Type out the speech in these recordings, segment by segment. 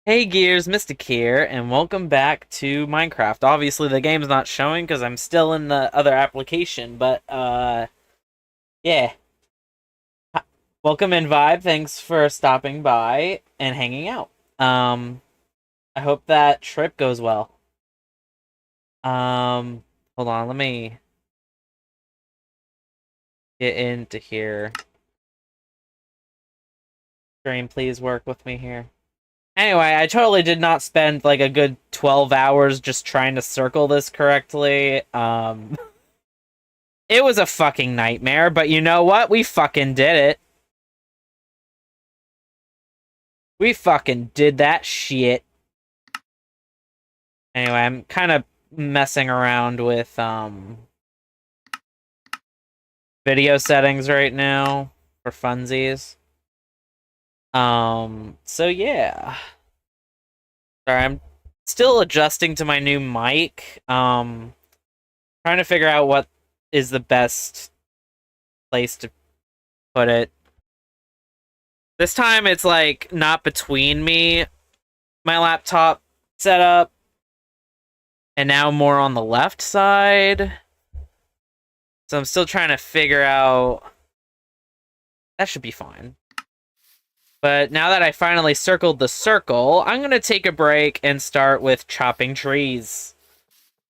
Hey Gears, Mystic here, and welcome back to Minecraft. Obviously the game's not showing because I'm still in the other application, but yeah. Welcome in Vibe, thanks for stopping by and hanging out. Um, I hope that trip goes well. Um, Hold on, let me get into here. Stream, please work with me here. Anyway, I totally did not spend like a good 12 hours just trying to circle this correctly. It was a fucking nightmare, but you know what? We fucking did it. We fucking did that shit. Anyway, I'm kind of messing around with video settings right now for funsies. So yeah. Sorry, I'm still adjusting to my new mic. Trying to figure out what is the best place to put it. This time it's like not between my laptop setup, and now more on the left side. So I'm still trying to figure out. That should be fine. But now that I finally circled the circle, I'm gonna take a break and start with chopping trees.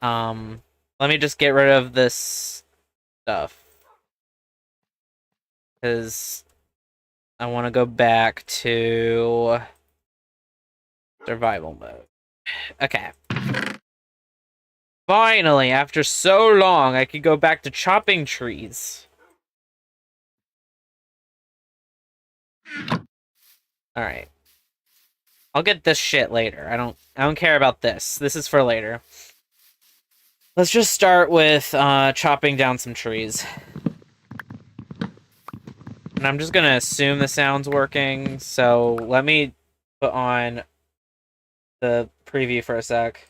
Let me just get rid of this stuff, because I want to go back to survival mode. Okay. Finally, after so long, I could go back to chopping trees. Alright. I'll get this shit later. I don't care about this. This is for later. Let's just start with chopping down some trees. And I'm just gonna assume the sound's working, so let me put on the preview for a sec.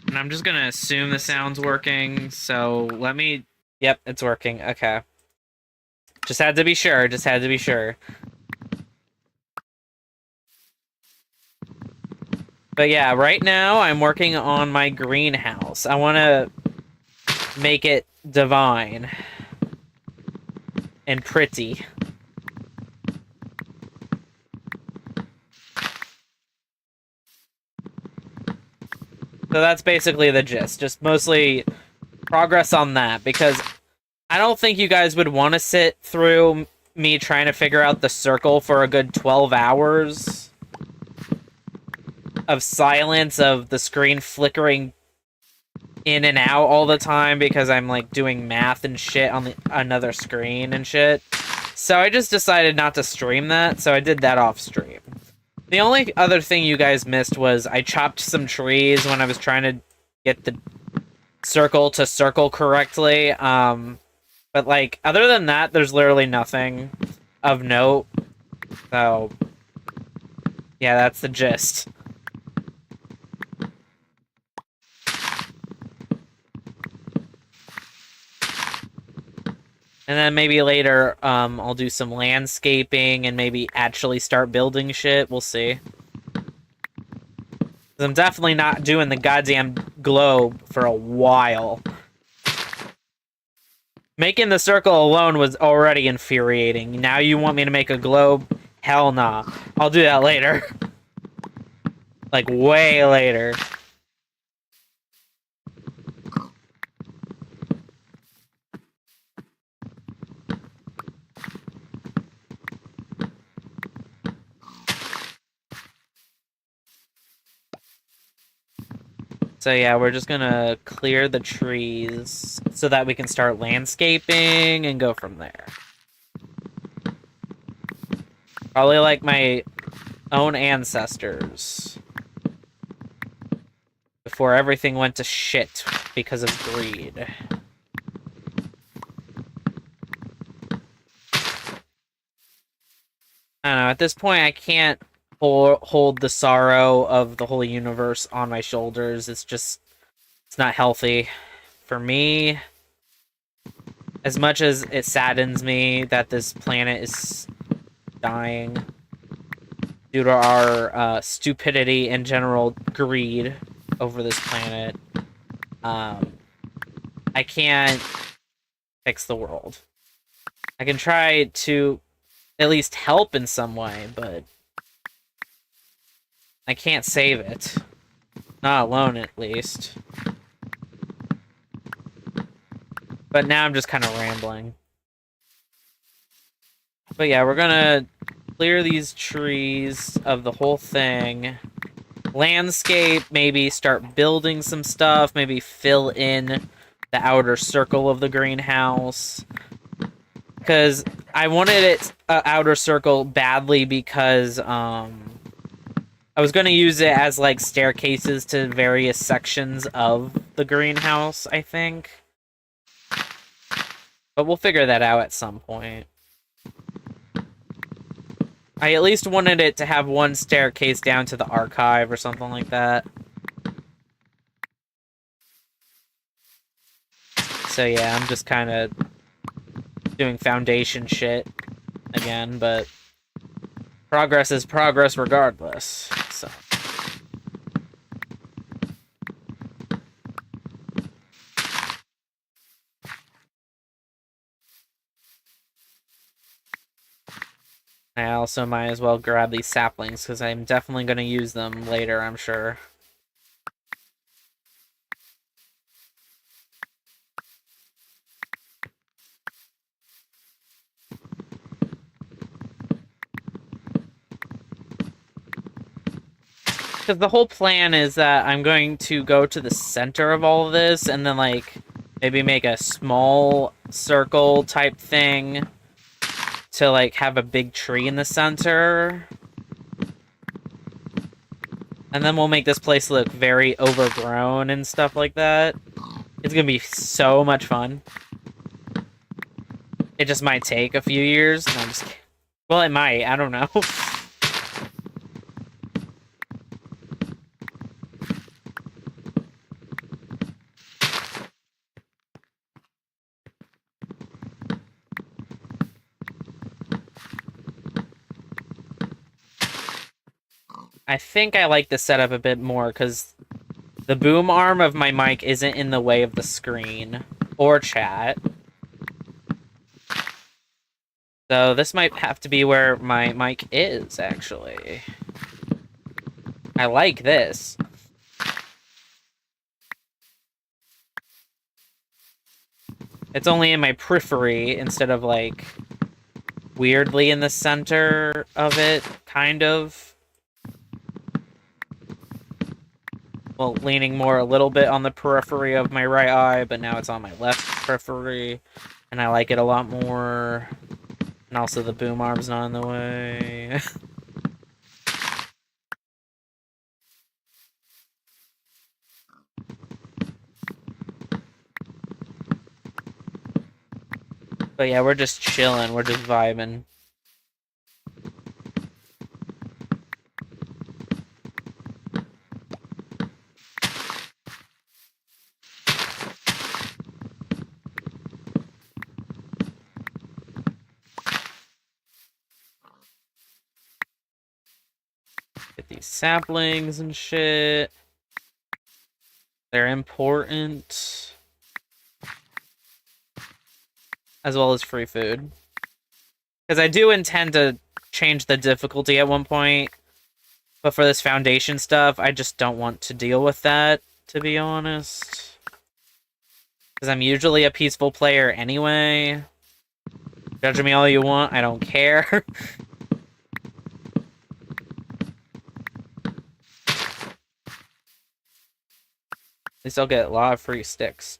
And I'm just gonna assume the sound's working, so let me... Yep, it's working. Okay. Just had to be sure, just had to be sure. But yeah, right now I'm working on my greenhouse. I want to make it divine and pretty. So that's basically the gist. Just mostly progress on that, because I don't think you guys would want to sit through me trying to figure out the circle for a good 12 hours of silence, of the screen flickering in and out all the time because I'm like doing math and shit on another screen and shit. So I just decided not to stream that, so I did that off stream. The only other thing you guys missed was I chopped some trees when I was trying to get the circle to circle correctly. But like, other than that, there's literally nothing of note. So yeah, that's the gist. And then maybe later, I'll do some landscaping and maybe actually start building shit. We'll see. I'm definitely not doing the goddamn globe for a while. Making the circle alone was already infuriating. Now you want me to make a globe? Hell nah. I'll do that later. Like, way later. So yeah, we're just gonna clear the trees so that we can start landscaping and go from there. Probably like my own ancestors. Before everything went to shit because of greed. I don't know, at this point I can't hold the sorrow of the whole universe on my shoulders. It's not healthy for me. As much as it saddens me that this planet is dying due to our stupidity and general greed over this planet, I can't fix the world. I can try to at least help in some way, but I can't save it. Not alone, at least. But now I'm just kind of rambling. But yeah, we're gonna clear these trees of the whole thing. Landscape, maybe start building some stuff, maybe fill in the outer circle of the greenhouse. Because I wanted it outer circle badly because I was going to use it as like staircases to various sections of the greenhouse, I think. But we'll figure that out at some point. I at least wanted it to have one staircase down to the archive or something like that. So yeah, I'm just kind of doing foundation shit again, but progress is progress regardless, so. I also might as well grab these saplings, because I'm definitely going to use them later, I'm sure. Because the whole plan is that I'm going to go to the center of all of this, and then, like, maybe make a small circle type thing to, like, have a big tree in the center. And then we'll make this place look very overgrown and stuff like that. It's gonna be so much fun. It just might take a few years. No, I'm just kidding. Well, it might. I don't know. I think I like the setup a bit more because the boom arm of my mic isn't in the way of the screen or chat. So this might have to be where my mic is, actually. I like this. It's only in my periphery instead of, like, weirdly in the center of it, kind of. Well, leaning more a little bit on the periphery of my right eye, but now it's on my left periphery, and I like it a lot more. And also the boom arm's not in the way. But yeah, we're just chilling, we're just vibing. Get these saplings and shit. They're important. As well as free food. Because I do intend to change the difficulty at one point. But for this foundation stuff, I just don't want to deal with that, to be honest. Because I'm usually a peaceful player anyway. Judge me all you want, I don't care. At least I'll get a lot of free sticks.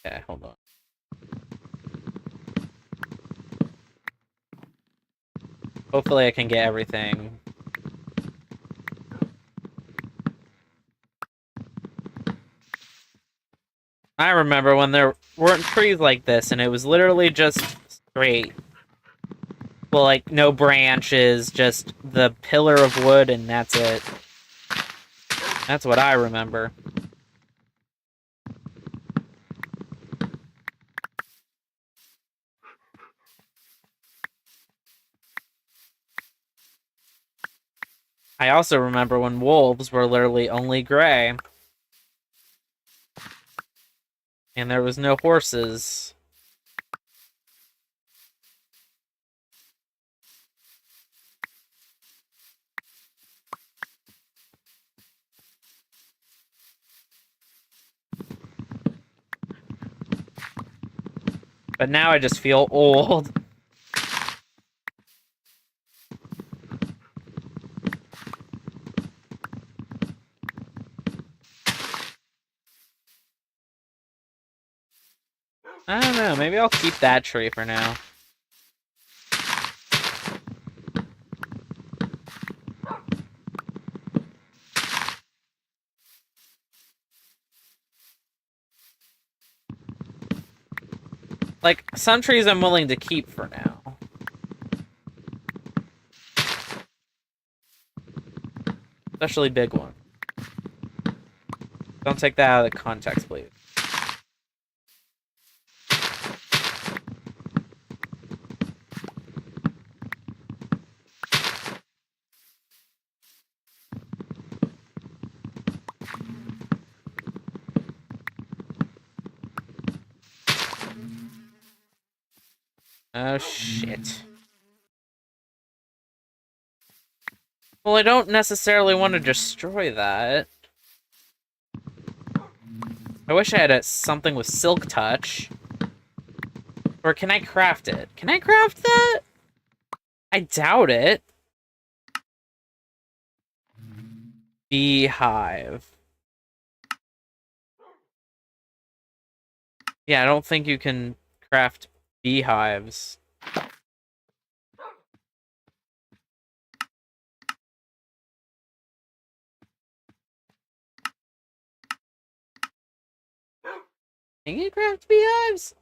Okay, hold on. Hopefully I can get everything. I remember when there weren't trees like this, and it was literally just straight. Well, like, no branches, just the pillar of wood, and that's it. That's what I remember. I also remember when wolves were literally only gray. And there was no horses. But now I just feel old. I don't know, maybe I'll keep that tree for now. Like, some trees I'm willing to keep for now. Especially big ones. Don't take that out of the context, please. Oh, shit. Well, I don't necessarily want to destroy that. I wish I had something with silk touch. Or can I craft it? Can I craft that? I doubt it. Beehive. Yeah, I don't think you can craft beehives. Can you craft beehives?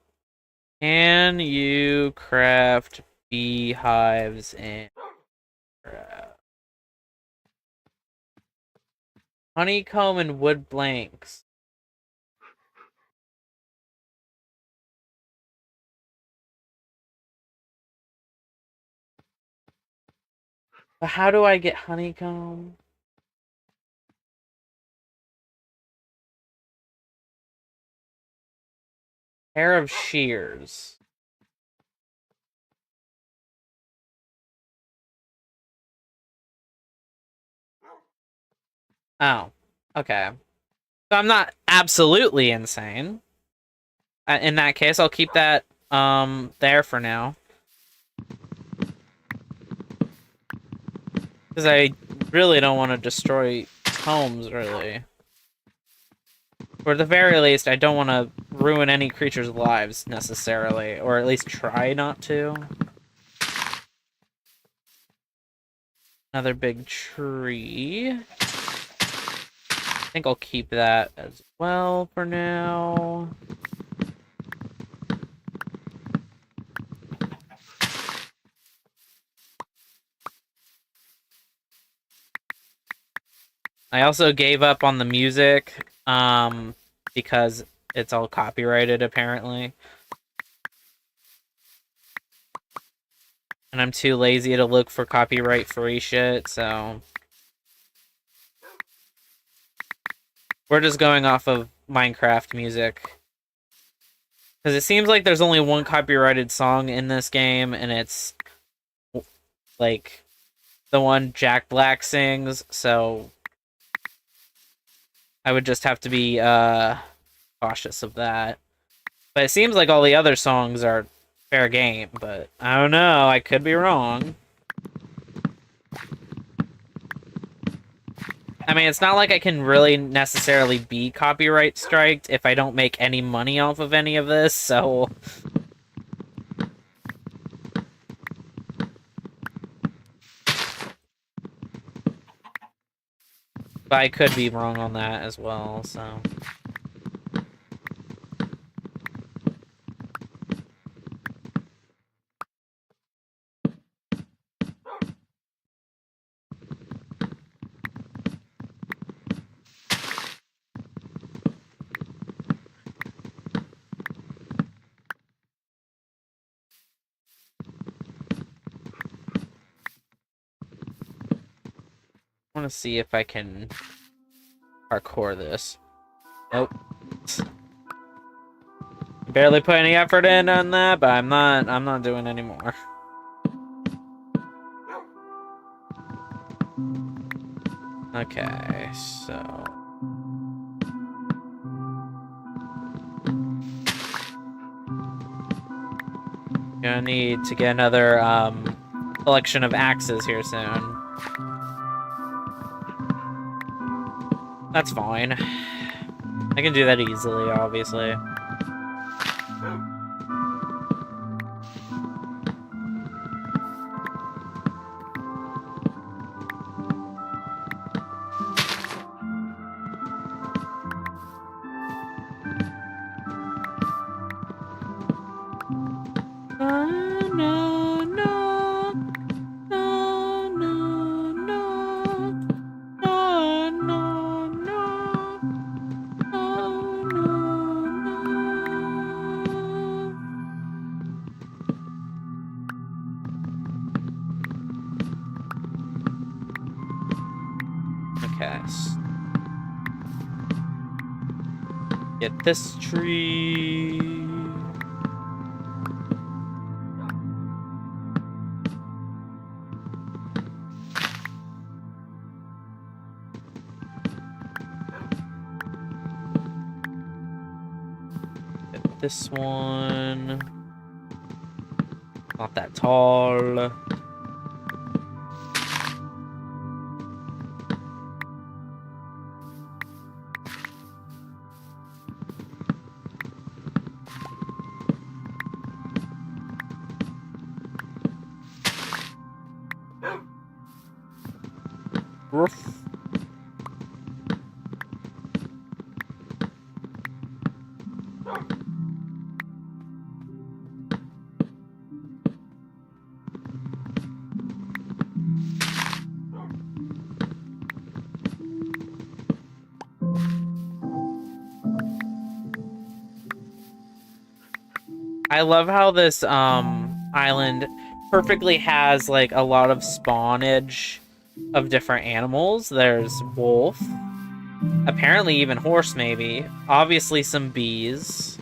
Can you craft beehives and honeycomb and wood blanks? But how do I get honeycomb? Pair of shears. Oh, okay. So I'm not absolutely insane. In that case, I'll keep that there for now. Because I really don't want to destroy homes, really. Or at the very least, I don't want to ruin any creature's lives, necessarily. Or at least try not to. Another big tree. I think I'll keep that as well for now. I also gave up on the music, because it's all copyrighted, apparently. And I'm too lazy to look for copyright-free shit, so... We're just going off of Minecraft music. Because it seems like there's only one copyrighted song in this game, and it's... like... the one Jack Black sings, so... I would just have to be, cautious of that. But it seems like all the other songs are fair game, but I don't know, I could be wrong. I mean, it's not like I can really necessarily be copyright striked if I don't make any money off of any of this, so... But I could be wrong on that as well, so... want to see if I can parkour this. Nope. Barely put any effort in on that, but I'm not doing any more. Okay, so gonna need to get another collection of axes here soon. That's fine. I can do that easily, obviously. Okay. Get this tree. Get this one. Not that tall. Roof. I love how this island perfectly has like a lot of spawnage of different animals. There's wolf, apparently even horse, maybe. Obviously some bees.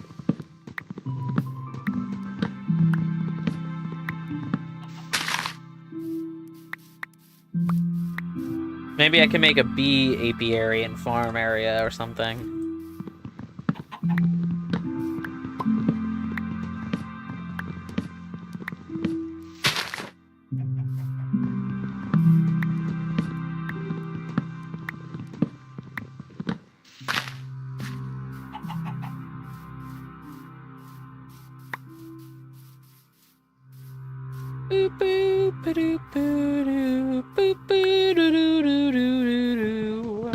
Maybe I can make a bee apiary and farm area or something. Boop, boop, ba-doop, ba-doop, boop, ba-doo-doo-doo-doo-doo-doo.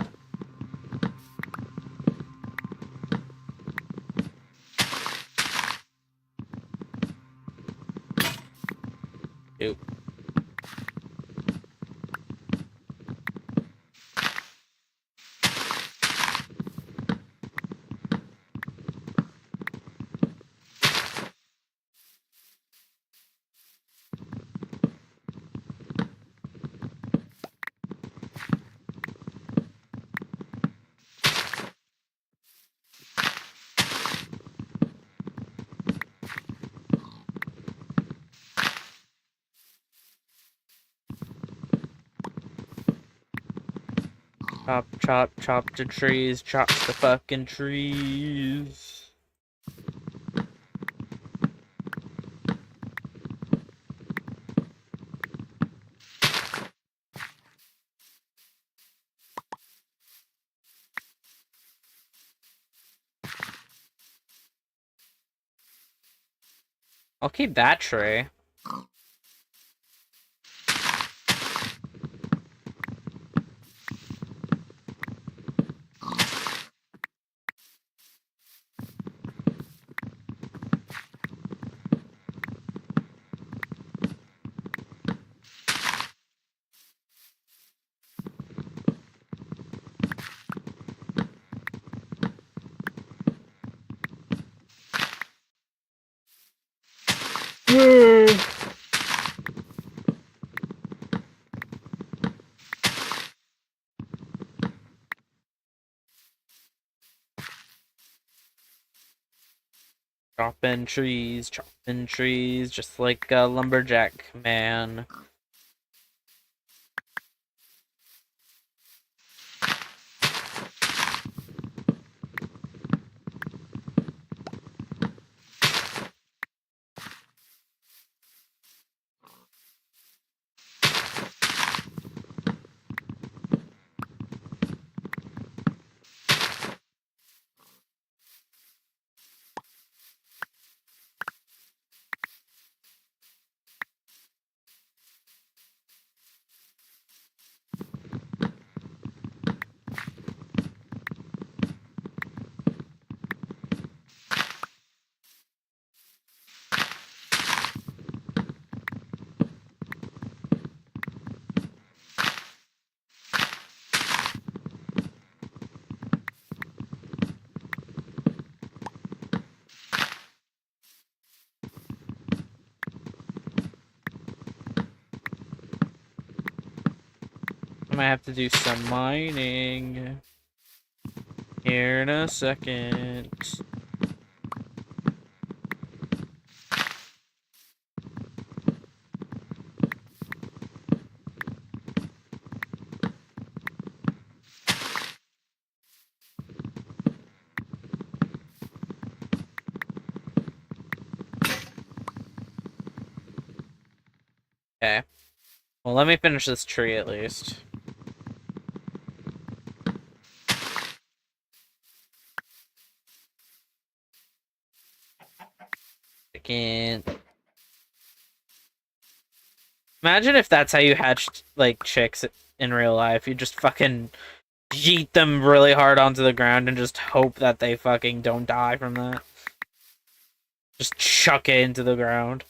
Doop. Chop, chop, chop the trees, chop the fucking trees. I'll keep that tree. Chopping trees, just like a lumberjack man. I might have to do some mining here in a second. Okay. Well, let me finish this tree at least. I can't. Imagine if that's how you hatched, like, chicks in real life. You just fucking yeet them really hard onto the ground and just hope that they fucking don't die from that. Just chuck it into the ground.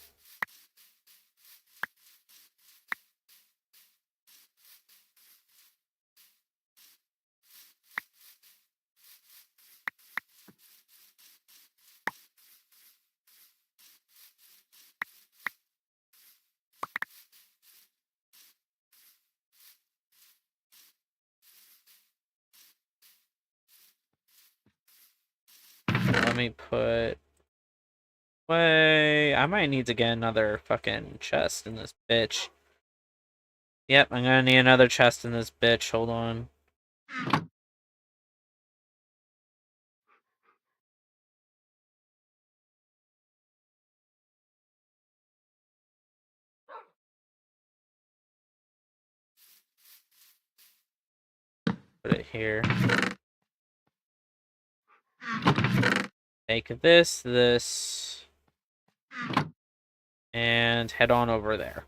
Let me put away. I might need to get another fucking chest in this bitch. Yep, I'm gonna need another chest in this bitch. Hold on. Put it here. Take this, and head on over there.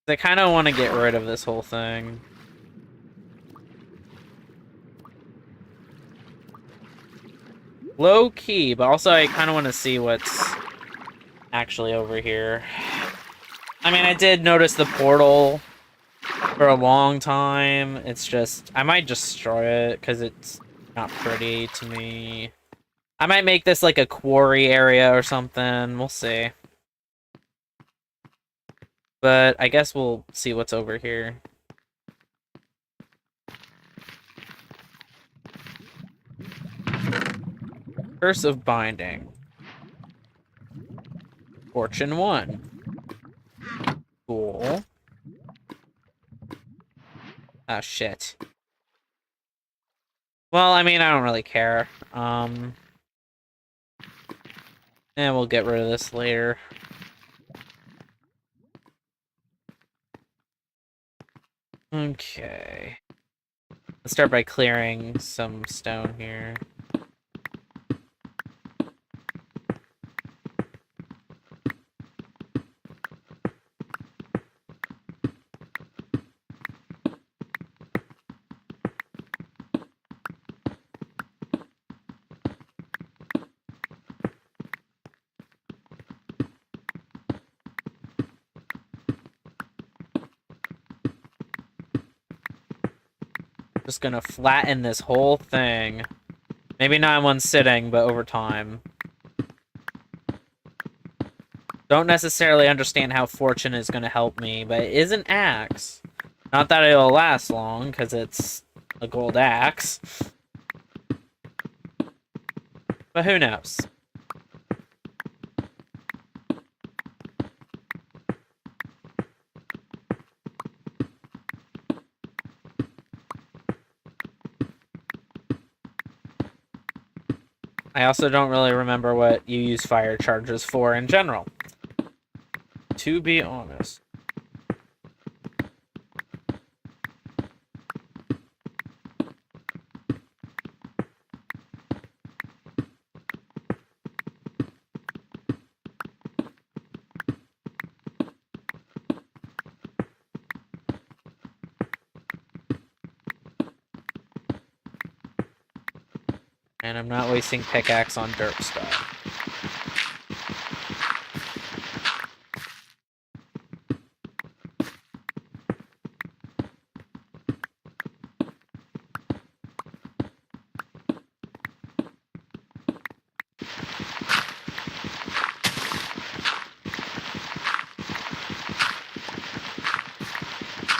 I kind of want to get rid of this whole thing. Low key, but also I kind of want to see what's actually over here. I mean, I did notice the portal for a long time. It's just, I might destroy it because it's not pretty to me. I might make this like a quarry area or something. We'll see. But I guess we'll see what's over here. Curse of Binding. Fortune 1. Cool. Oh, shit. Well, I mean, I don't really care. And we'll get rid of this later. Okay. Let's start by clearing some stone here. Just gonna flatten this whole thing. Maybe not in one sitting, but over time. Don't necessarily understand how fortune is gonna help me, but it is an axe. Not that it'll last long, because it's a gold axe. But who knows? I also don't really remember what you use fire charges for in general, to be honest. And I'm not wasting pickaxe on dirt stuff.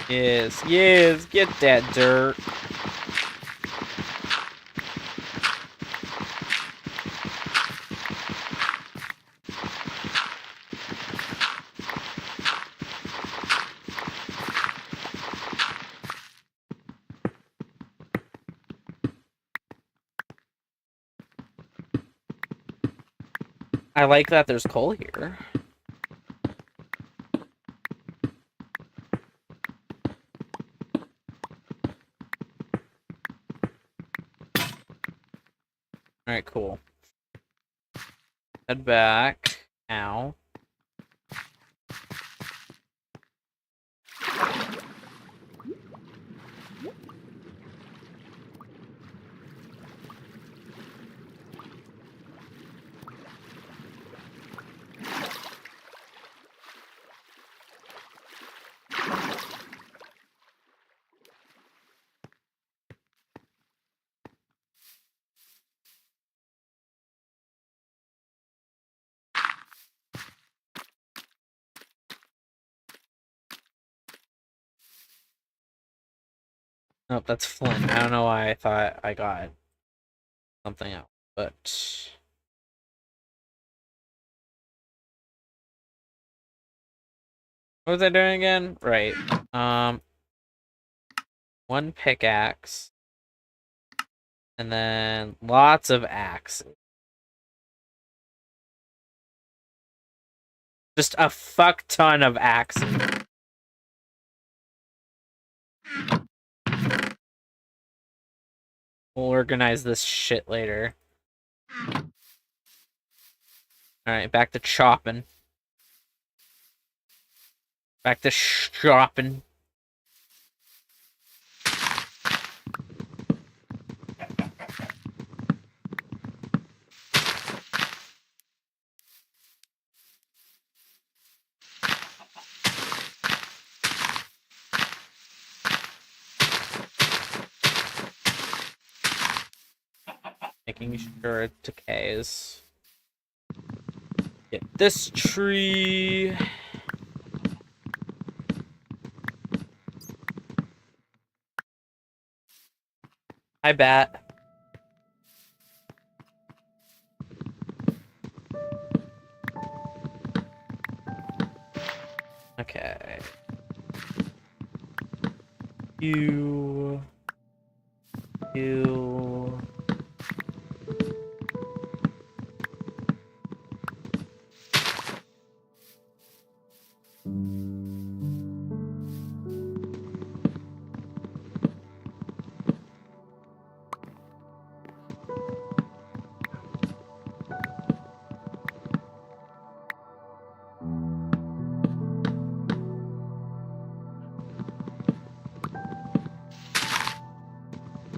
Yes, yes, get that dirt. I like that there's coal here. Alright, cool. Head back. Ow. Nope, that's flint. I don't know why I thought I got something else, but... What was I doing again? Right. One pickaxe. And then lots of axes. Just a fuck ton of axes. We'll organize this shit later. Alright, back to chopping. Back to shopping. Making sure it decays. Get this tree. Hi, Bat. Okay. You.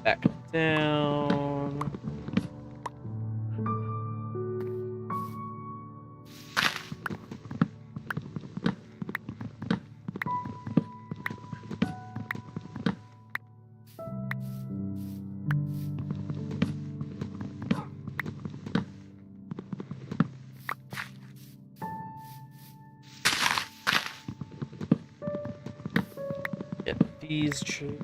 Back down. Get these trees.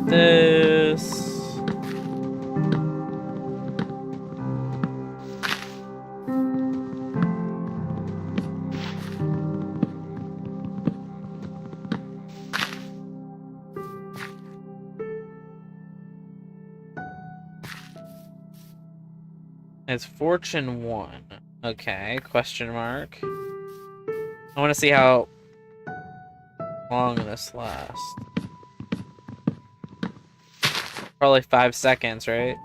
This. It's Fortune 1. Okay, question mark. I want to see how long this lasts. Probably 5 seconds, right?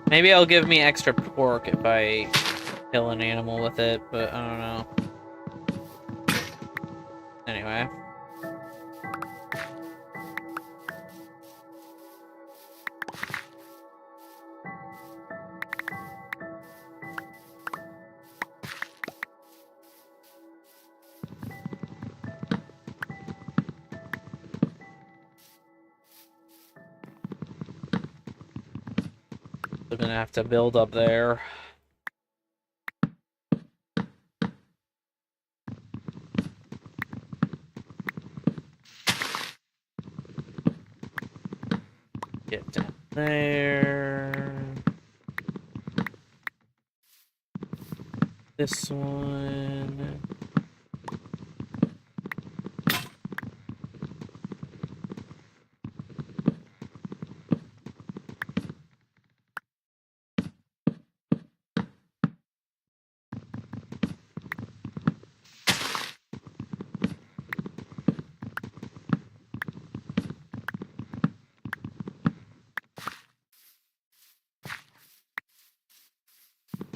Maybe it'll give me extra pork if I kill an animal with it, but I don't know. Anyway. I'm gonna have to build up there. Get down there. This one.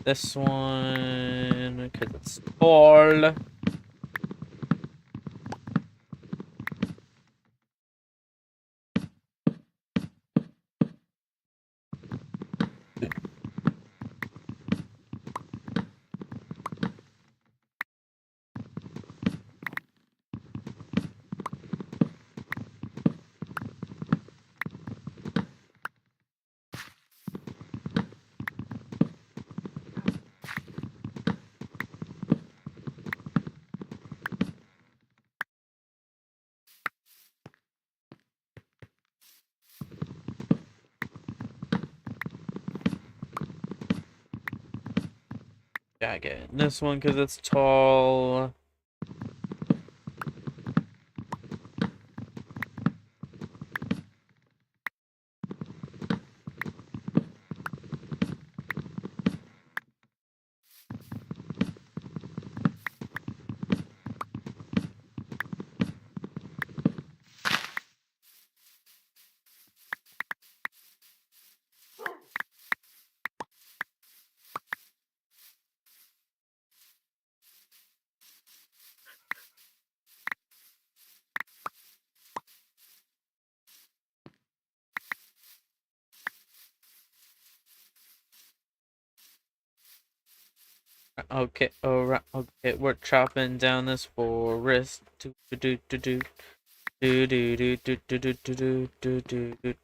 This one, because it's tall. Gotta get this one because it's tall. Okay, alright, okay, we're chopping down this forest. Do do do do do do do do do do do do do do.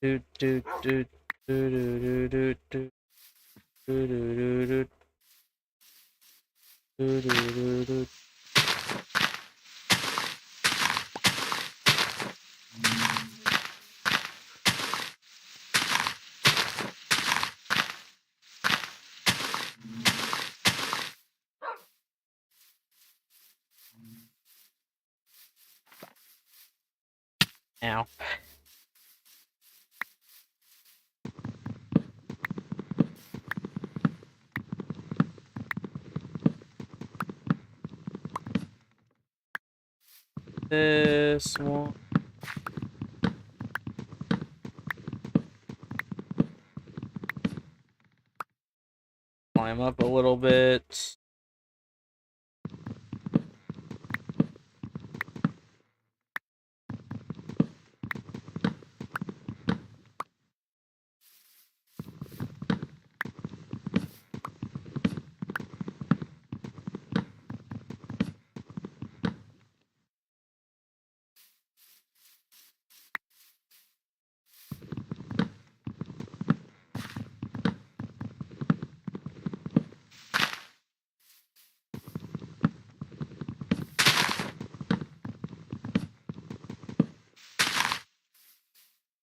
Do do do do do do do do do do do do do. now. This one. Climb up a little bit.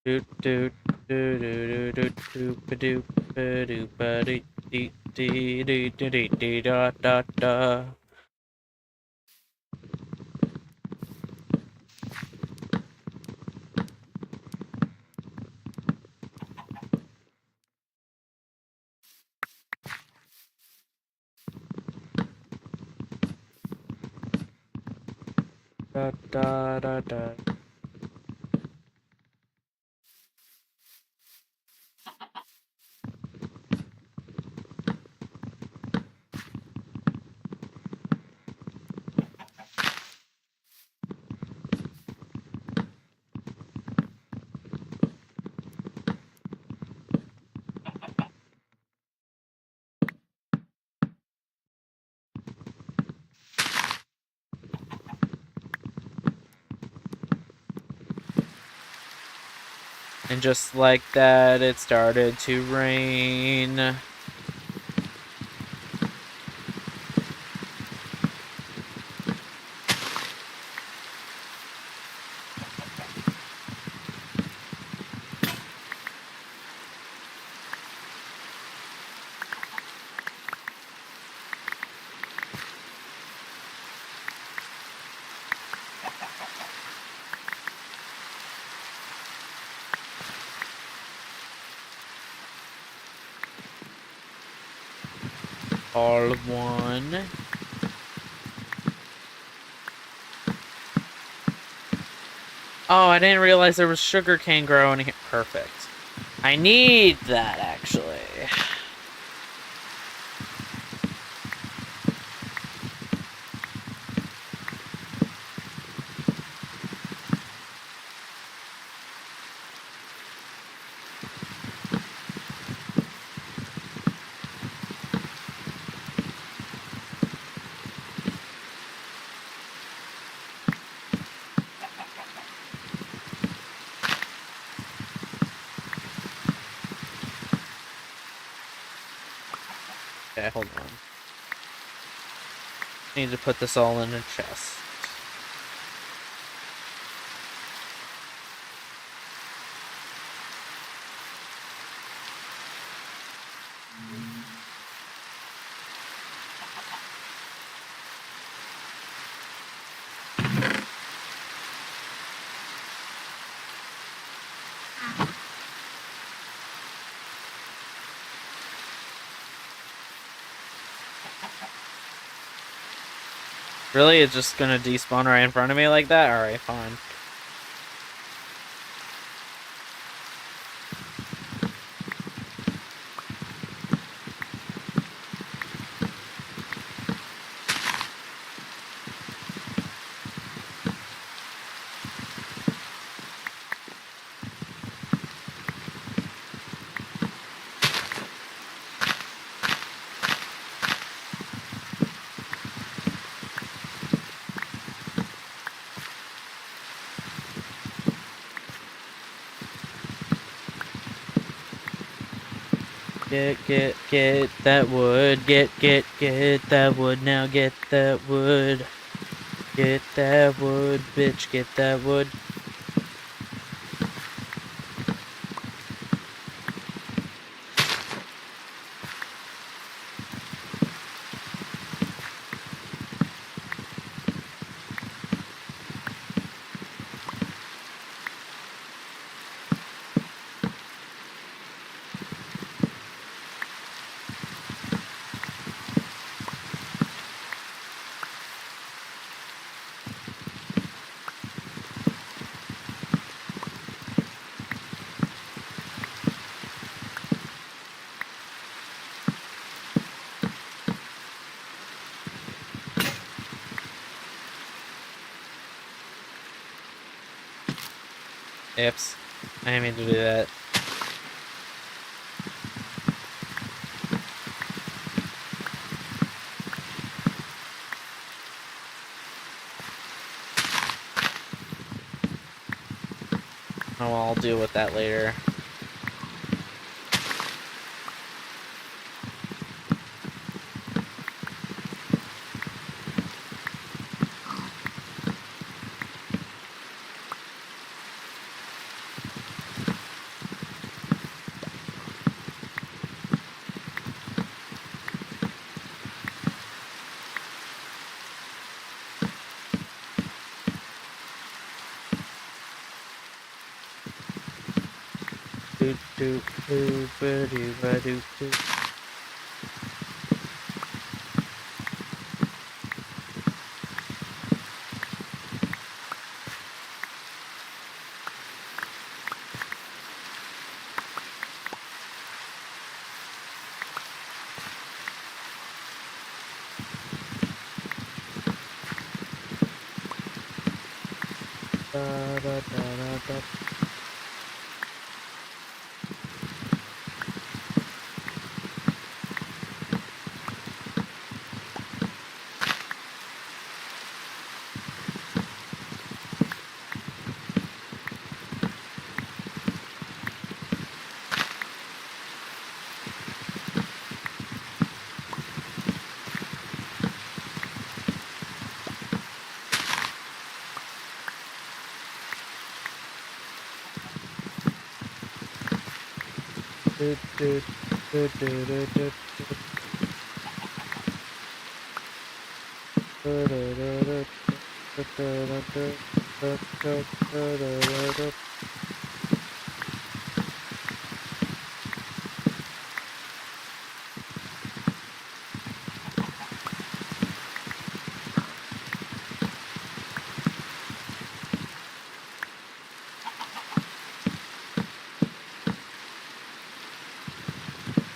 Doot doot doot doot doot doot ba doot ba doot ba dee dee dee dee dee dee da da da. Da da da da. And just like that, it started to rain. All of one. Oh, I didn't realize there was sugarcane growing here. Perfect. I need that, actually. Okay, hold on. Need to put this all in a chest. Really? It's just gonna despawn right in front of me like that? Alright, fine. Get that wood. Get that wood. Now get that wood. Get that wood, bitch. Get that wood. Oops. I didn't mean to do that. Oh, well, I'll deal with that later. Do do do ba do ba do do. Da da da da da. Do do do do do do. Da da da da da da da da da da da.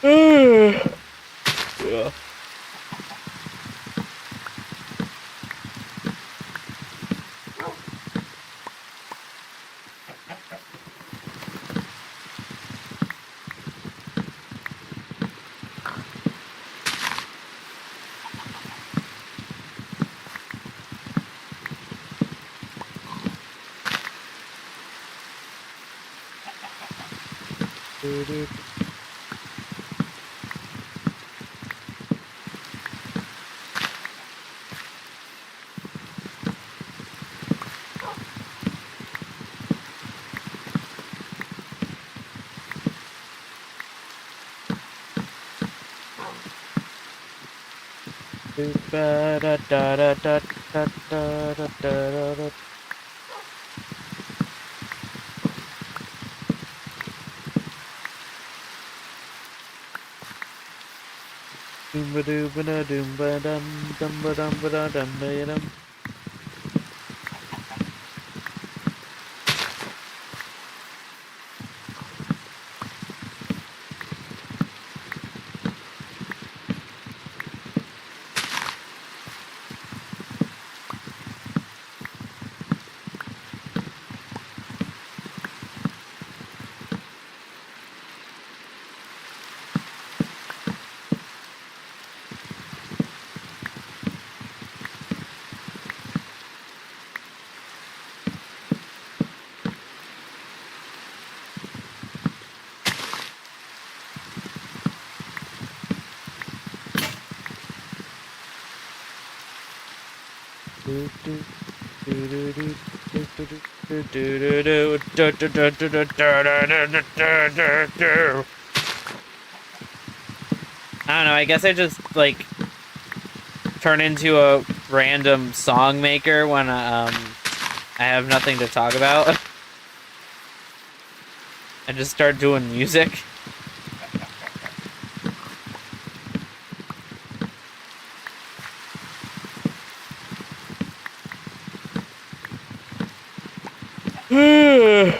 Yeah. Do do. Do ba da da da da da da da da da. Doom ba doo ba da doom ba dum ba dum ba da dum ba dum. Do do do do do do do do do do do do do do do do. I don't know, I guess I just like turn into a random song maker when I have nothing to talk about. I just start doing music. Ugh.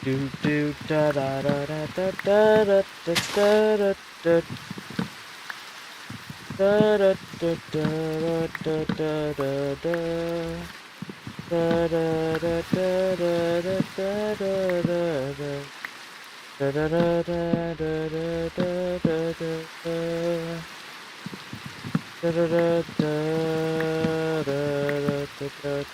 Do do da da da da da da da da da da da da da da da da da da. Da da da da da da da da da. Da da da da da da da da da. Da da da da da da da.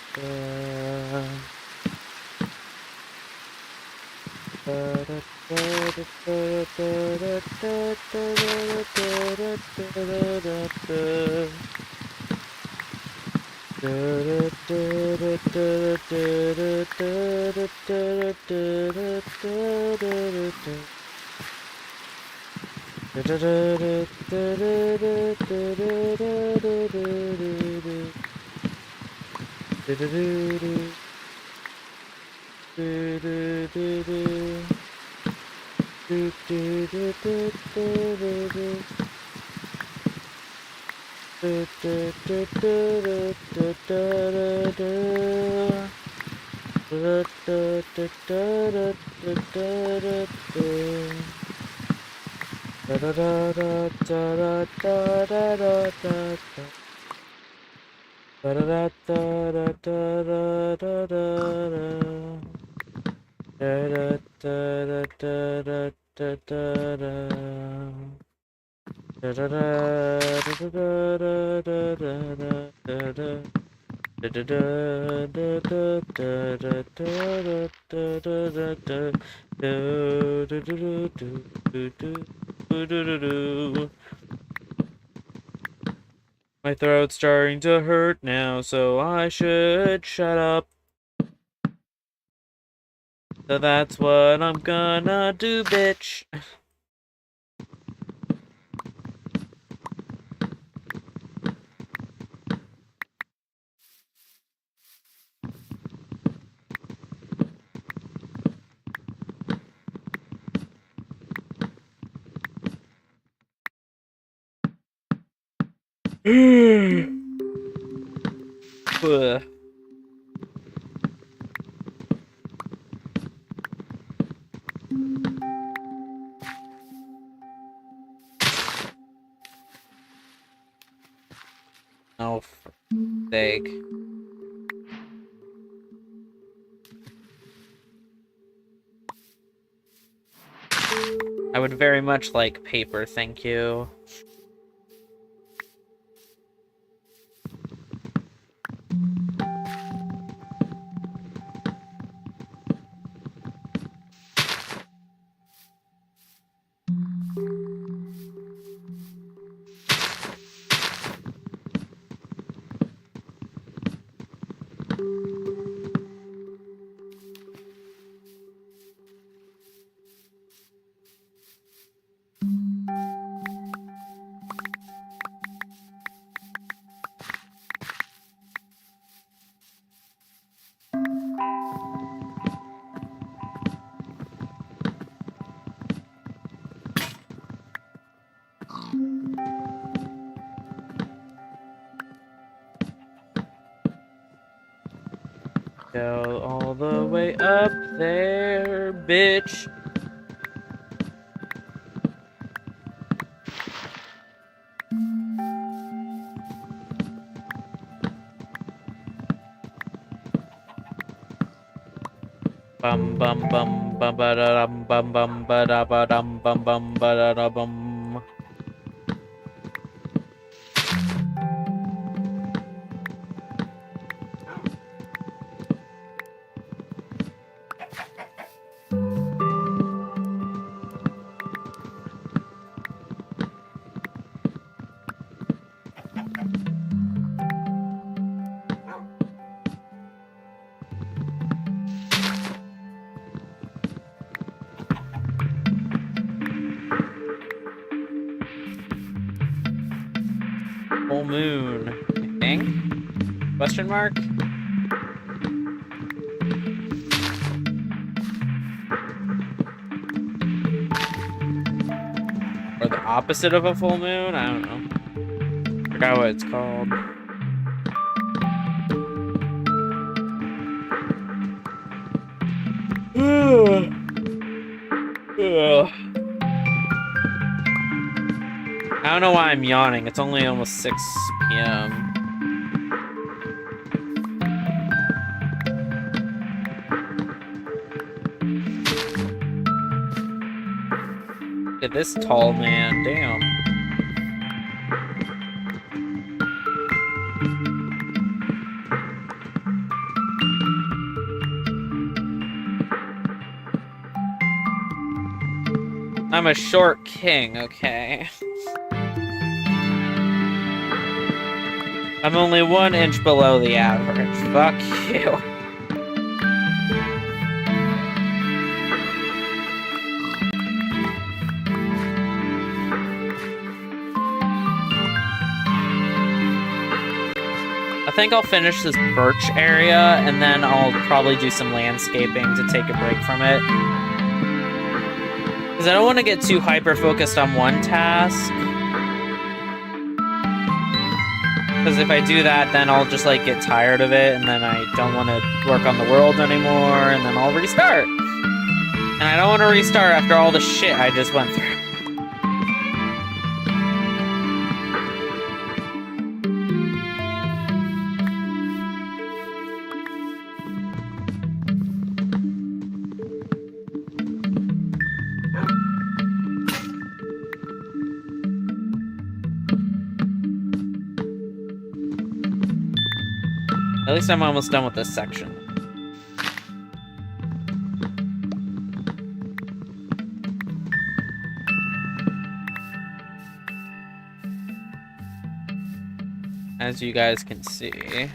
My throat's starting to hurt now, so I should shut up. So that's what I'm gonna do, bitch. Ugh. Oh, for sake. I would very much like paper, thank you. Go all the way up there, bitch. Bum bum bum bum ba da dum bum bum ba da ba dum bum bum ba da da bum. Full moon, I think? Question mark? Or the opposite of a full moon? I don't know. Forgot what it's called. Ugh. I don't know why I'm yawning. It's only almost 6 p.m. Look at this tall man. Damn. I'm a short king, okay. I'm only 1 inch below the average. Fuck you. I think I'll finish this birch area, and then I'll probably do some landscaping to take a break from it. Because I don't want to get too hyper-focused on one task. Because if I do that, then I'll just, like, get tired of it, and then I don't want to work on the world anymore, and then I'll restart. And I don't want to restart after all the shit I just went through. At least I'm almost done with this section. As you guys can see.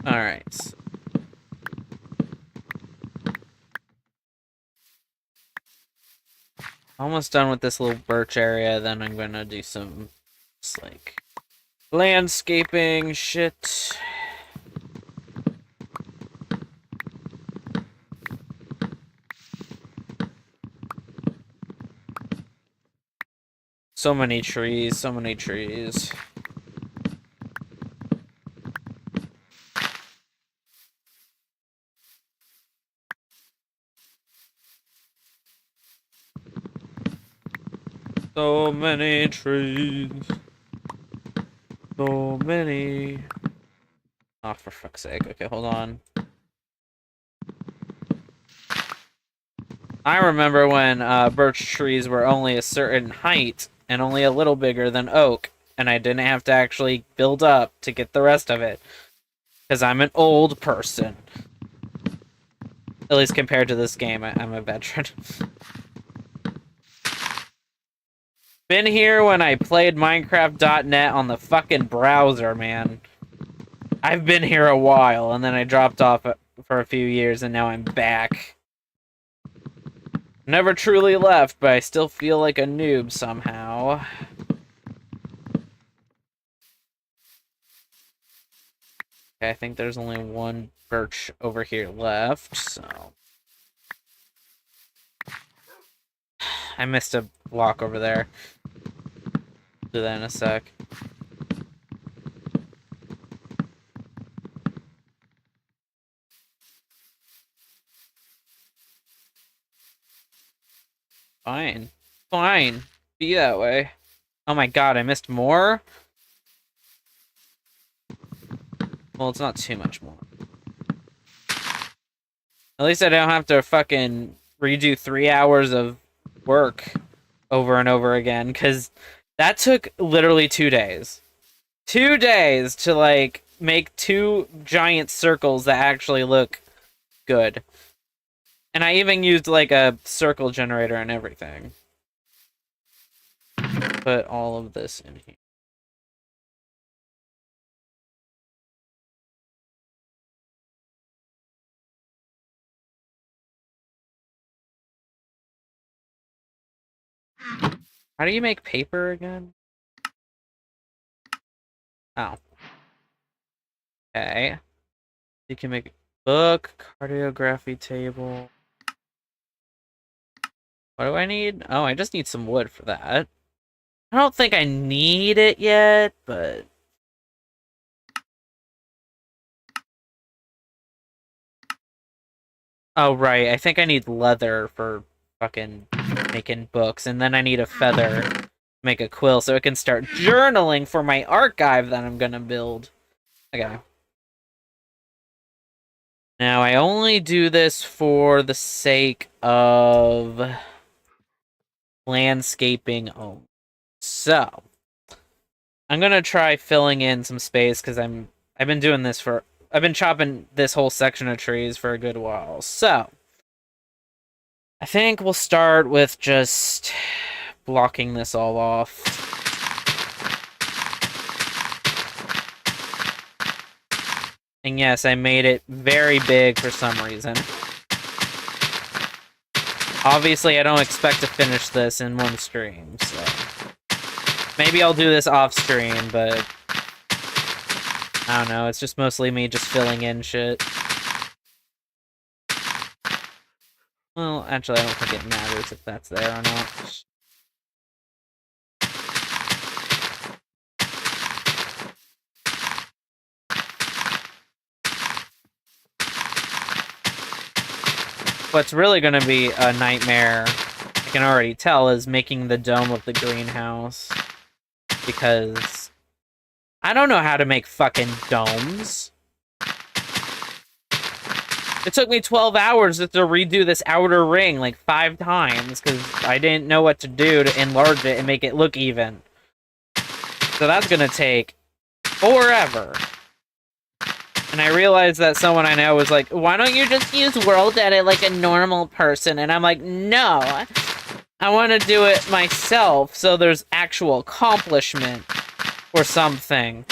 Alright. Almost done with this little birch area, then I'm gonna do some, just like, landscaping shit. So many trees, so many trees. So many trees. So many. Oh, for fuck's sake. Okay, hold on. I remember when birch trees were only a certain height and only a little bigger than oak, and I didn't have to actually build up to get the rest of it. Because I'm an old person. At least compared to this game, I'm a veteran. Been here when I played Minecraft.net on the fucking browser, man. I've been here a while, and then I dropped off for a few years, and now I'm back. Never truly left, but I still feel like a noob somehow. Okay, I think there's only one birch over here left, so... I missed a block over there. Do that in a sec. Fine. Fine. Be that way. Oh my god, I missed more? Well, it's not too much more. At least I don't have to fucking redo 3 hours of work over and over again, because that took literally 2 days. 2 days to, like, make 2 giant circles that actually look good. And I even used, like, a circle generator and everything. Put all of this in here. How do you make paper again? Oh. Okay. You can make a book, cartography table. What do I need? Oh, I just need some wood for that. I don't think I need it yet, but... Oh, right. I think I need leather for fucking making books, and then I need a feather to make a quill so I can start journaling for my archive that I'm gonna build. Okay. Now, I only do this for the sake of landscaping only. So, I'm gonna try filling in some space because I've been doing this for I've been chopping this whole section of trees for a good while. So, I think we'll start with just blocking this all off. And yes, I made it very big for some reason. Obviously, I don't expect to finish this in one stream, so... Maybe I'll do this off-stream, but... I don't know, it's just mostly me just filling in shit. Well, actually, I don't think it matters if that's there or not. What's really going to be a nightmare, I can already tell, is making the dome of the greenhouse. Because I don't know how to make fucking domes. It took me 12 hours to redo this outer ring like 5 times because I didn't know what to do to enlarge it and make it look even. So that's gonna take forever. And I realized that someone I know was like, why don't you just use World Edit like a normal person? And I'm like, no. I want to do it myself so there's actual accomplishment or something.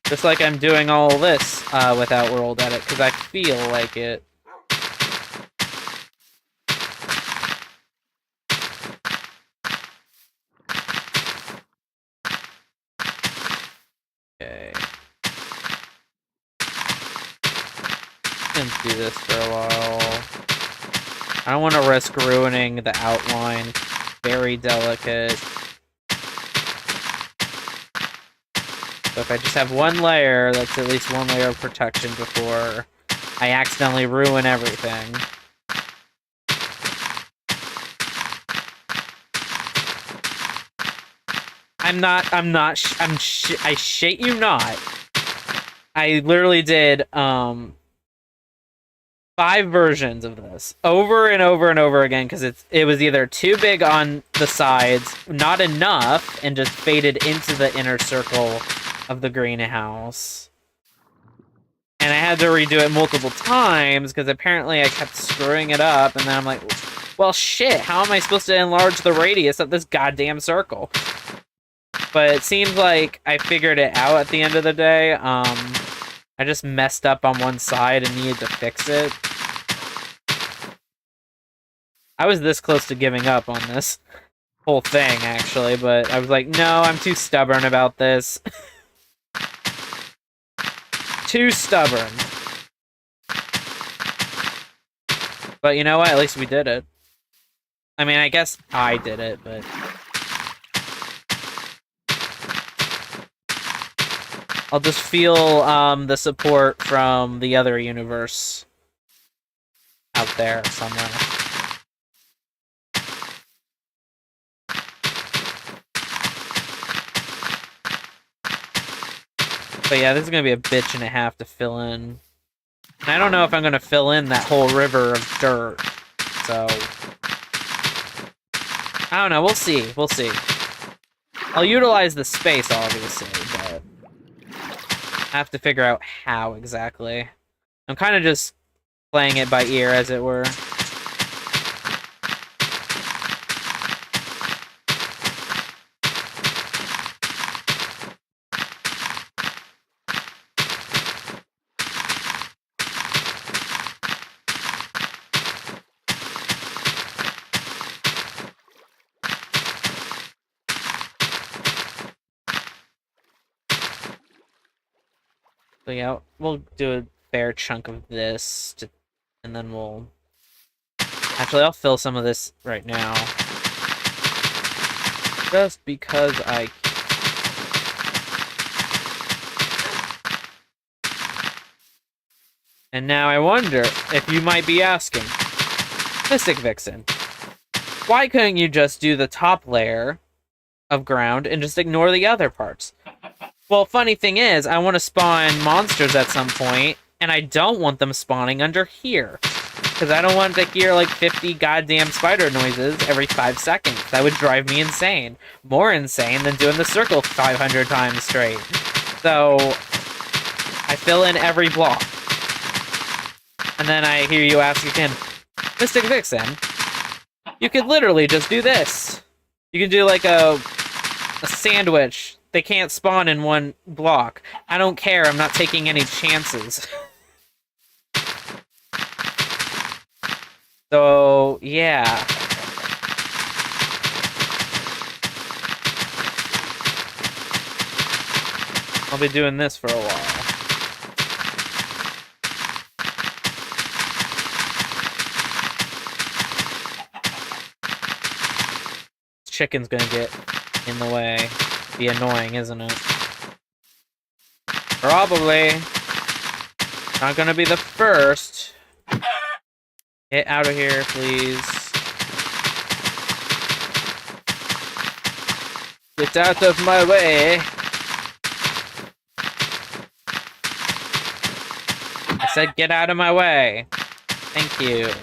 Just like I'm doing all this without World Edit because I feel like it. Okay. I'm gonna do this for a while. I don't want to risk ruining the outline. Very delicate. So if I just have one layer, that's at least one layer of protection before I accidentally ruin everything. I shit you not. I literally did, 5 versions of this over and over and over again because it was either too big on the sides, not enough, and just faded into the inner circle of the greenhouse. And I had to redo it multiple times because apparently I kept screwing it up, and then I'm like, well, shit, how am I supposed to enlarge the radius of this goddamn circle? But it seems like I figured it out at the end of the day. I just messed up on one side and needed to fix it. I was this close to giving up on this whole thing, actually, but I was like, no, I'm too stubborn about this. Too stubborn. But you know what? At least we did it. I mean, I guess I did it, but... I'll just feel the support from the other universe out there somewhere. But yeah, this is going to be a bitch and a half to fill in. And I don't know if I'm going to fill in that whole river of dirt. So... I don't know, we'll see. We'll see. I'll utilize the space, obviously, but... I have to figure out how exactly. I'm kind of just playing it by ear, as it were. So yeah, we'll do a fair chunk of this, and then we'll... Actually, I'll fill some of this right now. Just because I... And now I wonder if you might be asking, Mystic Vixen, why couldn't you just do the top layer of ground and just ignore the other parts? Well, funny thing is, I want to spawn monsters at some point, and I don't want them spawning under here. Because I don't want to hear like 50 goddamn spider noises every 5 seconds. That would drive me insane. More insane than doing the circle 500 times straight. So, I fill in every block. And then I hear you ask again, Mystic Vixen, you could literally just do this. You can do like a sandwich. They can't spawn in one block. I don't care, I'm not taking any chances. So, yeah. I'll be doing this for a while. Chicken's gonna get in the way. Be annoying, isn't it? Probably. Not gonna be the first. Get out of here, please. Get out of my way. I said get out of my way. Thank you.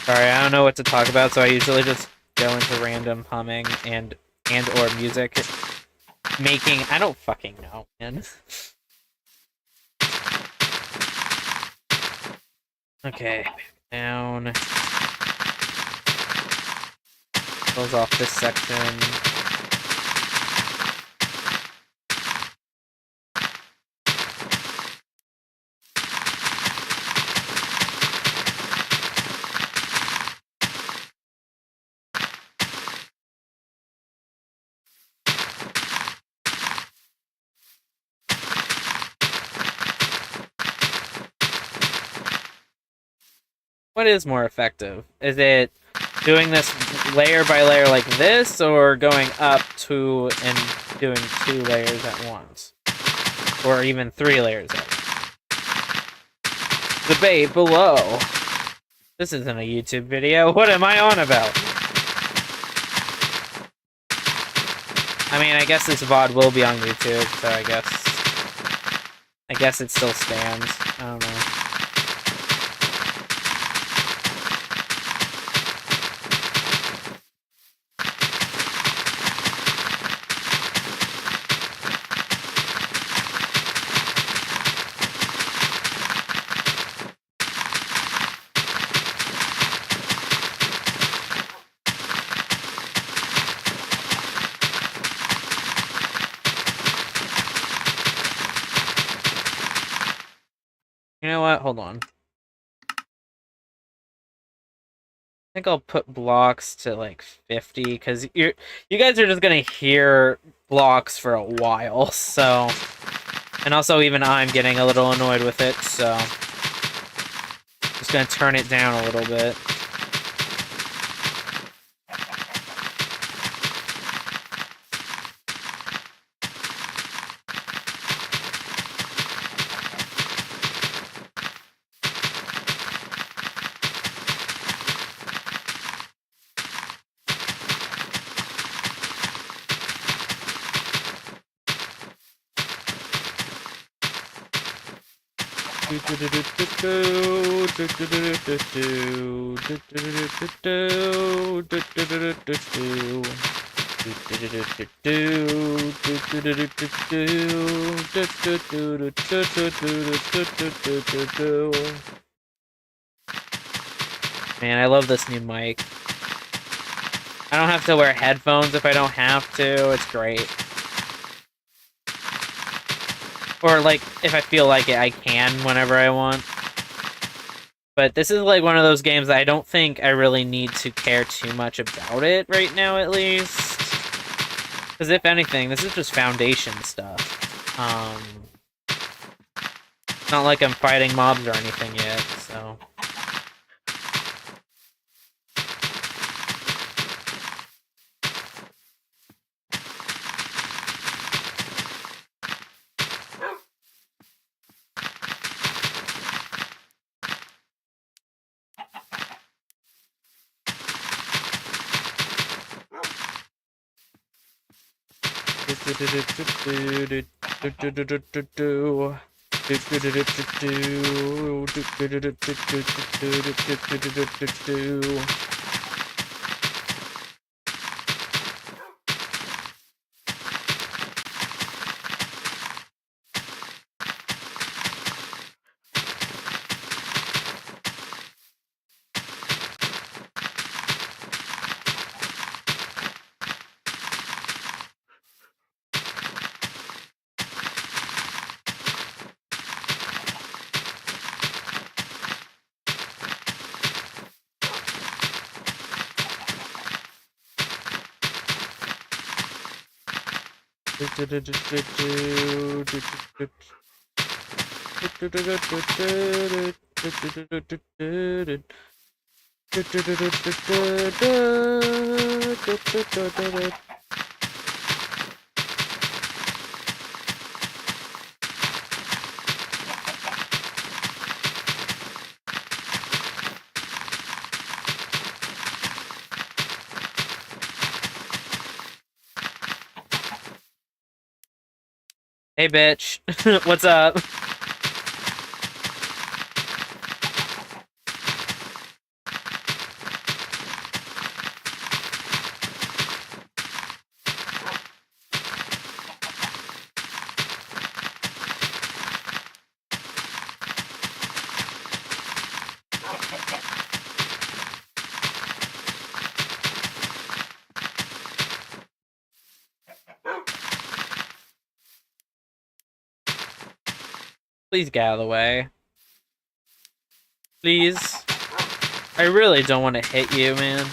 Sorry, I don't know what to talk about, so I usually just go into random humming and or music making. I don't fucking know, man. Okay, down. Close off this section. What is more effective? Is it doing this layer by layer like this, or going up to and doing 2 layers at once? Or even 3 layers at once? Debate below. This isn't a YouTube video. What am I on about? I mean, I guess this VOD will be on YouTube, so I guess it still stands. I don't know. You know what? Hold on. I think I'll put blocks to like 50 because you guys are just gonna hear blocks for a while. So, and also even I'm getting a little annoyed with it. So, just gonna turn it down a little bit. Man, I love this new mic. I don't have to wear headphones if I don't have to. It's great. Or, like, if I feel like it, I can whenever I want. But this is, like, one of those games that I don't think I really need to care too much about it right now, at least. Because if anything, this is just foundation stuff. Not like I'm fighting mobs or anything yet, so... Hey, bitch. What's up? Please get out of the way. Please. I really don't want to hit you, man.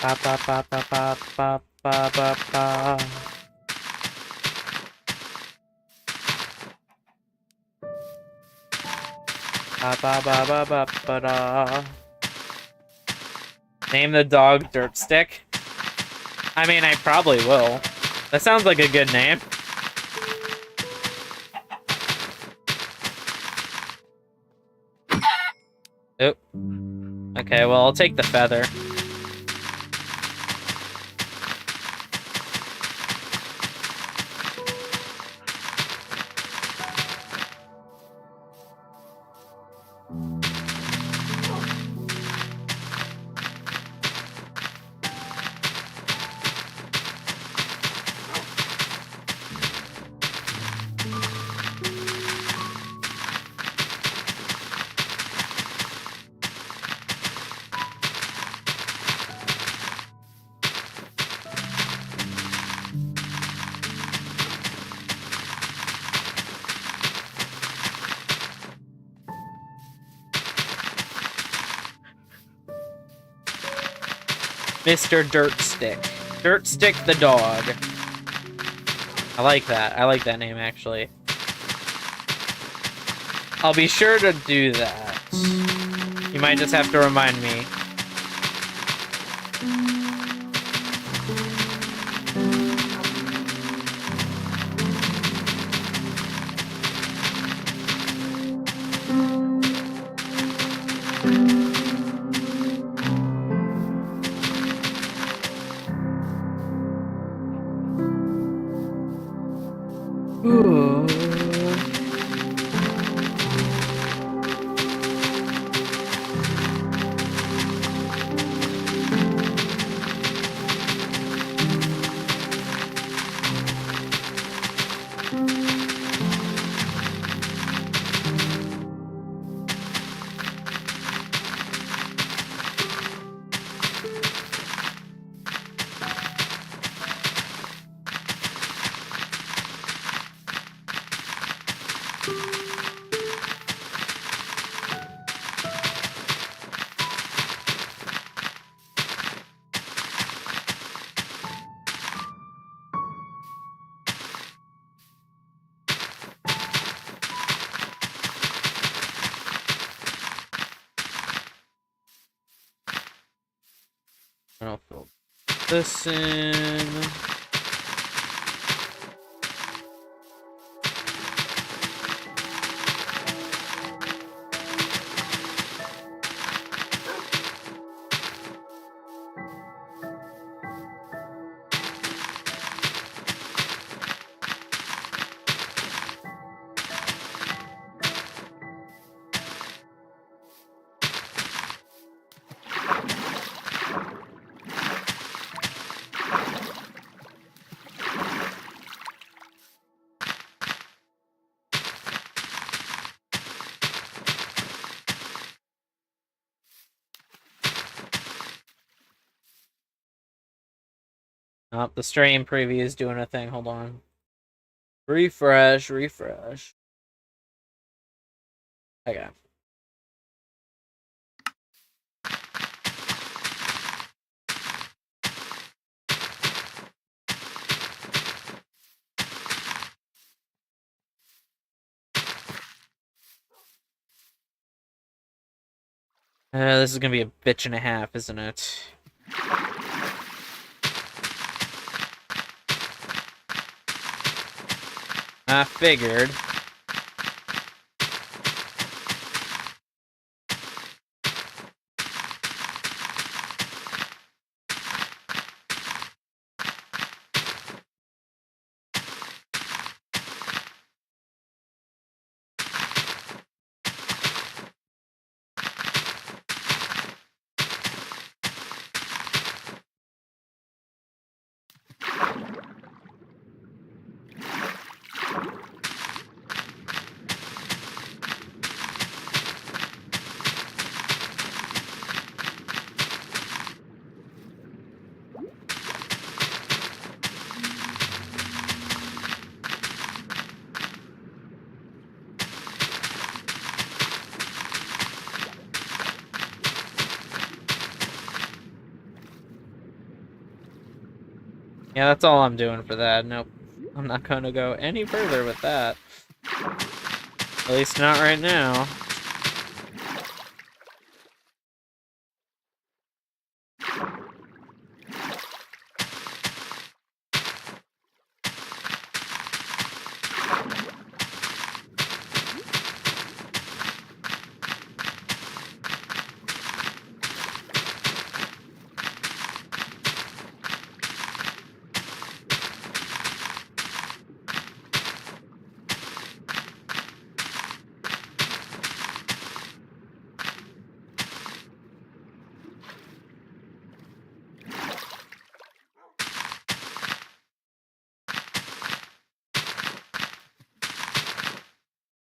Ba ba ba ba ba ba ba ba ba. Ba ba ba ba ba ba da. Name the dog Dirt Stick. I mean, I probably will. That sounds like a good name. Oh. Okay, well, I'll take the feather. Mr. Dirt Stick. Dirt Stick the dog. I like that. I like that name, actually. I'll be sure to do that. You might just have to remind me. Ooh. I'll fill this in. Oh, the stream preview is doing a thing. Hold on. Refresh. Okay. This is gonna be a bitch and a half, isn't it? I figured. Yeah, that's all I'm doing for that. Nope. I'm not gonna go any further with that. At least not right now.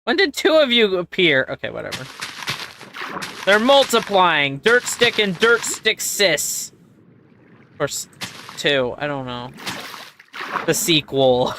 When did two of you appear? Okay, whatever. They're multiplying. Dirt stick and dirt stick sis. Or two. I don't know. The sequel.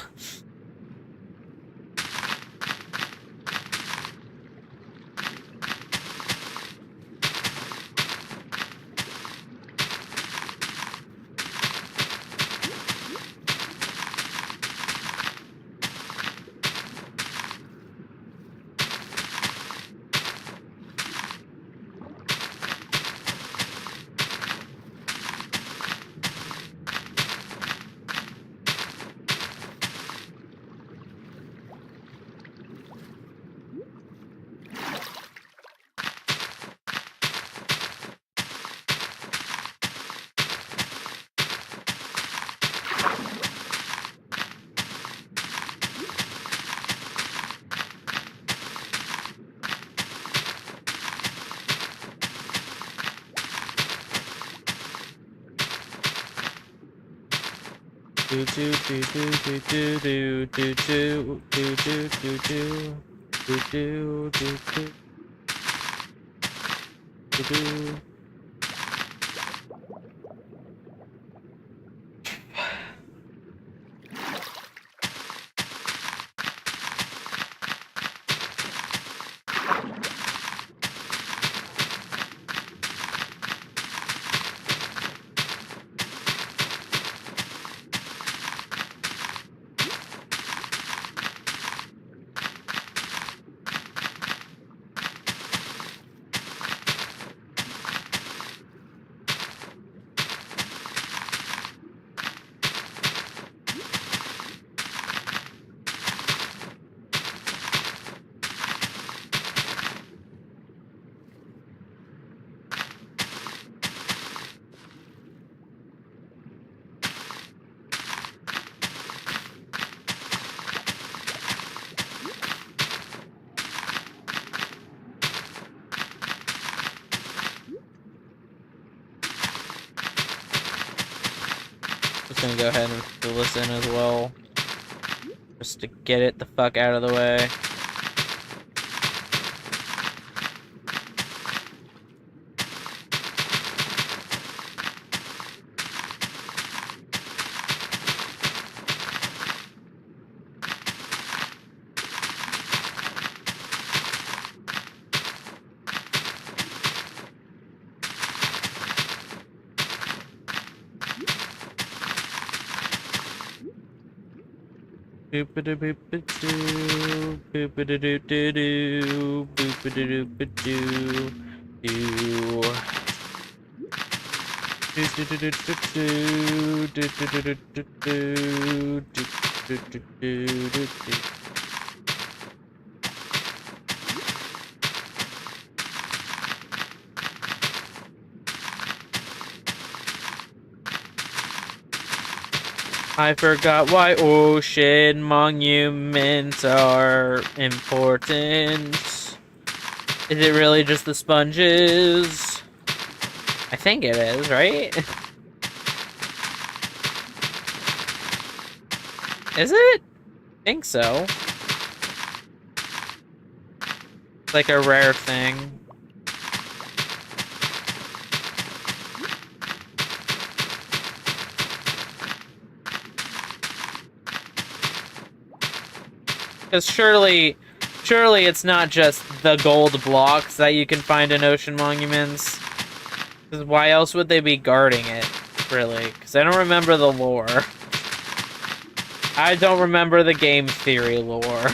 Do do do do do do do do do do do do do do do do do. Just gonna go ahead and fill this in as well, just to get it the fuck out of the way. Boop-a-doo-boop-a-doo, boop-a-doo-doo-doo-doo, boop-a-doo-doo-ba-doo, doo. Do-do-do-do-do-do, do-do-do-do-do-do, do-do-do-do-do-do. I forgot why ocean monuments are important. Is it really just the sponges? I think it is, right? Is it? I think so. It's like a rare thing. Because surely it's not just the gold blocks that you can find in ocean monuments. Because why else would they be guarding it, really? Because I don't remember the lore. I don't remember the game theory lore.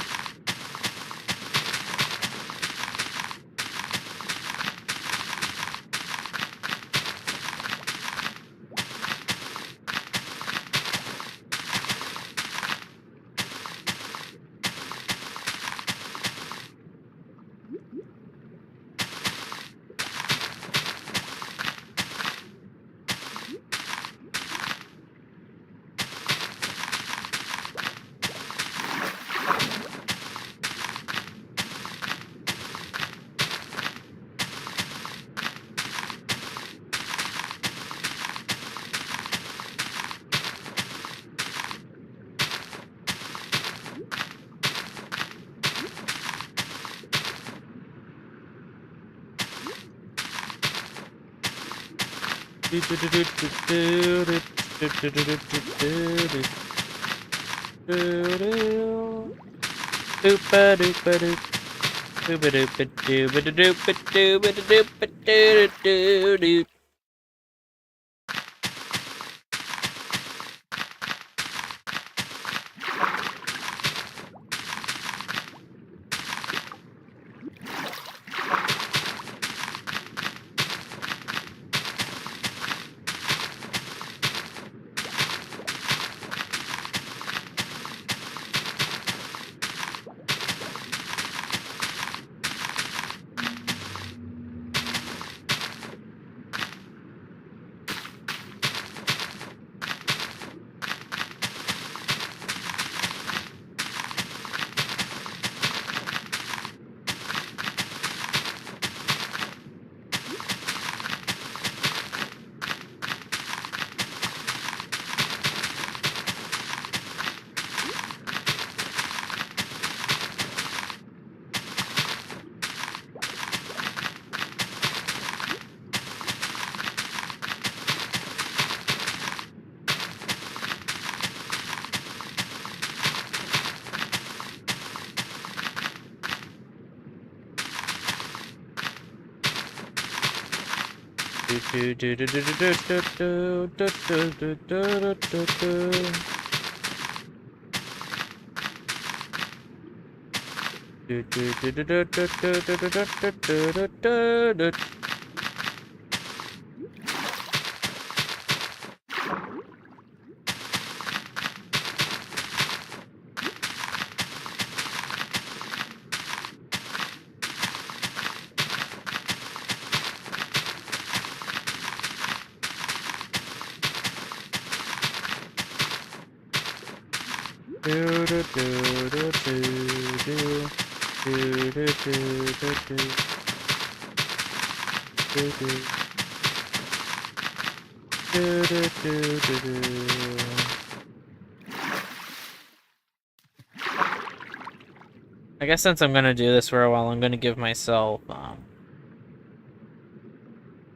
I guess since I'm gonna do this for a while, I'm gonna give myself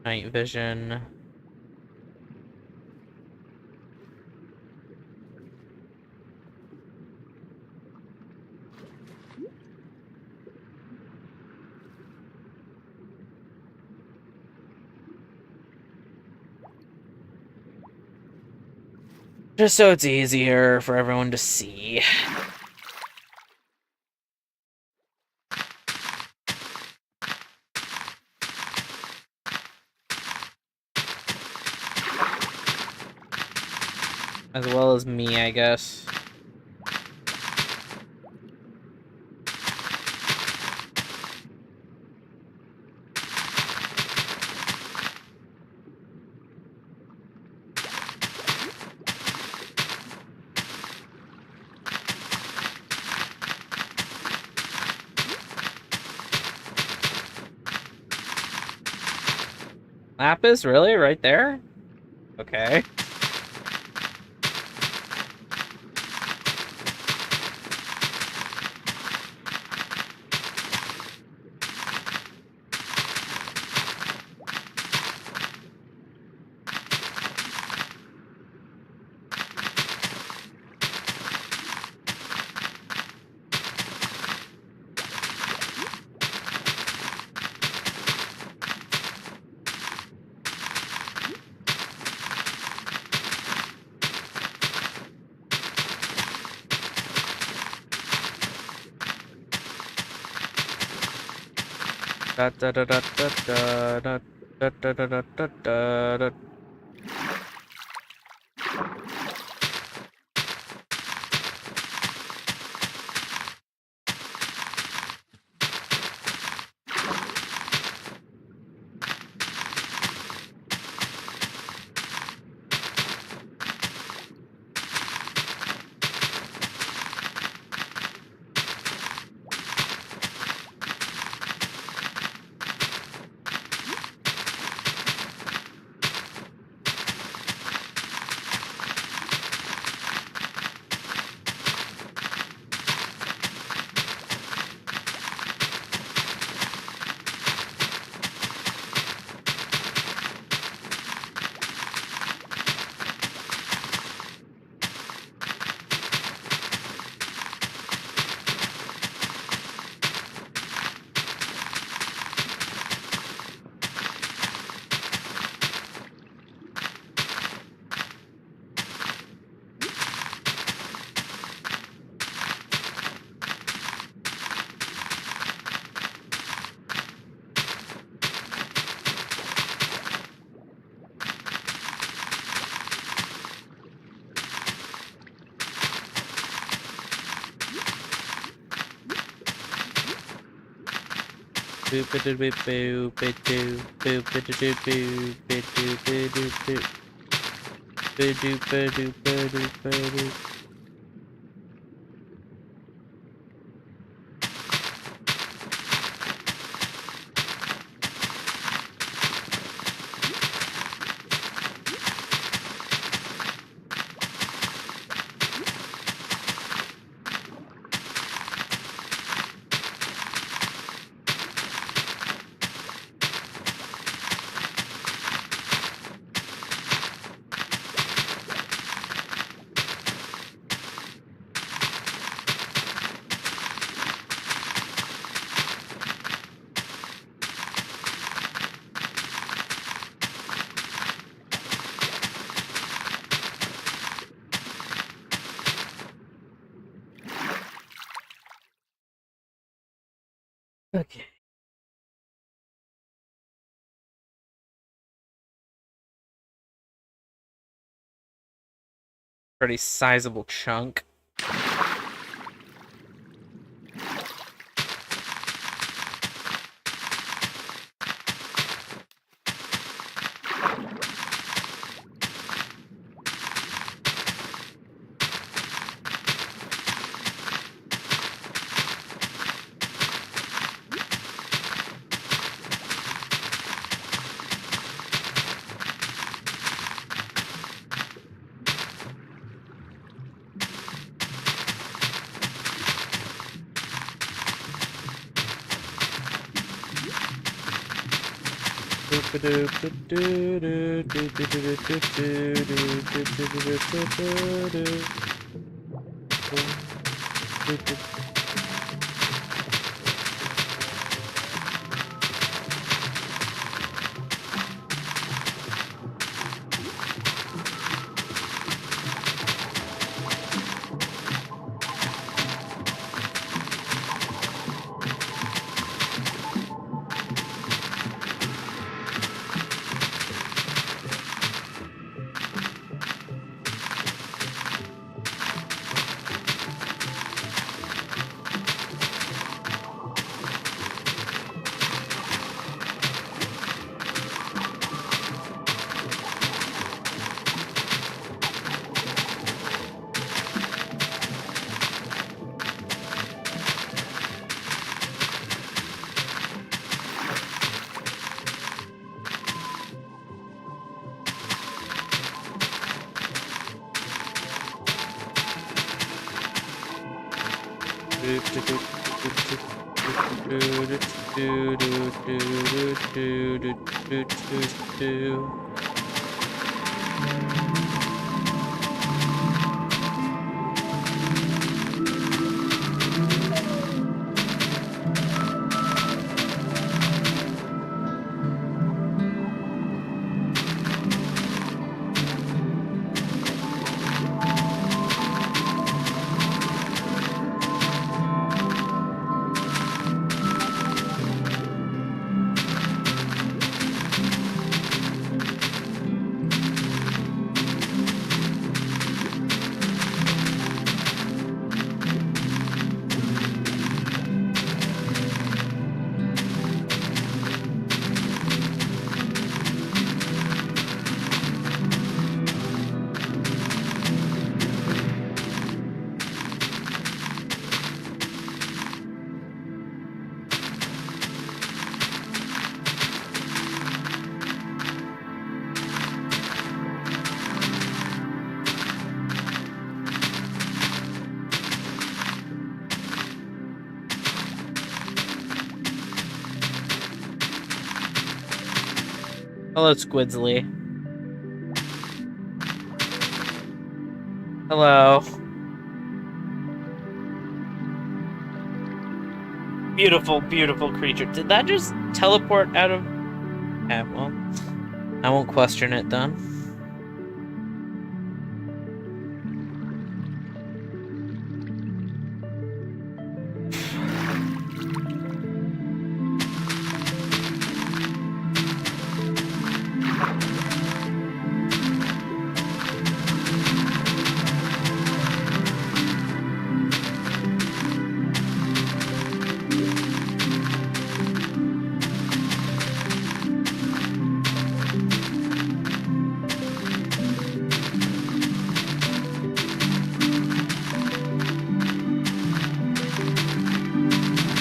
night vision. Just so it's easier for everyone to see. As well as me, I guess. Lapis, really? Right there? Okay. Da da da da da da da da da da da da da. Pretty sizable chunk. Hello, Squidsley. Hello. Beautiful, beautiful creature. Did that just teleport out of... Yeah, well, I won't question it then.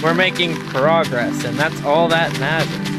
We're making progress, and that's all that matters.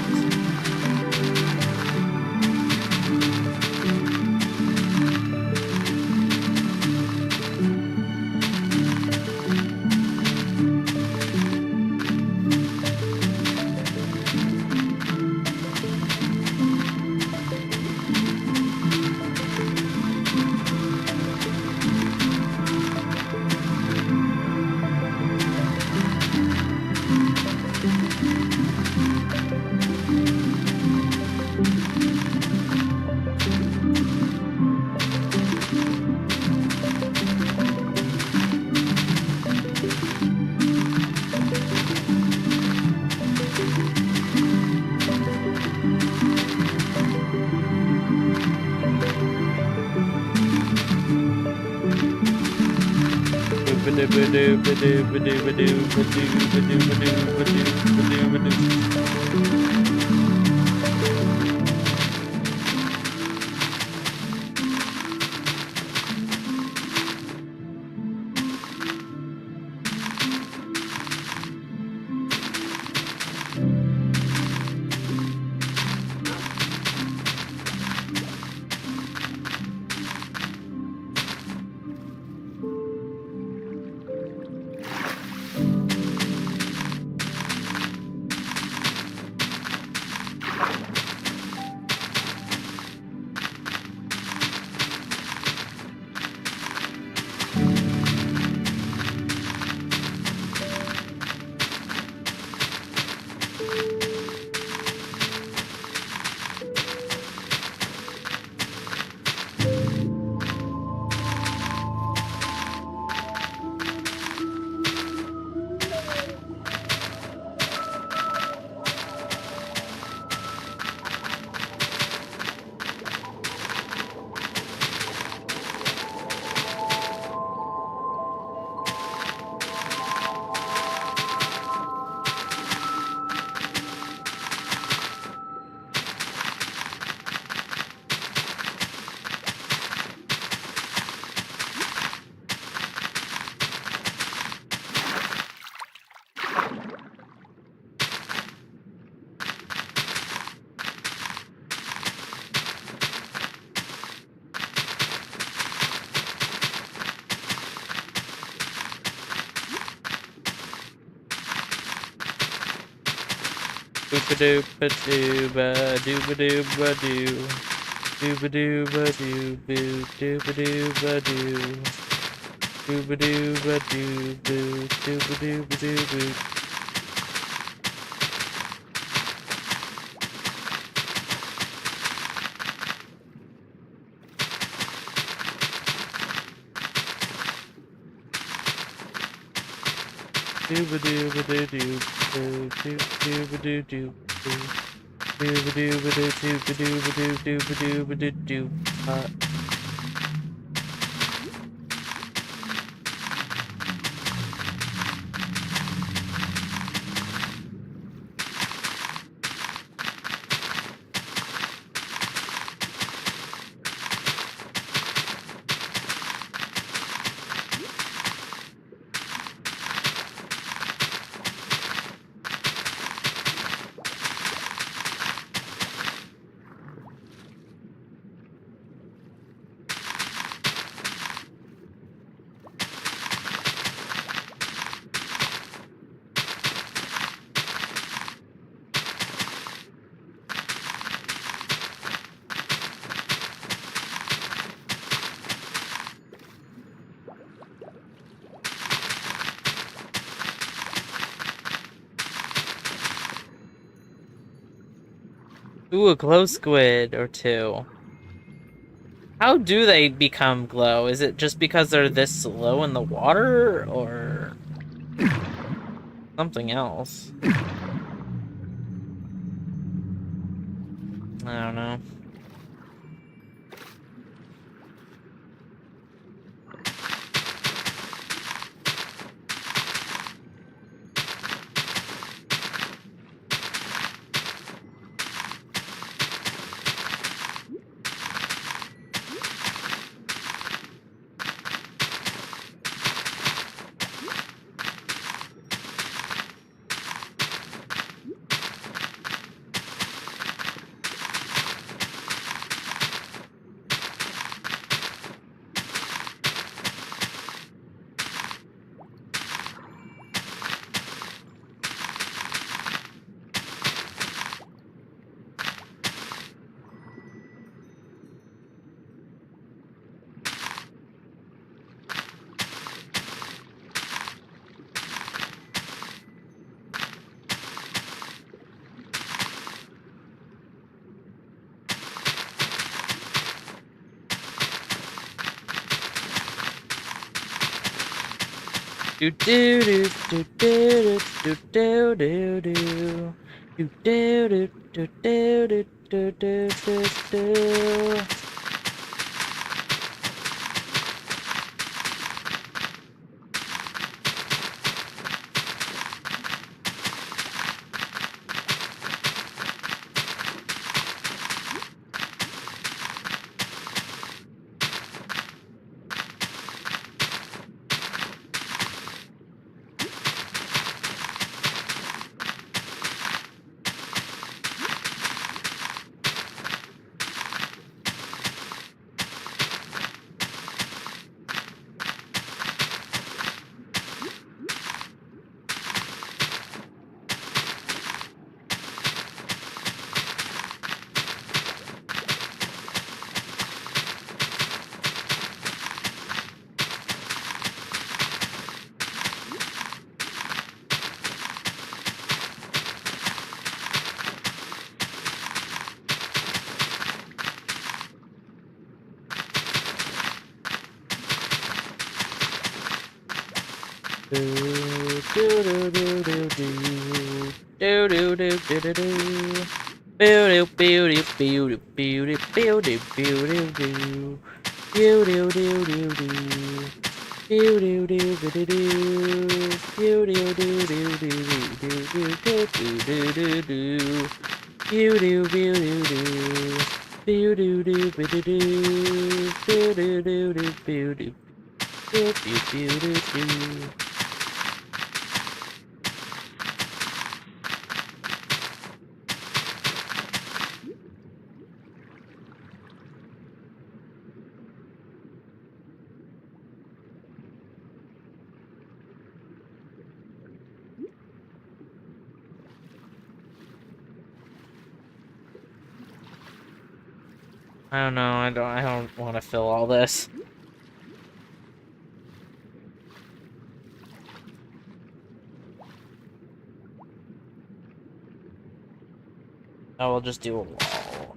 Ooh, a glow squid or two. How do they become glow? Is it just because they're this low in the water, or something else? I don't know. Do do do do do do do do do do do do do do do do do do. I don't know, I don't want to fill all this. I will just do a wall.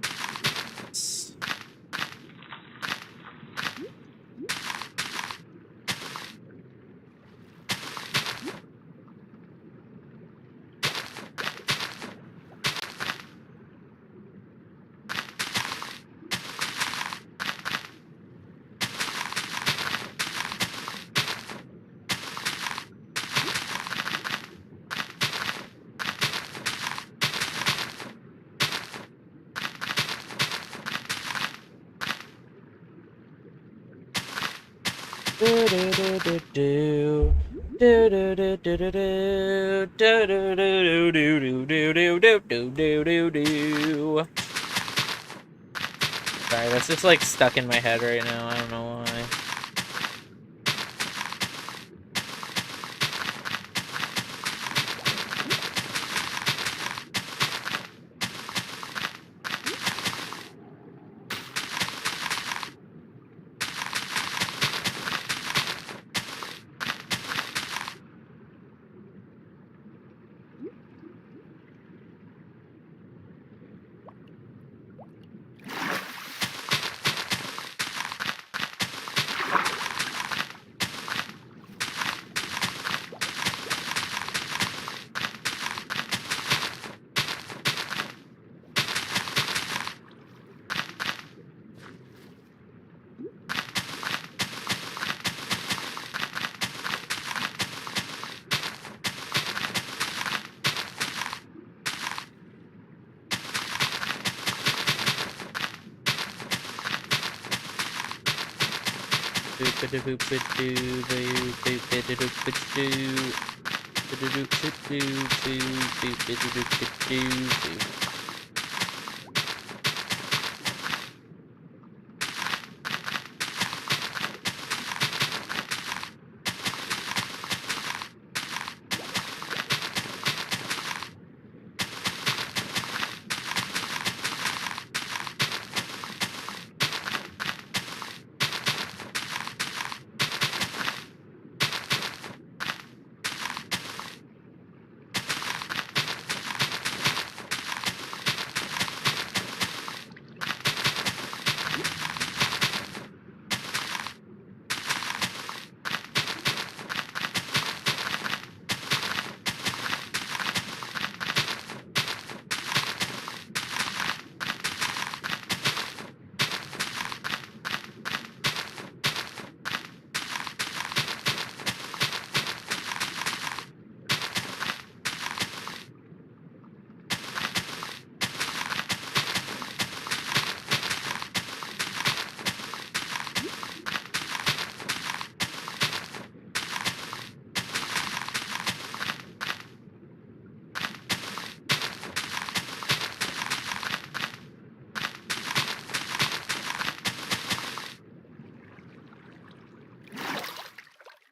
Sorry, that's just like stuck in my head right now. I don't know why.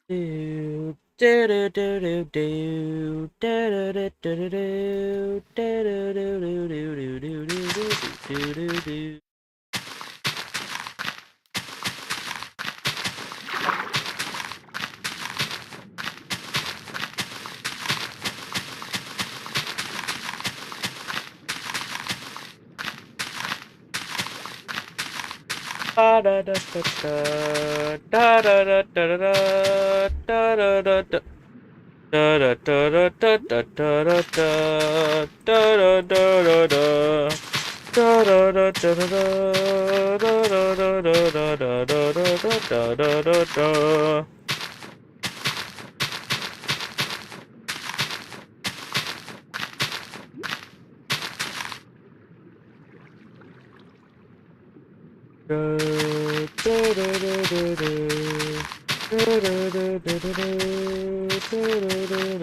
Da da da da da da da da da da da da da. Da da da da da da da da da da da da da. Da da da da da da da da da da da da da da da. Da da da da da da da da da da da da da da da da.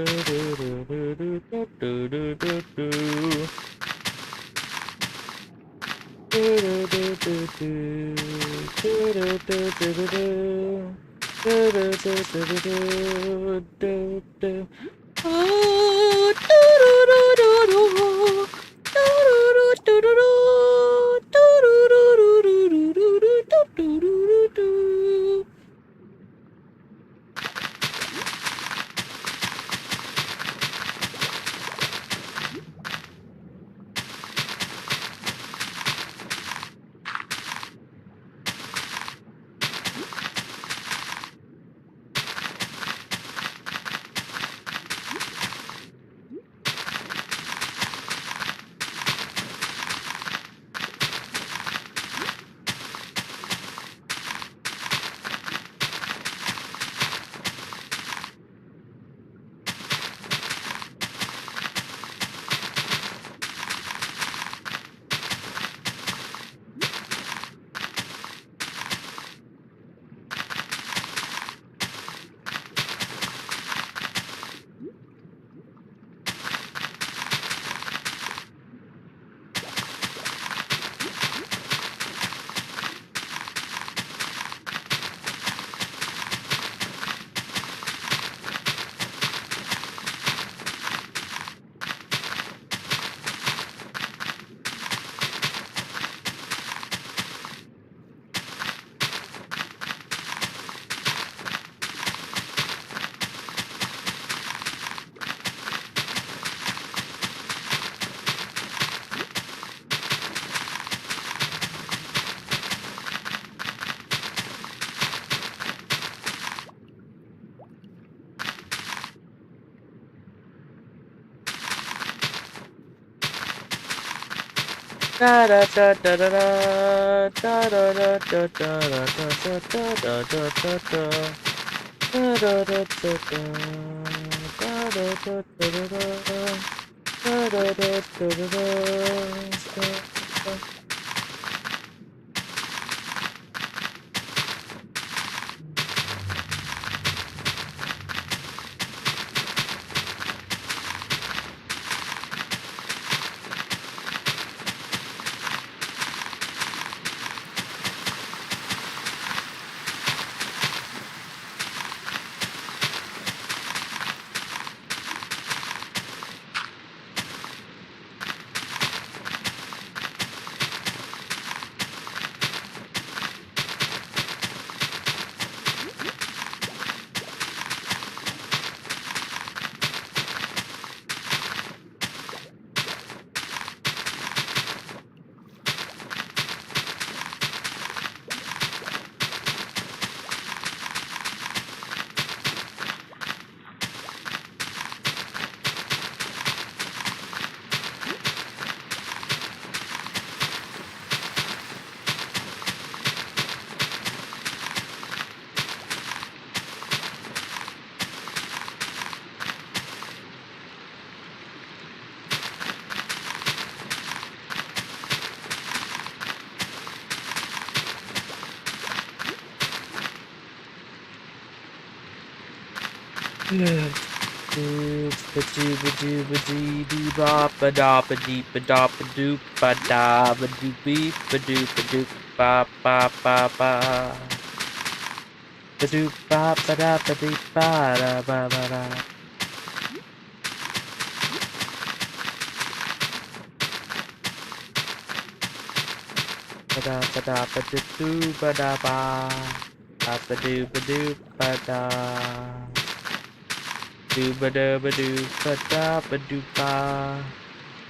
Dooba dooba doo ba da ba doo ba.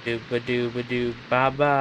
Dooba dooba doo ba ba.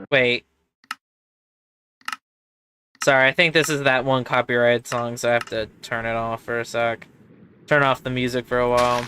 Wait. Sorry, I think this is that one copyrighted song, so I have to turn it off for a sec. Turn off the music for a while.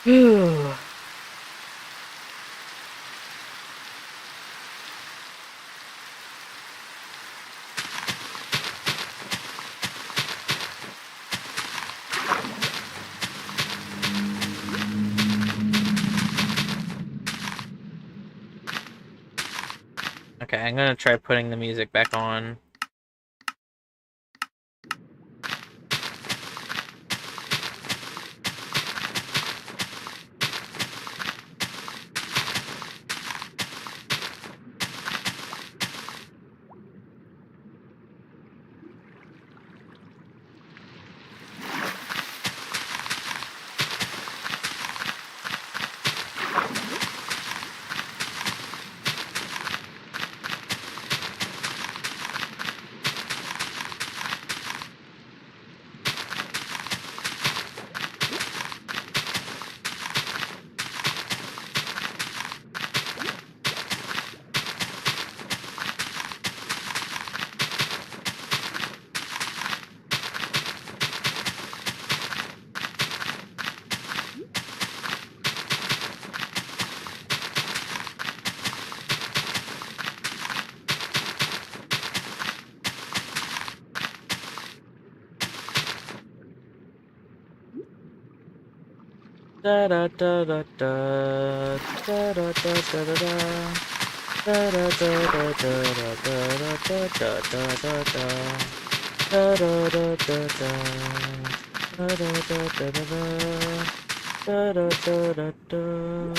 Whew. Okay, I'm gonna try putting the music back on. Da da da da da da da da da da da. Da da da da da da da da da da da da. Da da da da da. Da da da da da da. Da da da da da.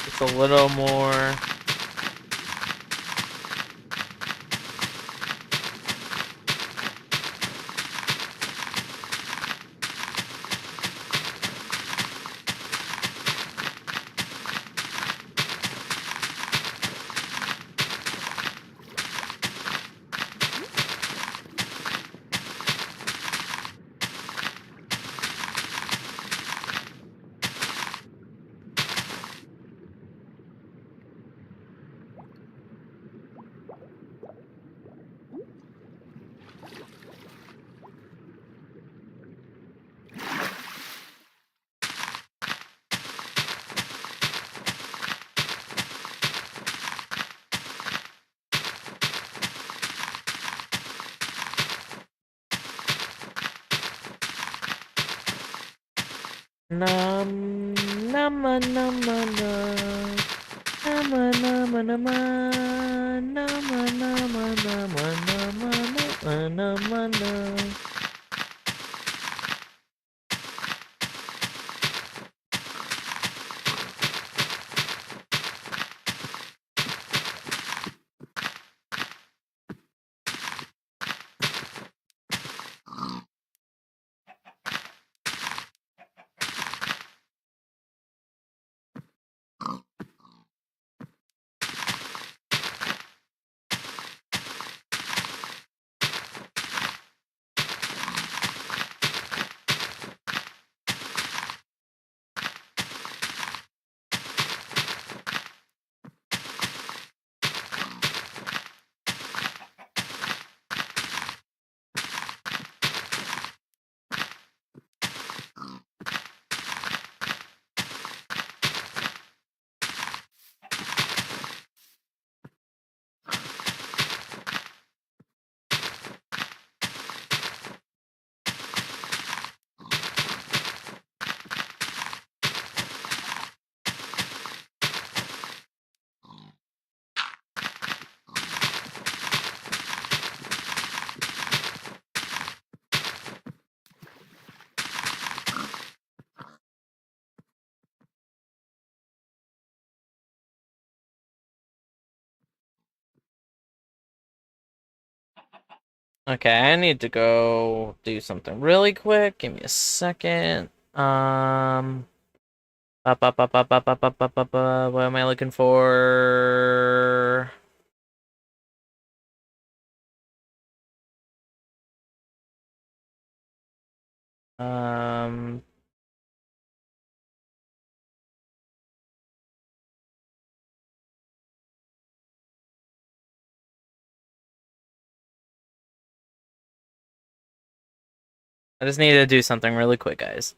It's a little more. Nam nama nama na nama nama nama nama nama nama nama nama nama. Okay, I need to go do something really quick. Give me a second. What am I looking for? Um, I just need to do something really quick, guys.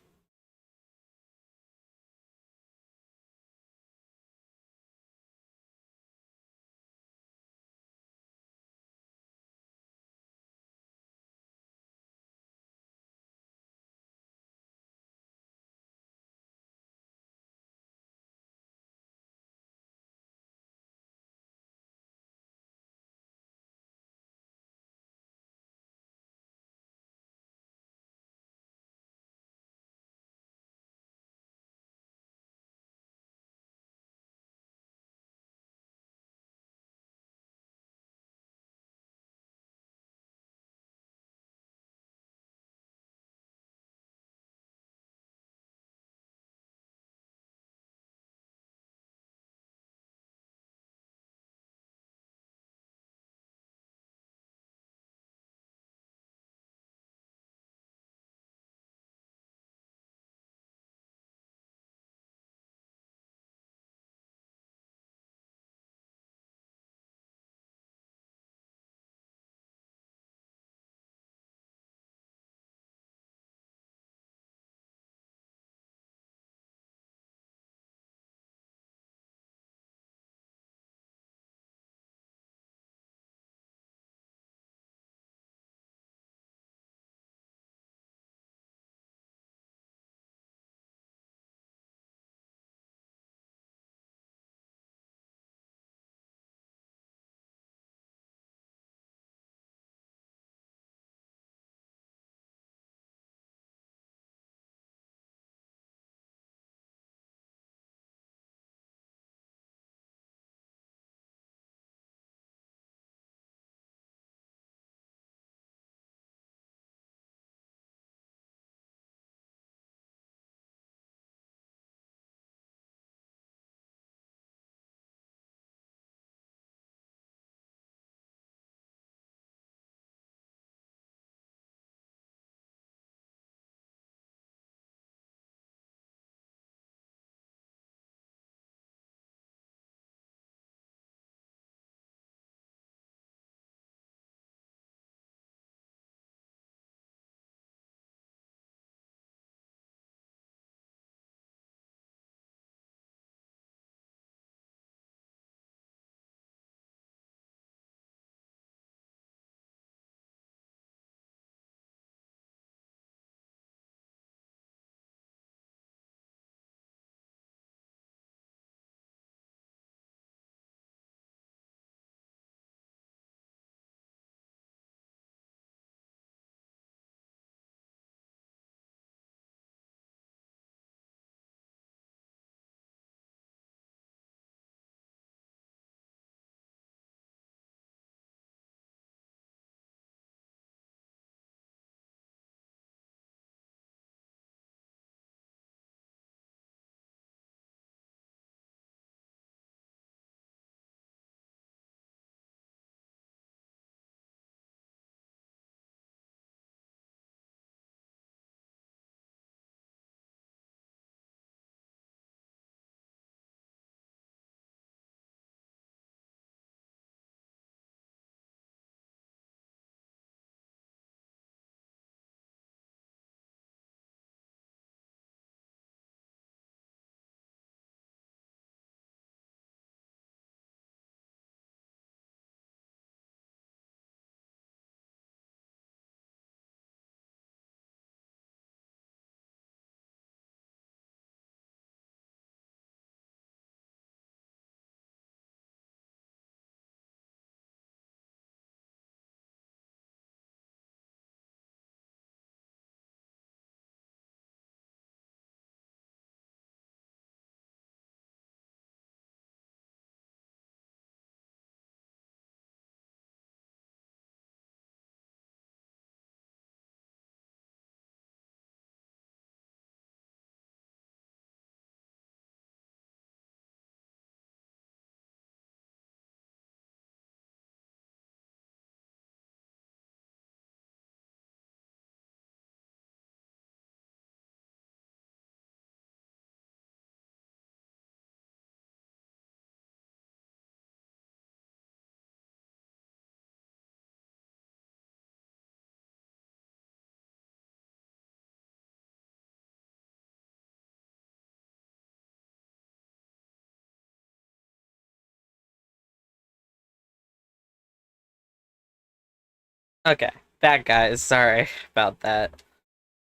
Okay, back guys. Sorry about that.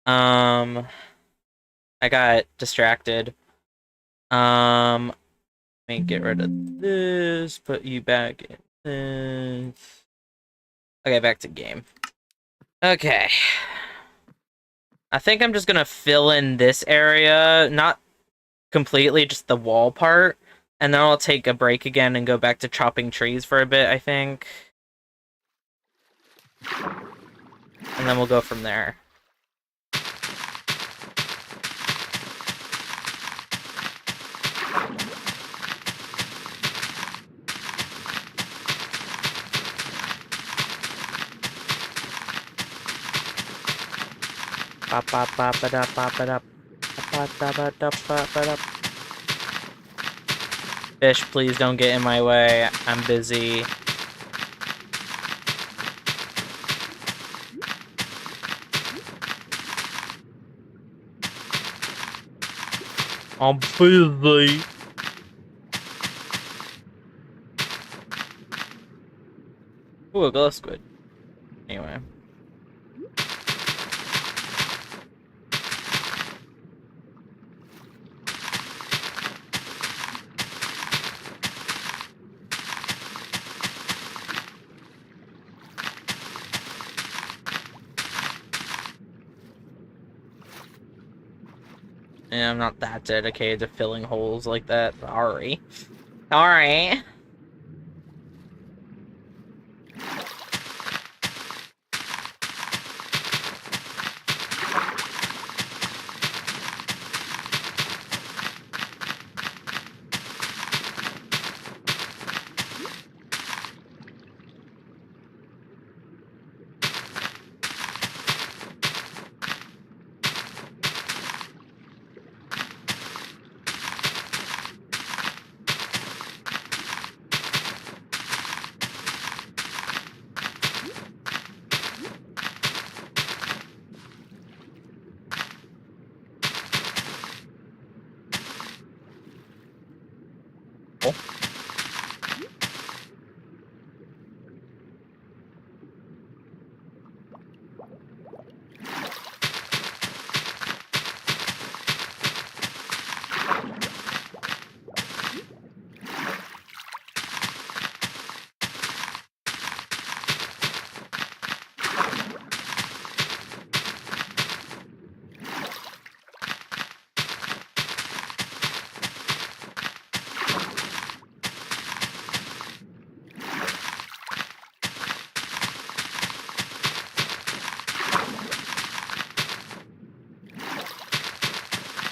I got distracted. Let me get rid of this. Put you back in this. Okay, back to game. Okay. I think I'm just gonna fill in this area, not completely, just the wall part, and then I'll take a break again and go back to chopping trees for a bit, I think. And then we'll go from there. Fish, please don't get in my way. I'm busy. I'm busy. Ooh, a glow squid. Anyway. Yeah, I'm not that dedicated to filling holes like that. Sorry. Sorry.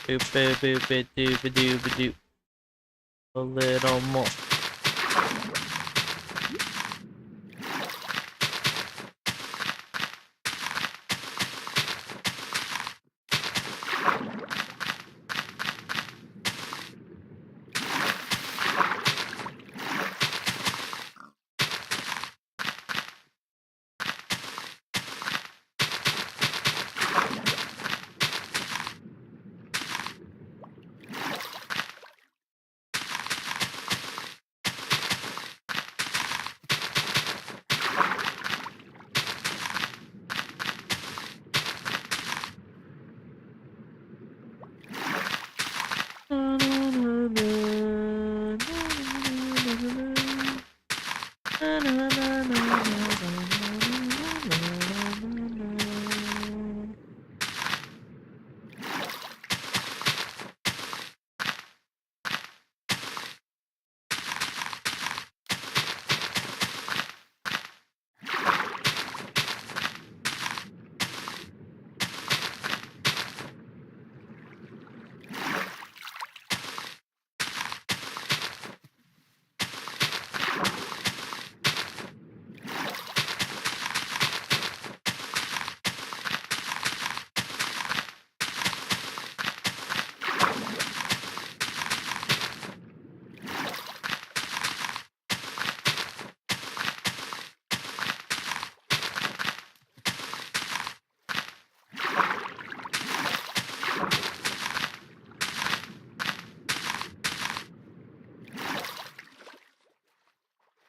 Boop boop boop boop doop doop doop. A little more.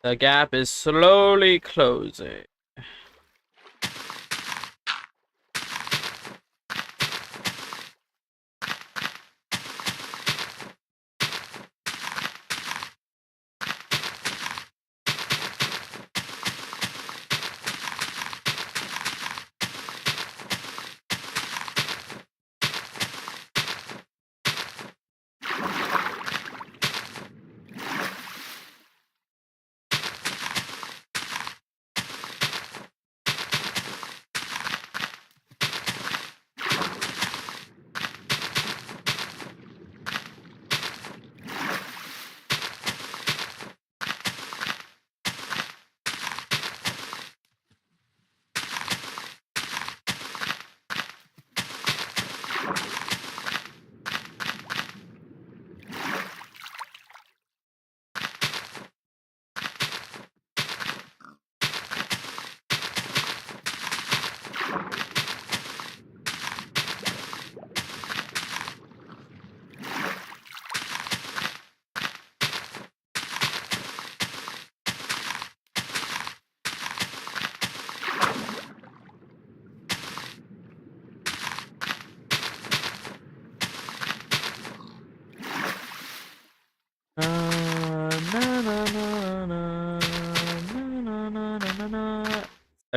The gap is slowly closing.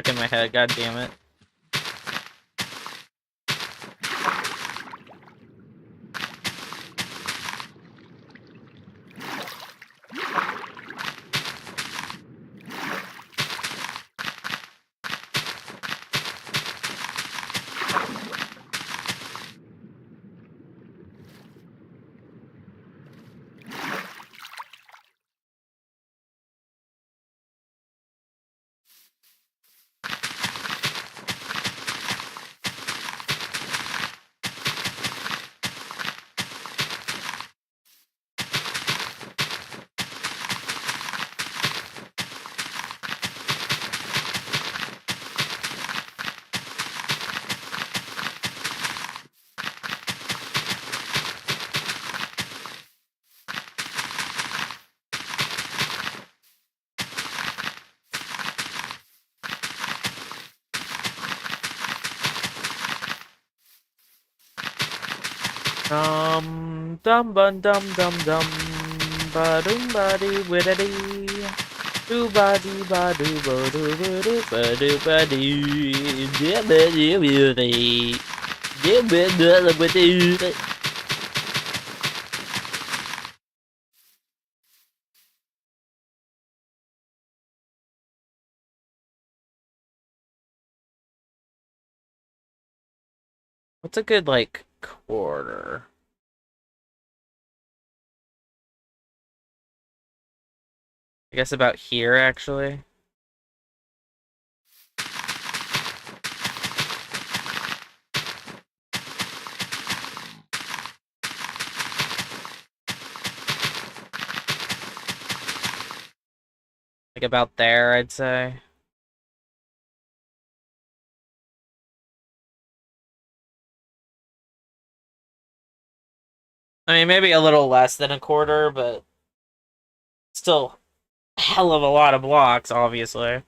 Stuck in my head, god damn it. Dum bum dum dum dum ba dum ba dee ba dee do ba dee ba do ba do ba do ba dee yeah ba dee ba dee yeah ba dee ba dee. What's a good like quarter? I guess about here actually. Like about there, I'd say. I mean, maybe a little less than a quarter, but still a hell of a lot of blocks, obviously.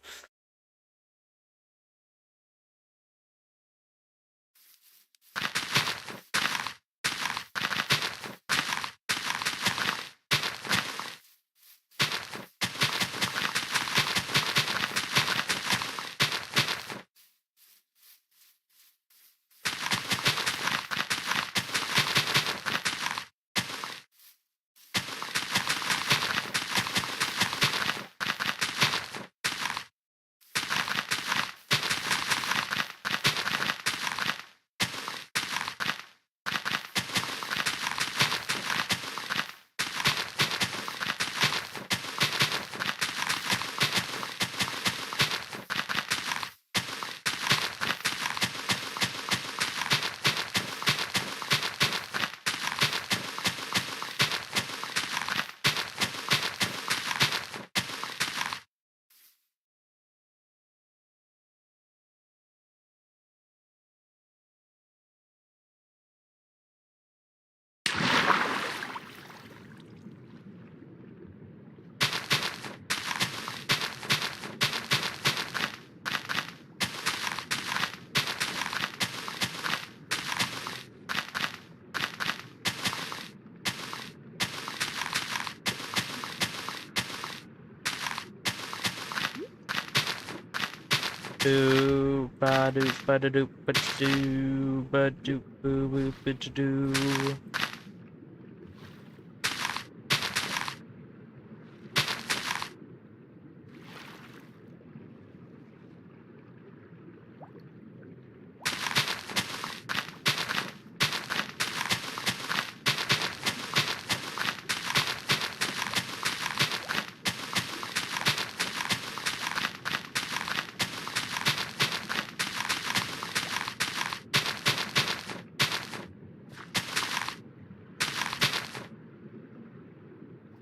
Do ba do ba da do ba do ba do boo boo ba do.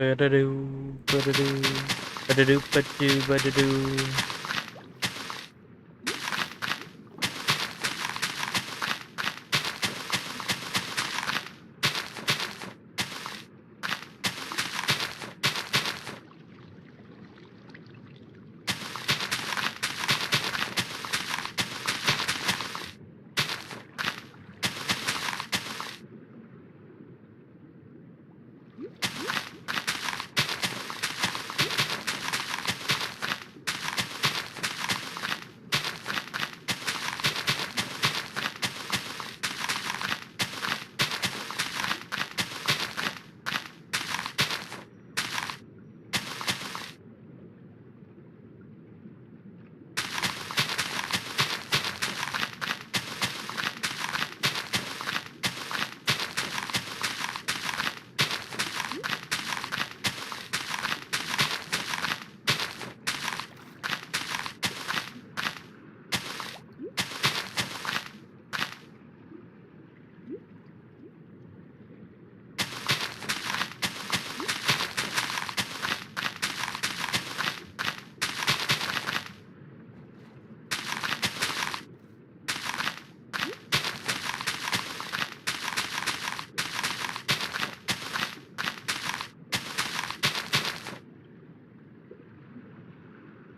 Ba da do ba da do ba da do ba do ba da do.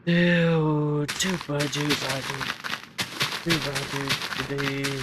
Do dooba dooba doo dooba doo doo.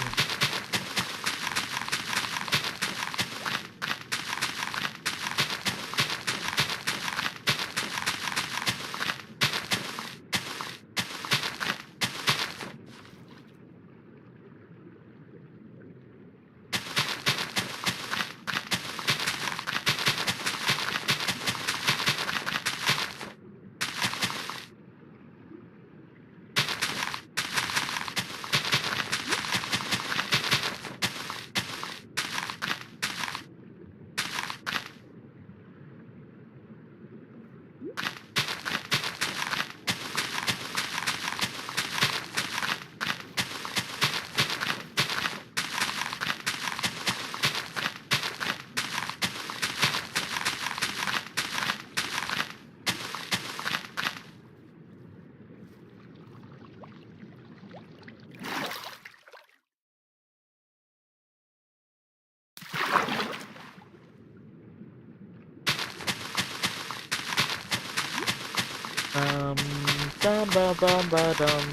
Dum ba bum ba dum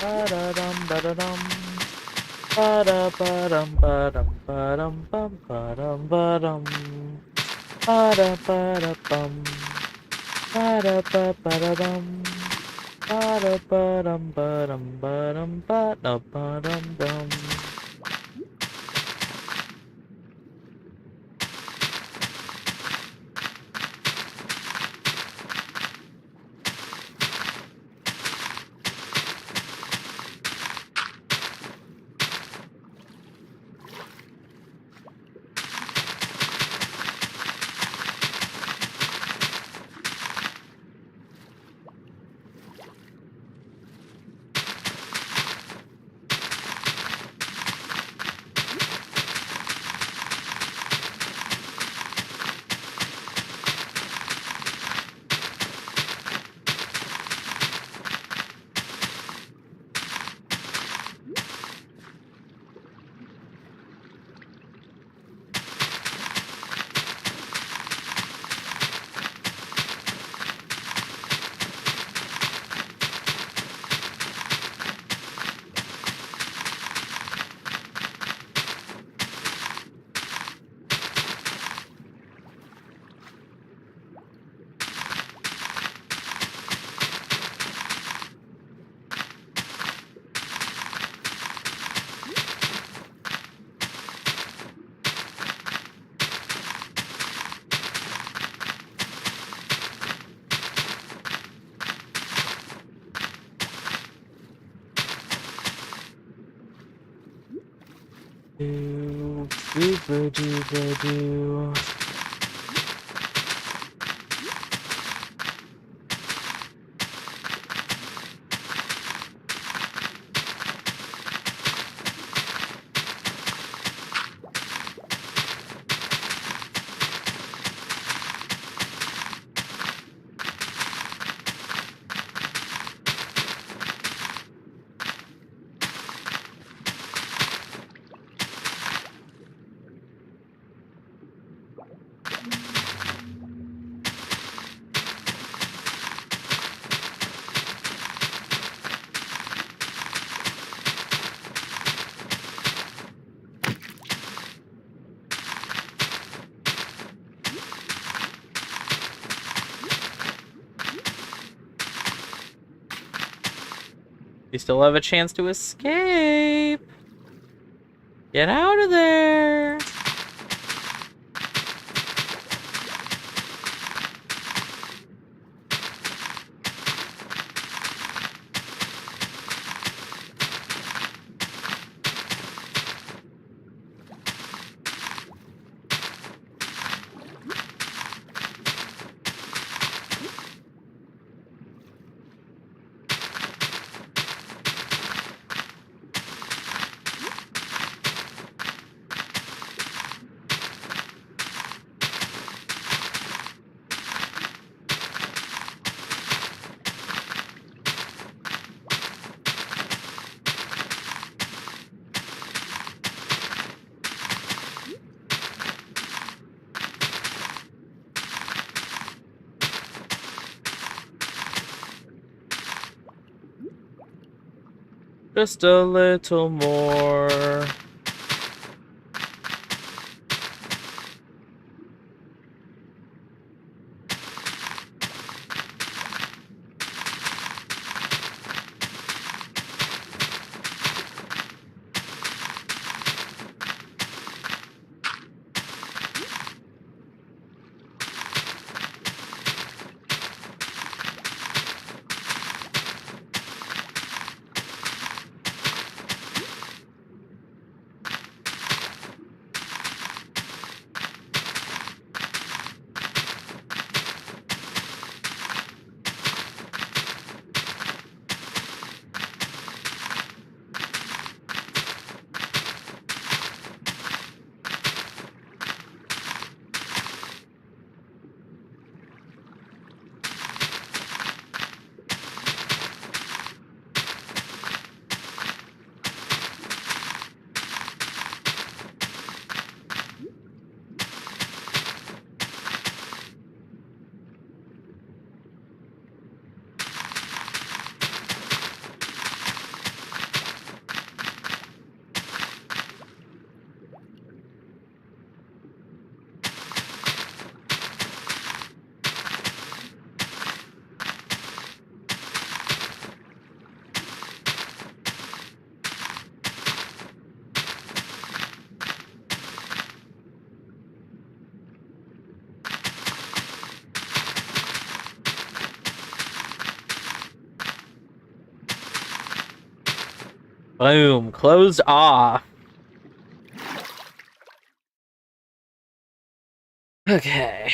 ba da dum ba da dum ba da ba dum ba dum ba dum bum ba dum ba dum ba da bum ba da ba da dum ba da ba dum ba dum ba dum ba da ba dum dum. Do dooba dooba doo. You still have a chance to escape. Get out of there. Just a little more. Boom. Closed off. Okay.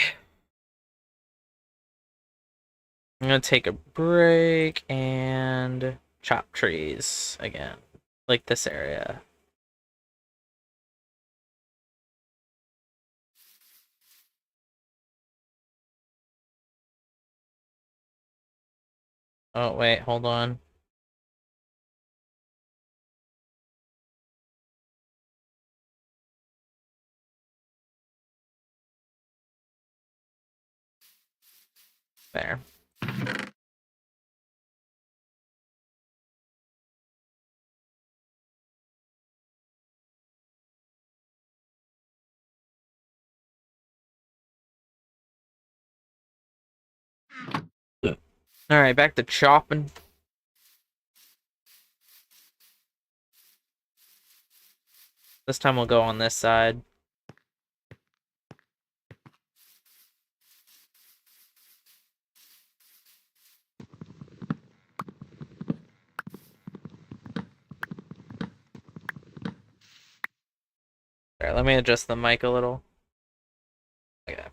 I'm gonna take a break and chop trees again. Like this area. Oh, wait, hold on. There. Alright, back to chopping. This time we'll go on this side. Alright, let me adjust the mic a little. Okay.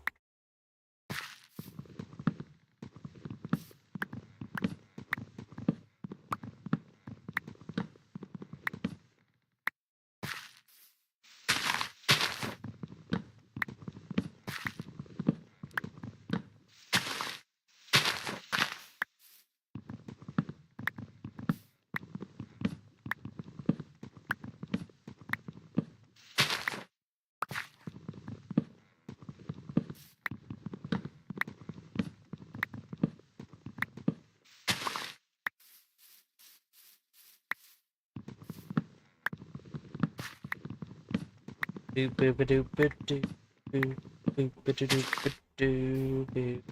Boop boop a doop a doop boop boop a doop a doo boop.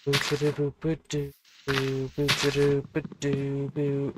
Boop a doop a doo boop boop a doop a doo boop.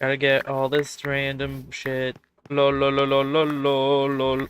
Gotta get all this random shit. Lol, lol, lol, lol, lol, lol, lol.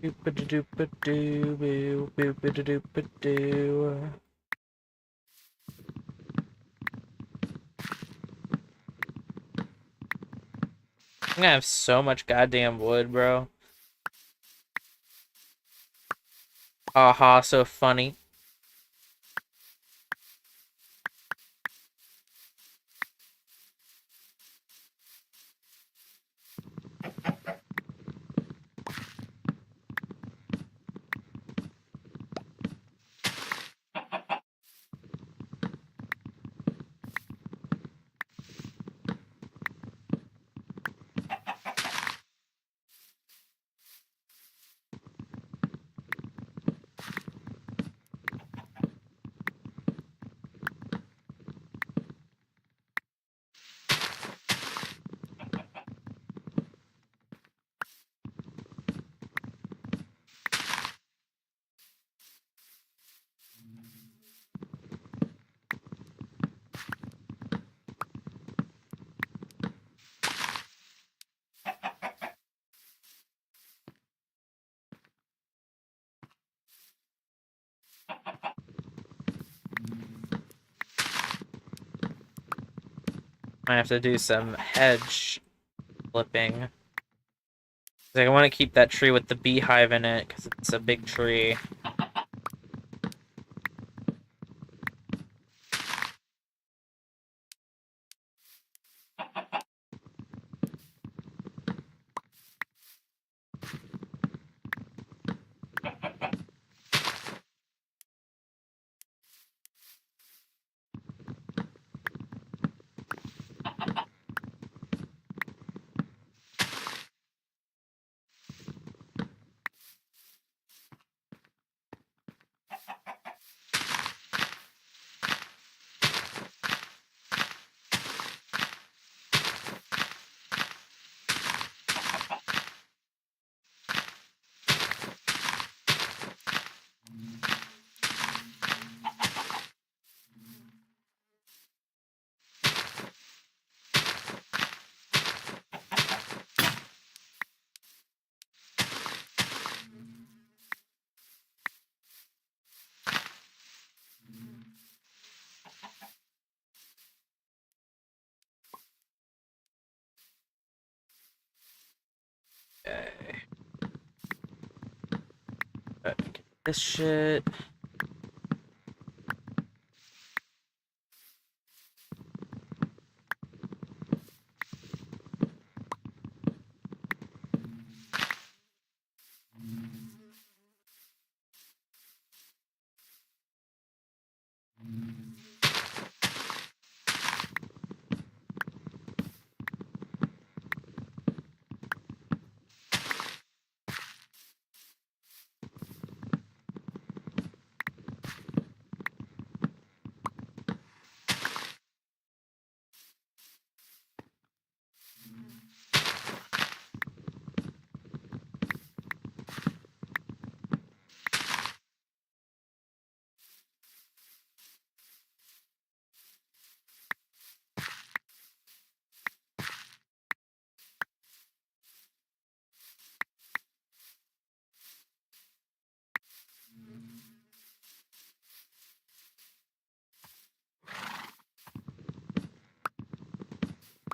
Doop-a-doop-a-doo, boop-a-doop-a-doo. I'm gonna have so much goddamn wood, bro. Haha, so funny. I have to do some hedge flipping. Like, I want to keep that tree with the beehive in it because it's a big tree. Okay. Get this shit.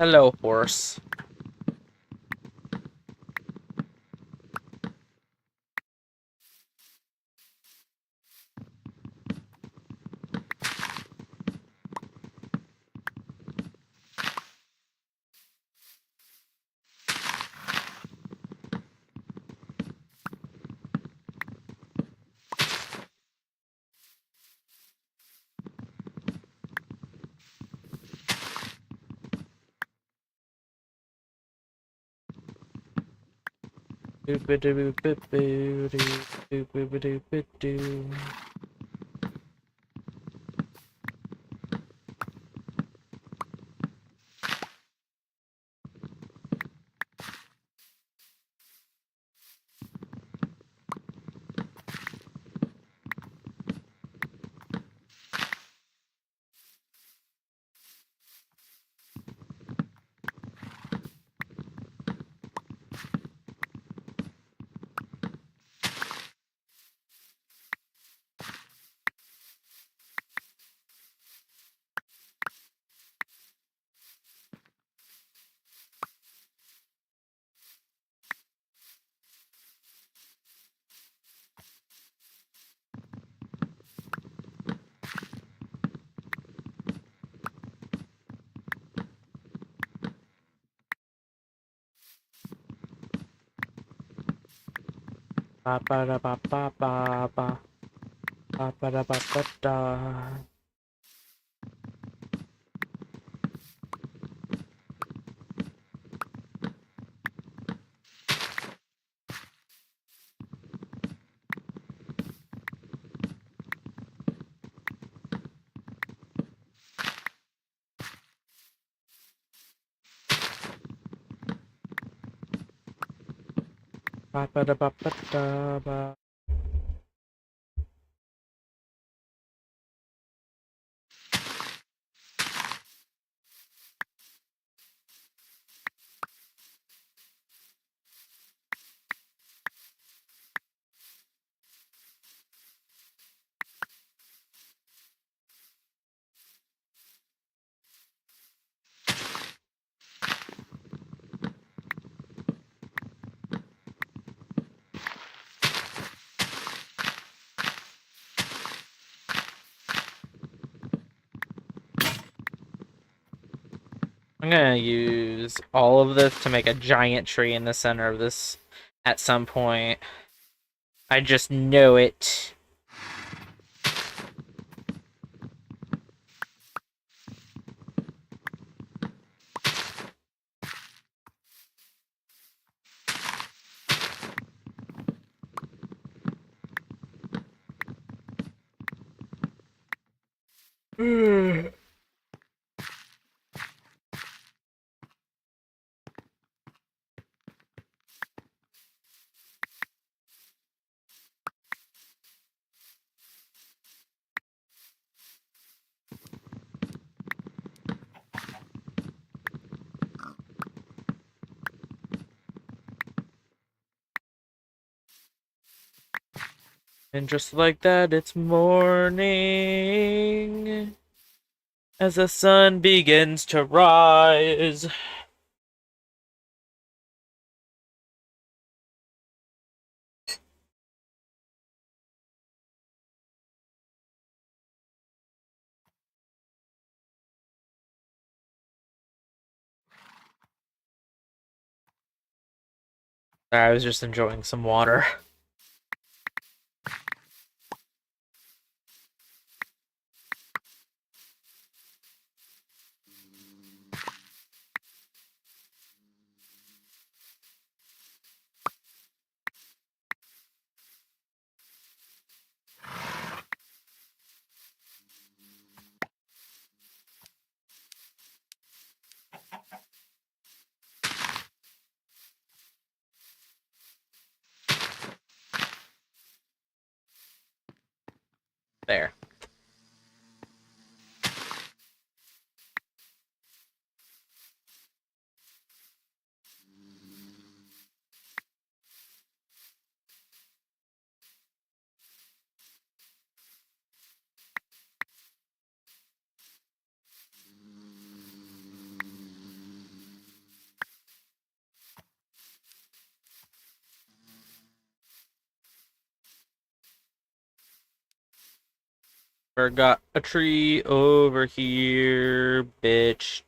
Hello, horse. Ba ba da ba ba ba ba ba ba da ba ba da. Ba ba da ba ba da ba. I'm gonna use all of this to make a giant tree in the center of this at some point. I just know it. And just like that, it's morning as the sun begins to rise. I was just enjoying some water. Forgot a tree over here, bitch.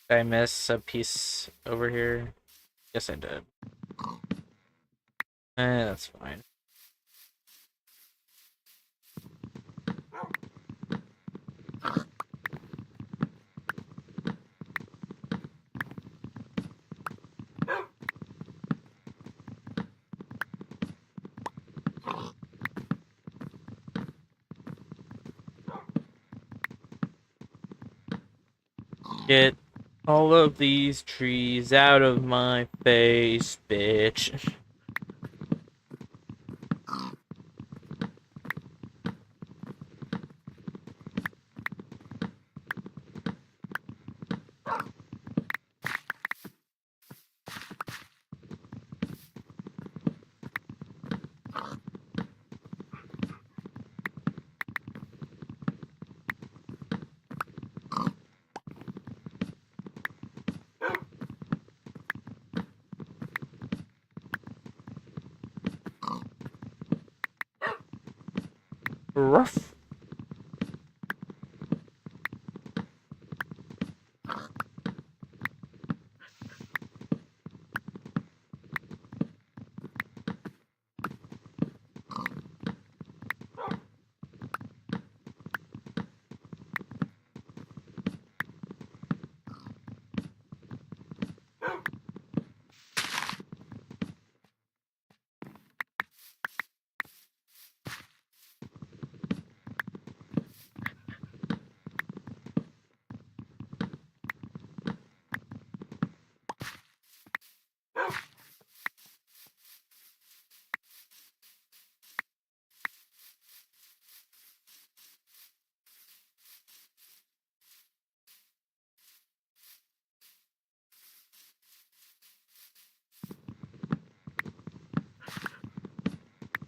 Did I miss a piece over here? Yes, I did. That's fine. Get all of these trees out of my face, bitch. Ruff.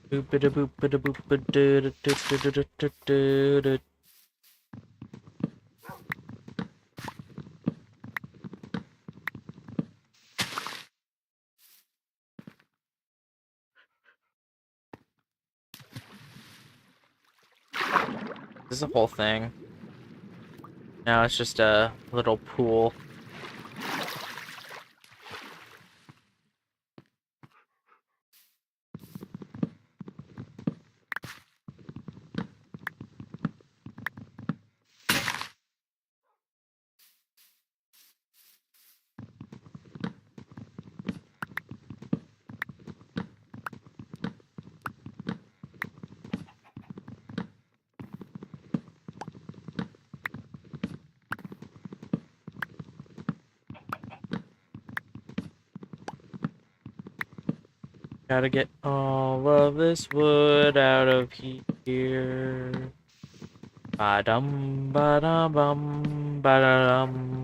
Boop-a-da boop-a-da boop-a-da-da-da-da-da-da-da-da. This is a whole thing. Now it's just a little pool. Gotta get all of this wood out of here. Ba-dum, ba-dum, ba-dum.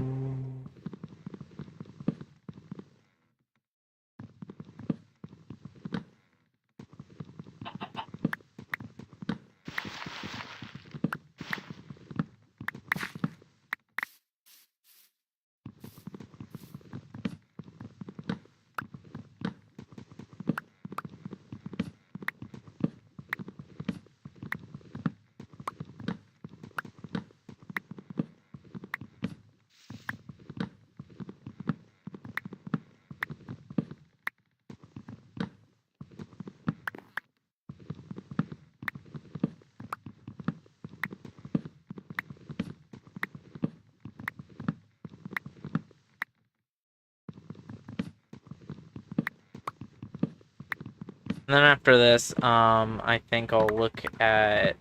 And then after this, I think I'll look at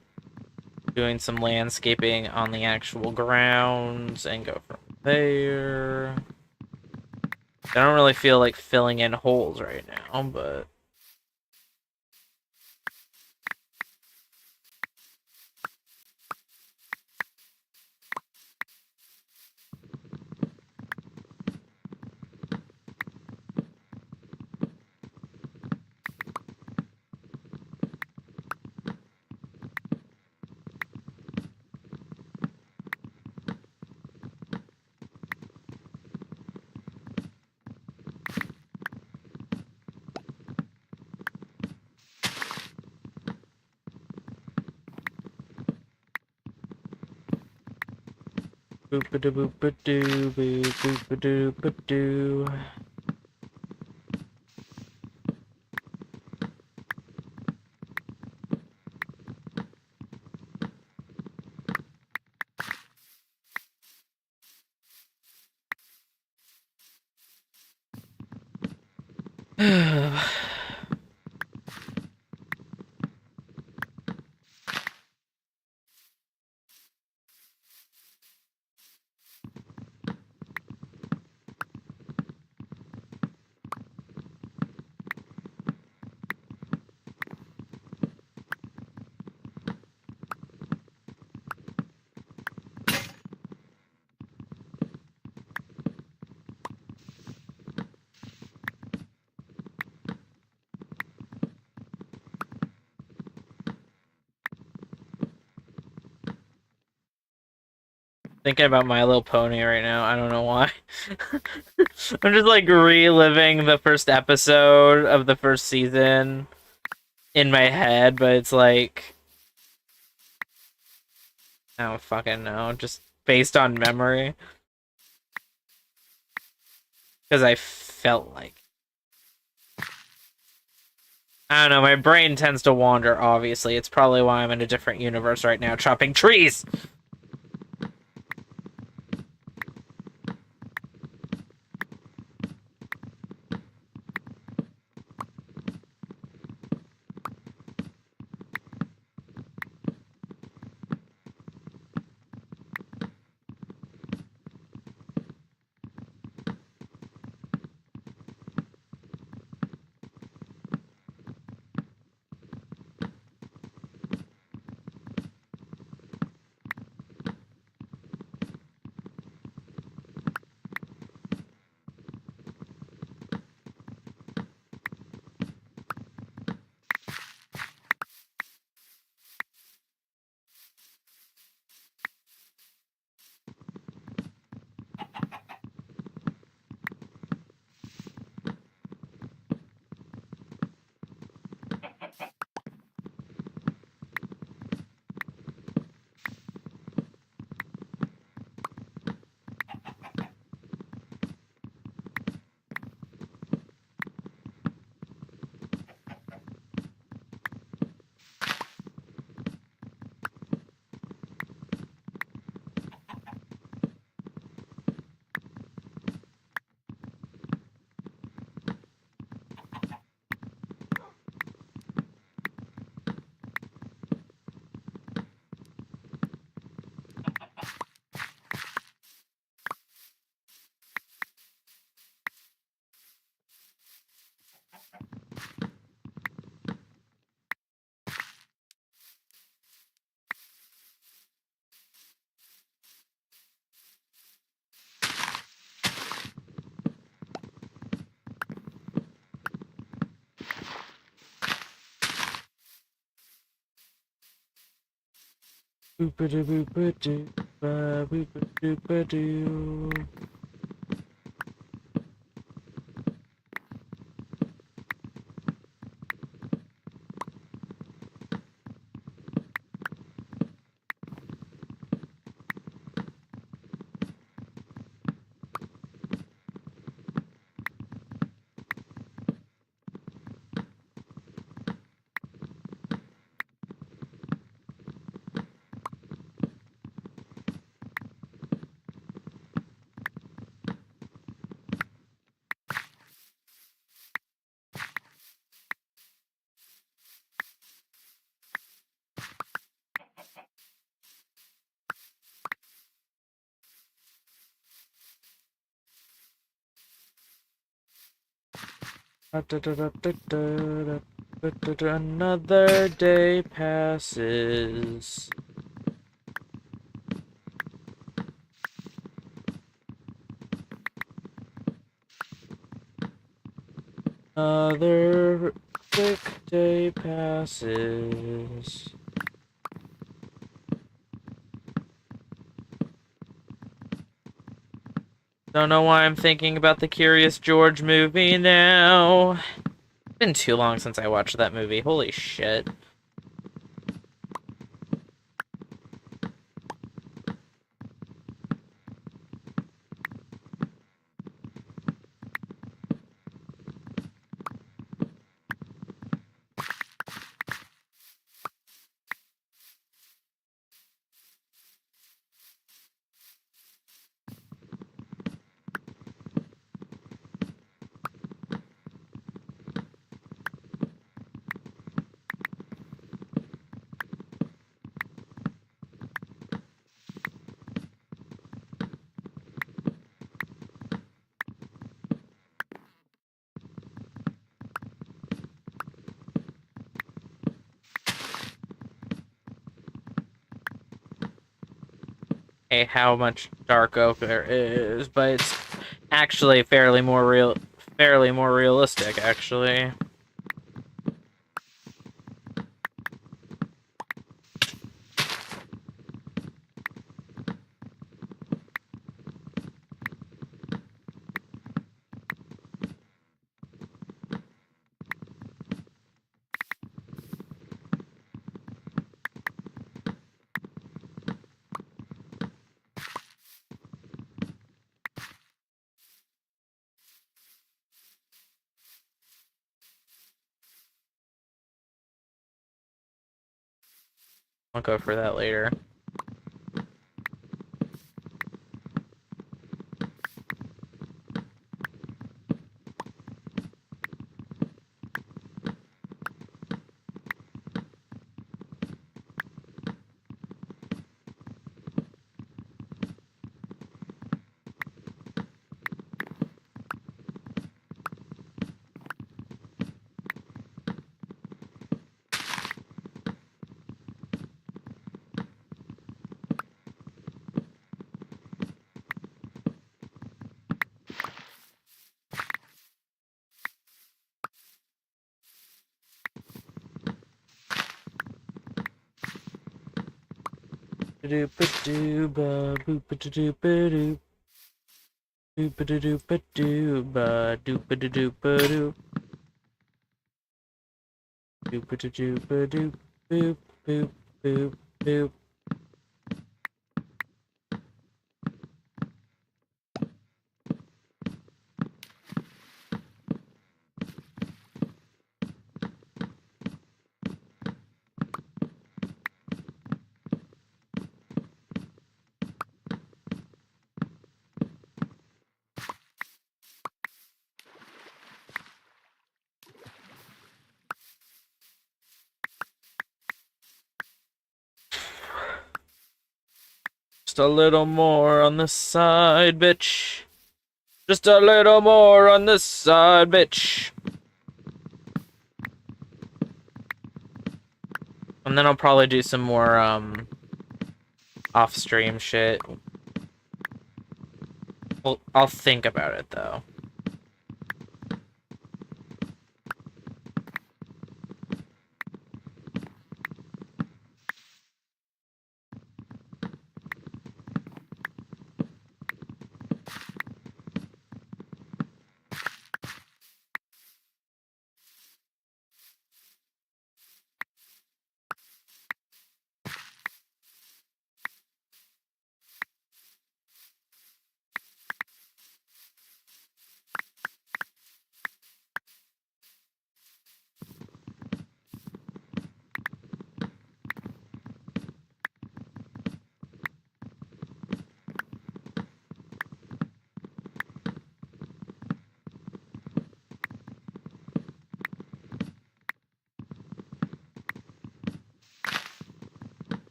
doing some landscaping on the actual grounds and go from there. I don't really feel like filling in holes right now, but Boop-a-doo, boop-a-doo, boop-a-doo, boop-a-doo. Thinking about My Little Pony right now. I don't know why. I'm just like reliving the first episode of the first season in my head, but it's like I don't fucking know, just based on memory. Because I felt like I don't know, my brain tends to wander, obviously. It's probably why I'm in a different universe right now, chopping trees! Boop-a-doo, boop-a-doo, boop-a-doo, boop-a-doo. Another day passes. Another quick day passes. Don't know why I'm thinking about the Curious George movie now. It's been too long since I watched that movie. Holy shit. how much dark oak there is, but it's actually fairly more realistic, actually. I'll go for that later. Doopa-dooba, boopa-doopa-doo. Doopa-doopa-dooba, doopa-doopa-doo. Doopa-doopa-doo, boop, boop, boop, boop. Just a little more on this side, bitch. Just a little more on this side, bitch. And then I'll probably do some more, off-stream shit. Well, I'll think about it, though.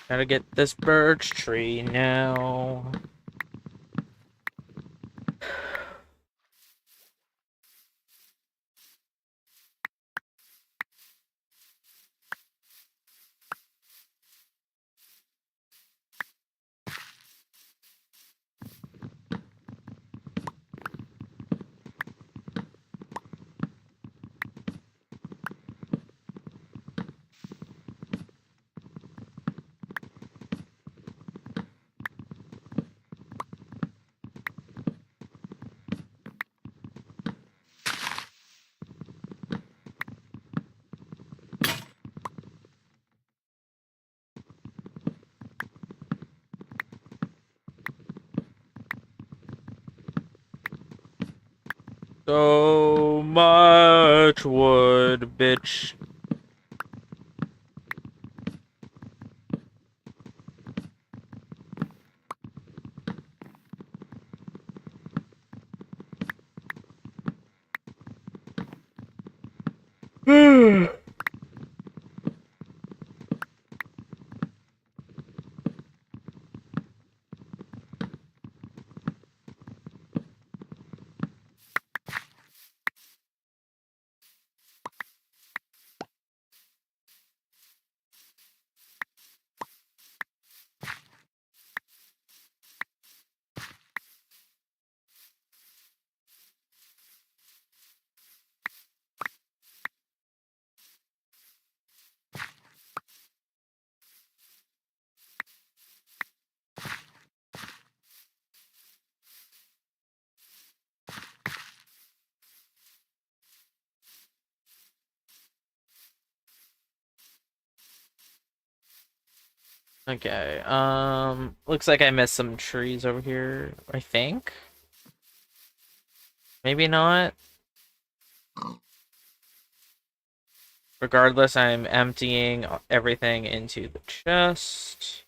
Gotta get this birch tree now. So much wood, bitch. Okay, looks like I missed some trees over here, I think. Maybe not. Regardless, I'm emptying everything into the chest.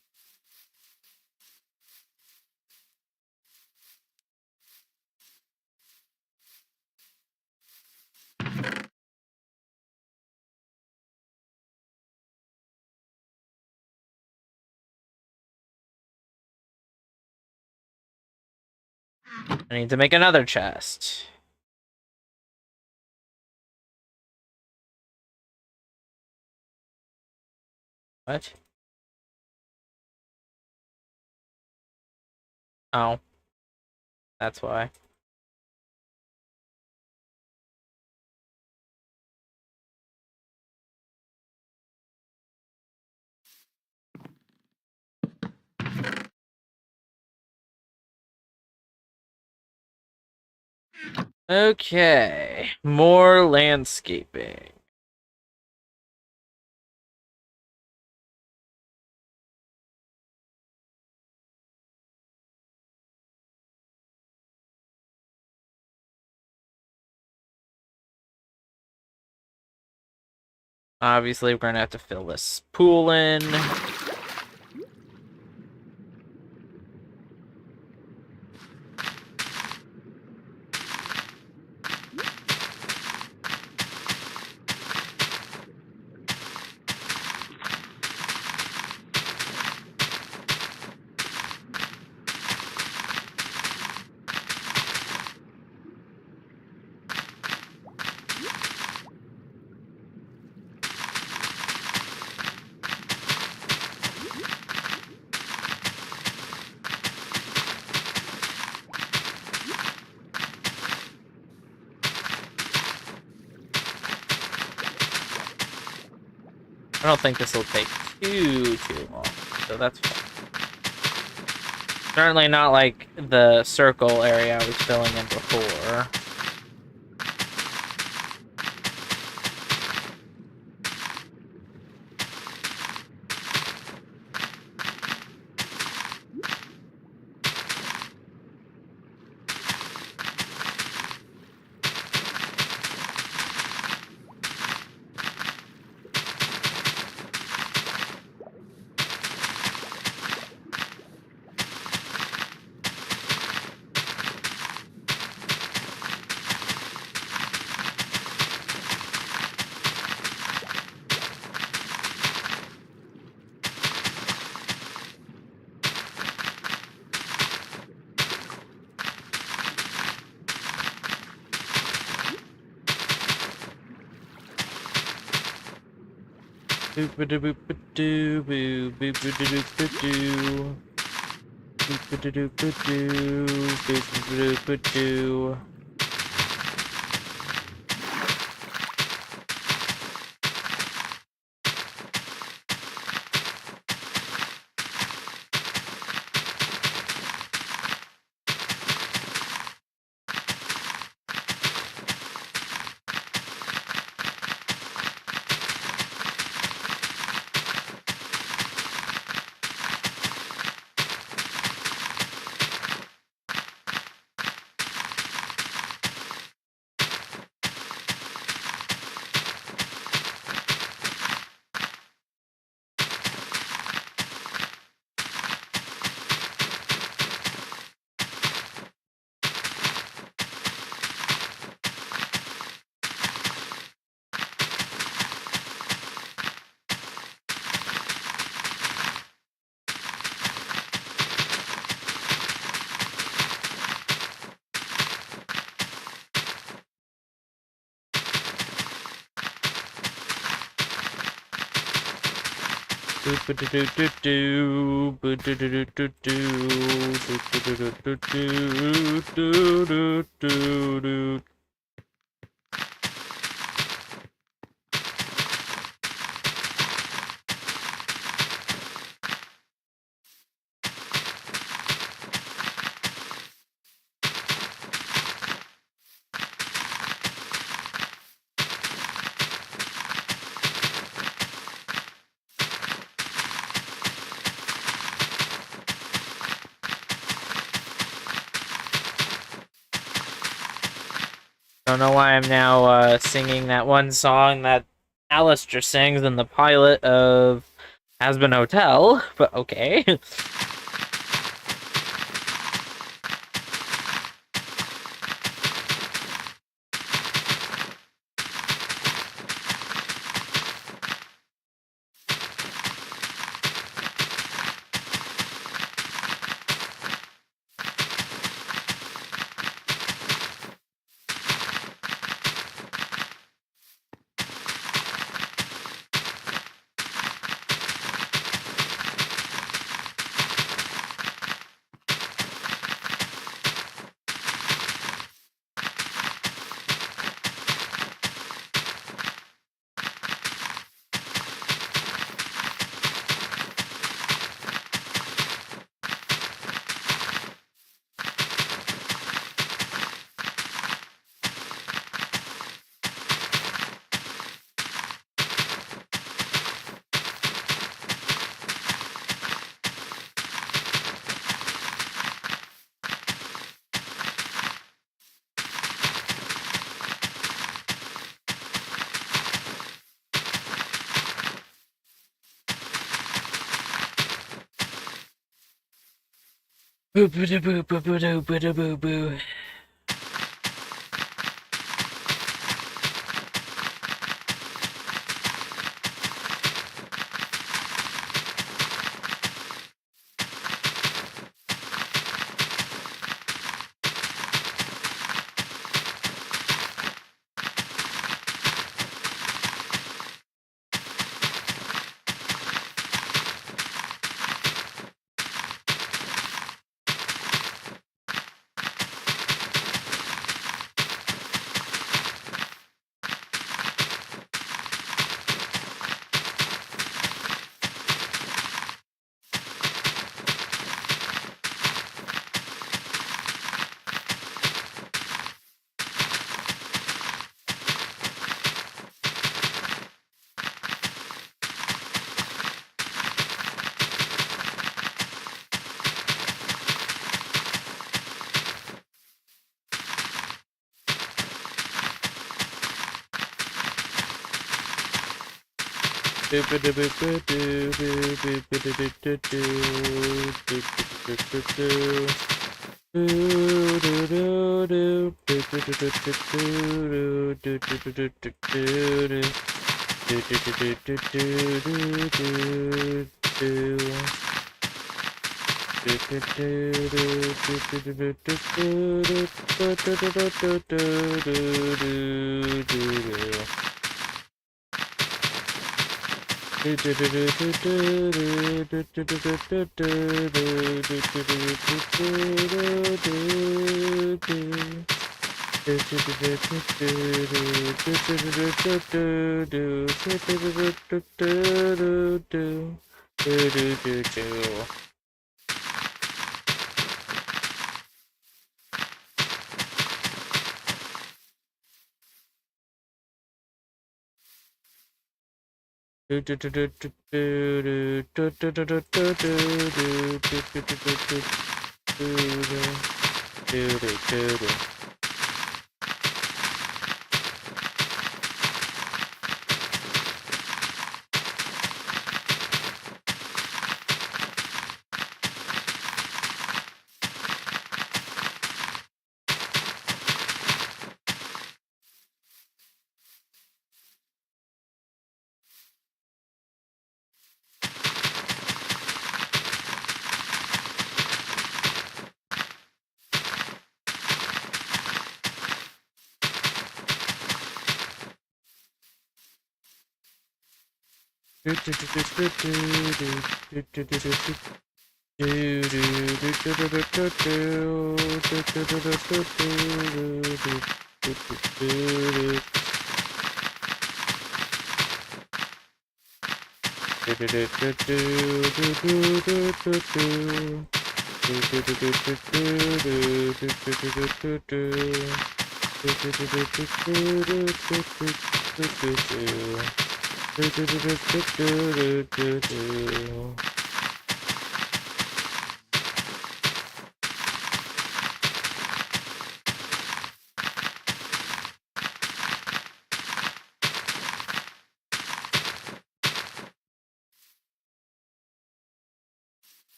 I need to make another chest. What? Oh. That's why. Okay. More landscaping. Obviously, we're gonna have to fill this pool in. I don't think this will take too long, so that's fine. Certainly not like the circle area I was filling in before. Boop-a-doo-boop-a-doo, boo, boop-a-doo-boop-a-doo. Boop-a-doo-boop-a-doo, boop-a-doo-boop-a-doo. Don't know why I'm now singing that one song that Alistair sings in the pilot of Hazbin Hotel, but okay. Boo boo boo boo boo boo boo boo boo.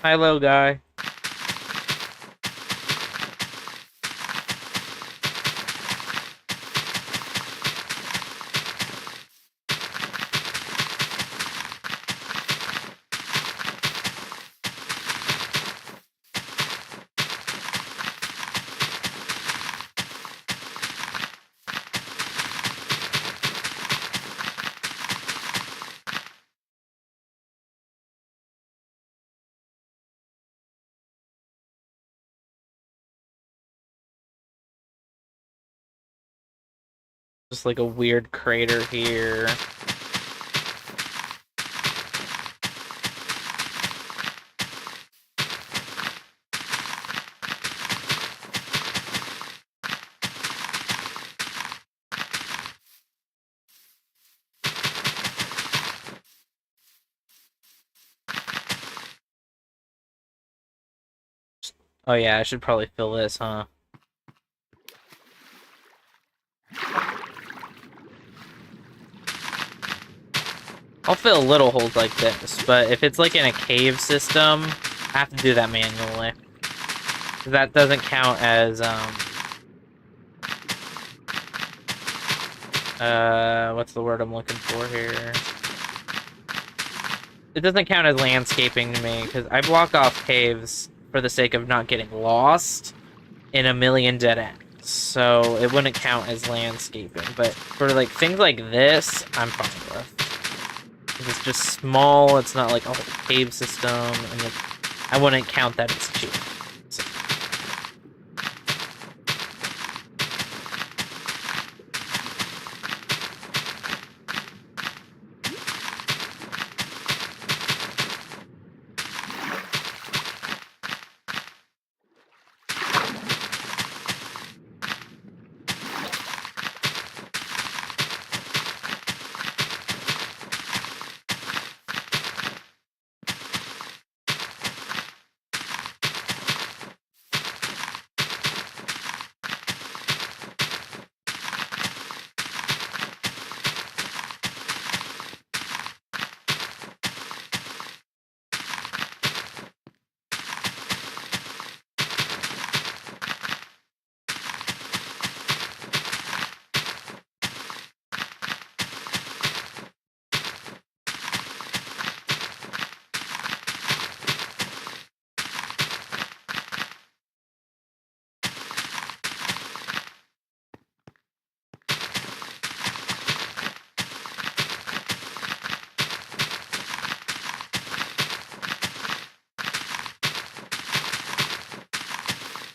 High-low guy. Just like a weird crater here. Oh yeah, I should probably fill this, huh? I'll fill little holes like this, but if it's like in a cave system, I have to do that manually. That doesn't count as, what's the word I'm looking for here? It doesn't count as landscaping to me, because I block off caves for the sake of not getting lost in a million dead ends. So it wouldn't count as landscaping, but for like things like this, I'm fine with. It's just small, it's not like a whole cave system, and I wouldn't count that as cheap. So.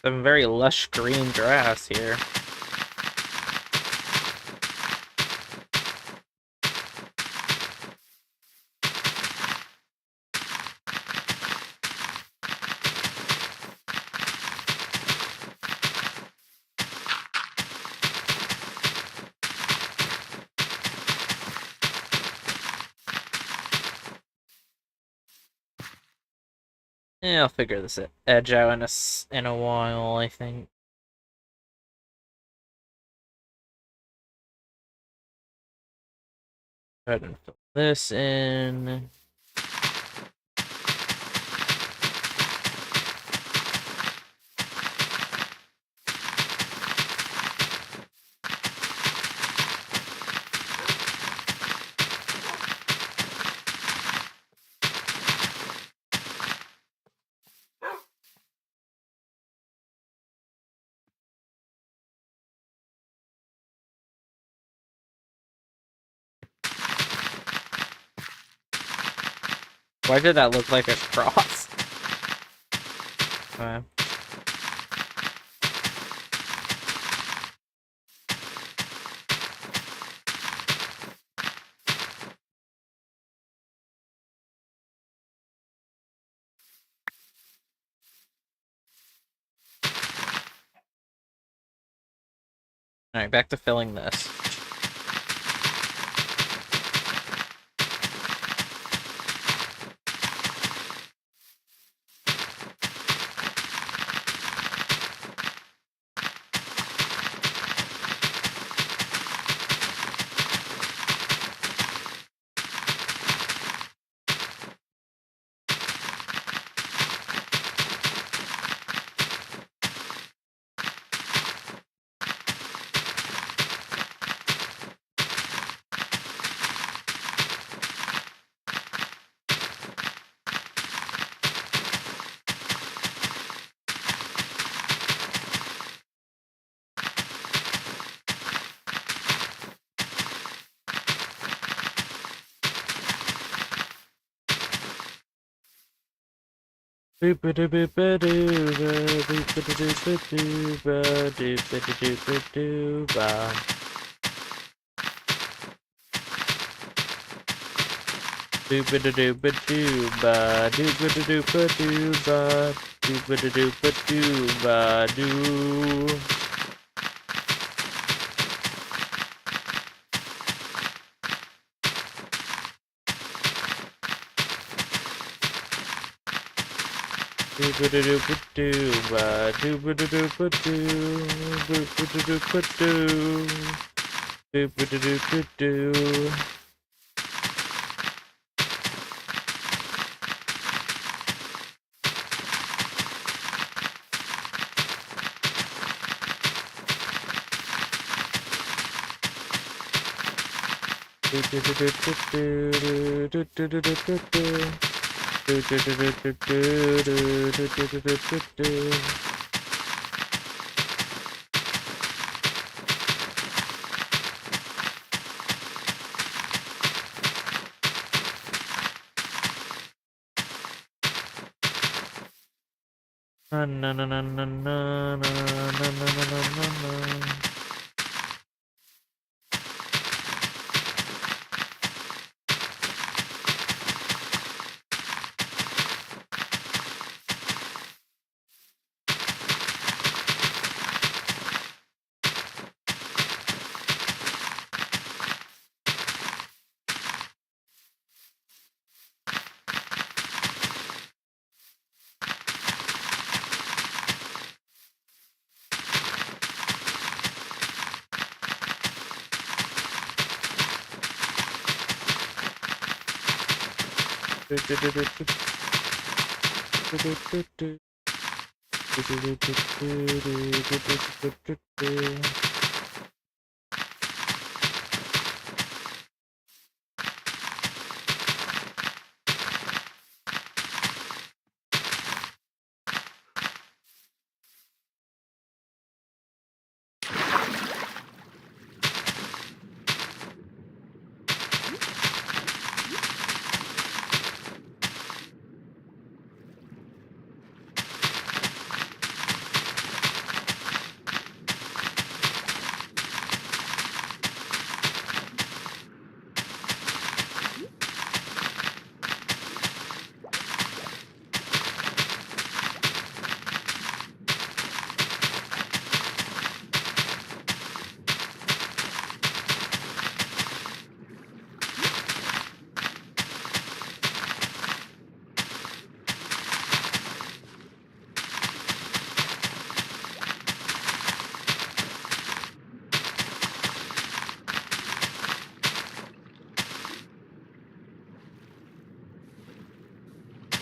Some very lush green grass here. Yeah, I'll figure this edge out in a while, I think. Go ahead and fill this in. Why did that look like a cross? Okay. Alright, back to filling this.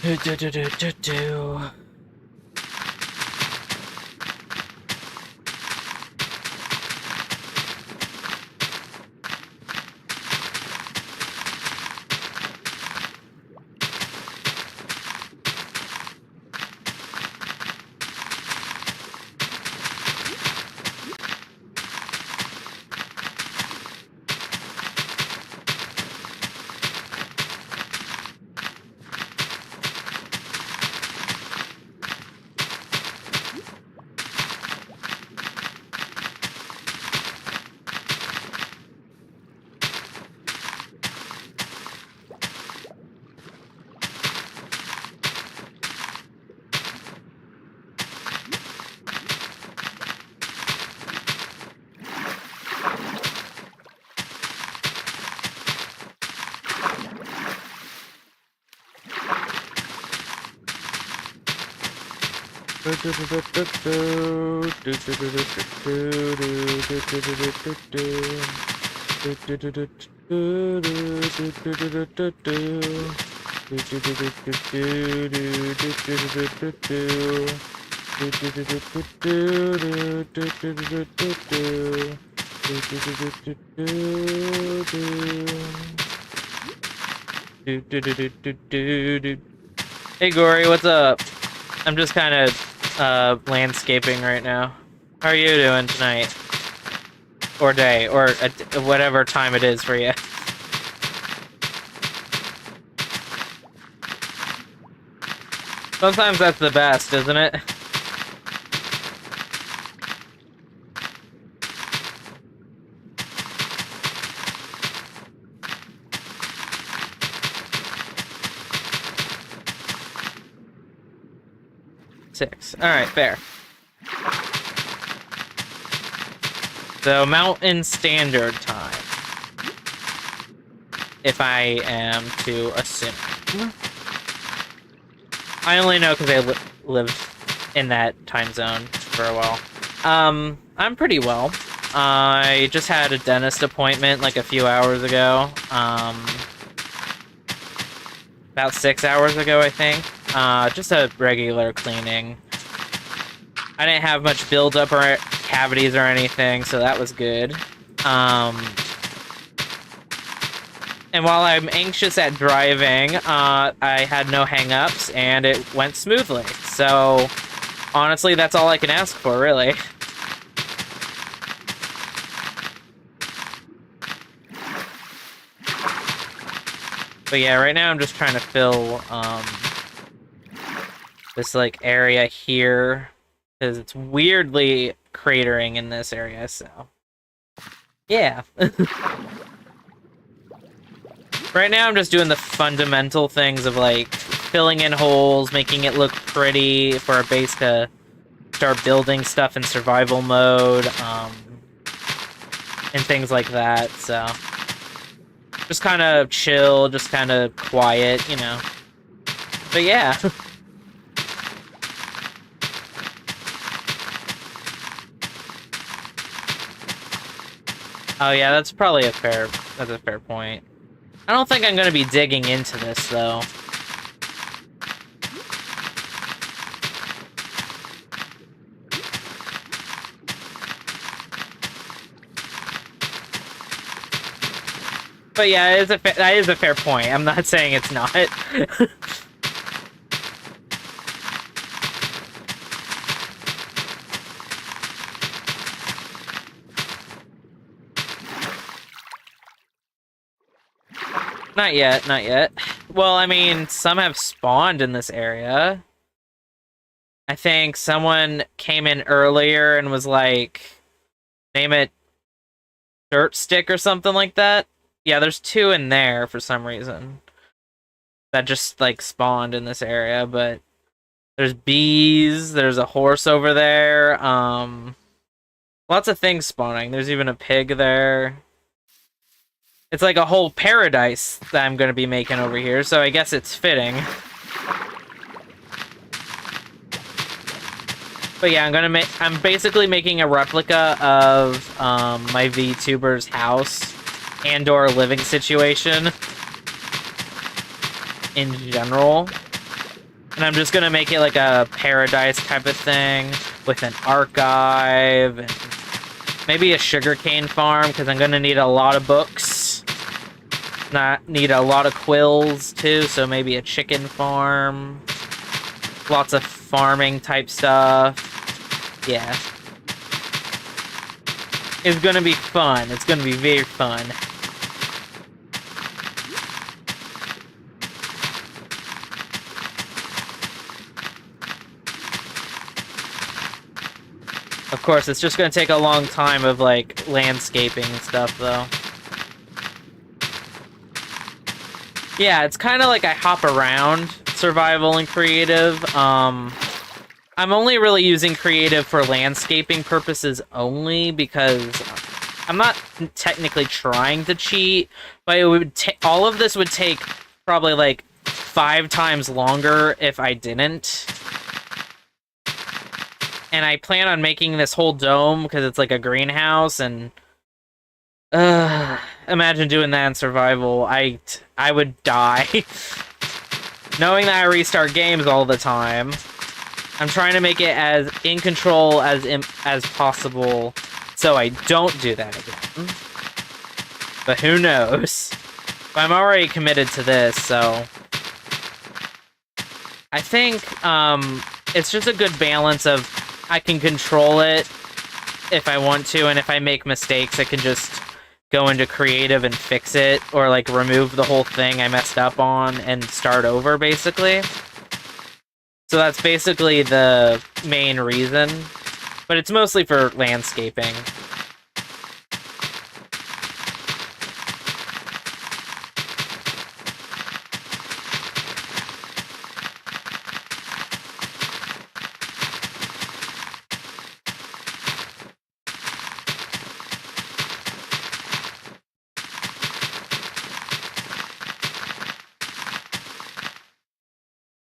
Hey Gory, what's up? I'm just kind of landscaping right now. How are you doing tonight? Or day, or whatever time it is for you. Sometimes that's the best, isn't it? Six. Alright, fair. So, Mountain Standard Time. If I am to assume. I only know because I lived in that time zone for a while. I'm pretty well. I just had a dentist appointment like a few hours ago. About 6 hours ago, I think. Just a regular cleaning. I didn't have much buildup or cavities or anything, so that was good. And while I'm anxious at driving, I had no hang-ups, and it went smoothly. So, honestly, that's all I can ask for, really. But yeah, right now I'm just trying to fill, this, like, area here, because it's weirdly cratering in this area, so... Yeah. Right now I'm just doing the fundamental things of, like, filling in holes, making it look pretty for a base to start building stuff in survival mode, and things like that, so... Just kind of chill, just kind of quiet, you know. But yeah. Oh yeah, that's probably a fair point. I don't think I'm gonna be digging into this though. But yeah, that is a fair point. I'm not saying it's not. Not yet, not yet. Well, I mean, some have spawned in this area. I think someone came in earlier and was like, name it Dirt Stick or something like that. Yeah, there's 2 in there for some reason. That just, like, spawned in this area, but... There's bees, there's a horse over there, lots of things spawning. There's even a pig there. It's like a whole paradise that I'm gonna be making over here, so I guess it's fitting. But yeah, I'm basically making a replica of, my VTuber's house and/or living situation in general. And I'm just gonna make it like a paradise type of thing with an archive and maybe a sugarcane farm, because I'm gonna need a lot of books. Need a lot of quills too, so maybe a chicken farm. Lots of farming type stuff. Yeah. It's gonna be fun. It's gonna be very fun. Of course, it's just gonna take a long time of, like, landscaping and stuff, though. Yeah, it's kind of like I hop around survival and creative. I'm only really using creative for landscaping purposes only, because I'm not technically trying to cheat, but it would all of this would take probably like 5 times longer if I didn't. And I plan on making this whole dome because it's like a greenhouse, and imagine doing that in survival. I would die. Knowing that I restart games all the time, I'm trying to make it as in control as possible, so I don't do that again. But who knows? But I'm already committed to this, so I think it's just a good balance of I can control it if I want to, and if I make mistakes, I can just go into creative and fix it, or like remove the whole thing I messed up on and start over, basically. So that's basically the main reason, but it's mostly for landscaping.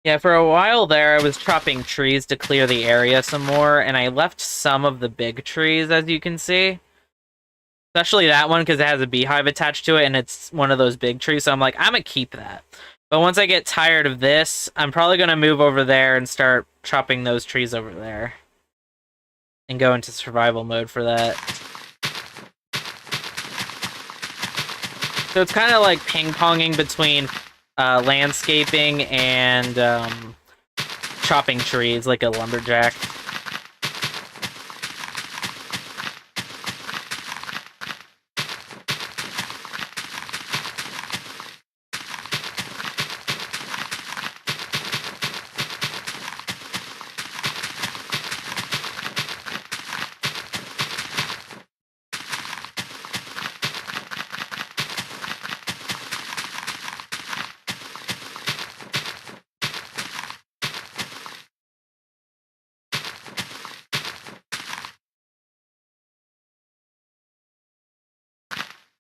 Yeah, for a while there, I was chopping trees to clear the area some more, and I left some of the big trees, as you can see. Especially that one, because it has a beehive attached to it, and it's one of those big trees, so I'm like, I'm gonna keep that. But once I get tired of this, I'm probably gonna move over there and start chopping those trees over there. And go into survival mode for that. So it's kind of like ping-ponging between landscaping and chopping trees like a lumberjack.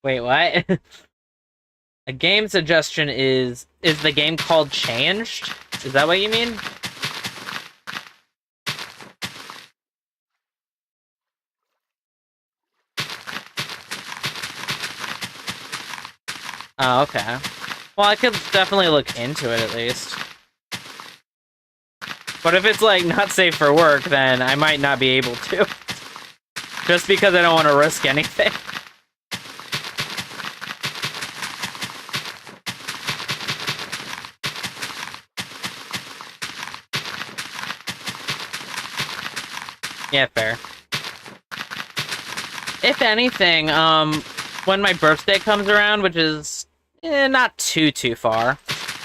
Wait, what? A game suggestion is the game called Changed? Is that what you mean? Oh, okay. Well, I could definitely look into it, at least. But if it's, like, not safe for work, then I might not be able to. Just because I don't want to risk anything. Yeah, fair. If anything, when my birthday comes around, which is not too far,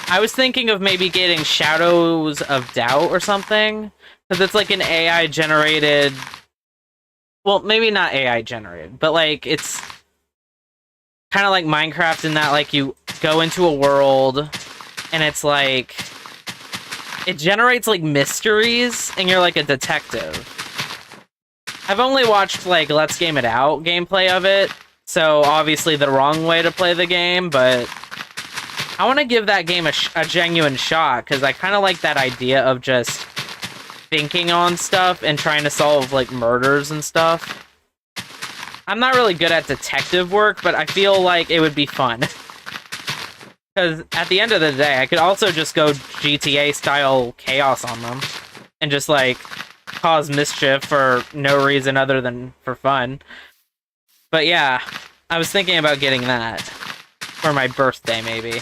I was thinking of maybe getting Shadows of Doubt or something, because it's like an AI-generated... Well, maybe not AI-generated, but like, it's kind of like Minecraft in that, like, you go into a world, and it's like... It generates, like, mysteries, and you're like a detective. I've only watched, like, Let's Game It Out gameplay of it, so obviously the wrong way to play the game, but I want to give that game a genuine shot, because I kind of like that idea of just thinking on stuff and trying to solve, like, murders and stuff. I'm not really good at detective work, but I feel like it would be fun. Because at the end of the day, I could also just go GTA-style chaos on them. And just, like, cause mischief for no reason other than for fun. But yeah, I was thinking about getting that. For my birthday, maybe.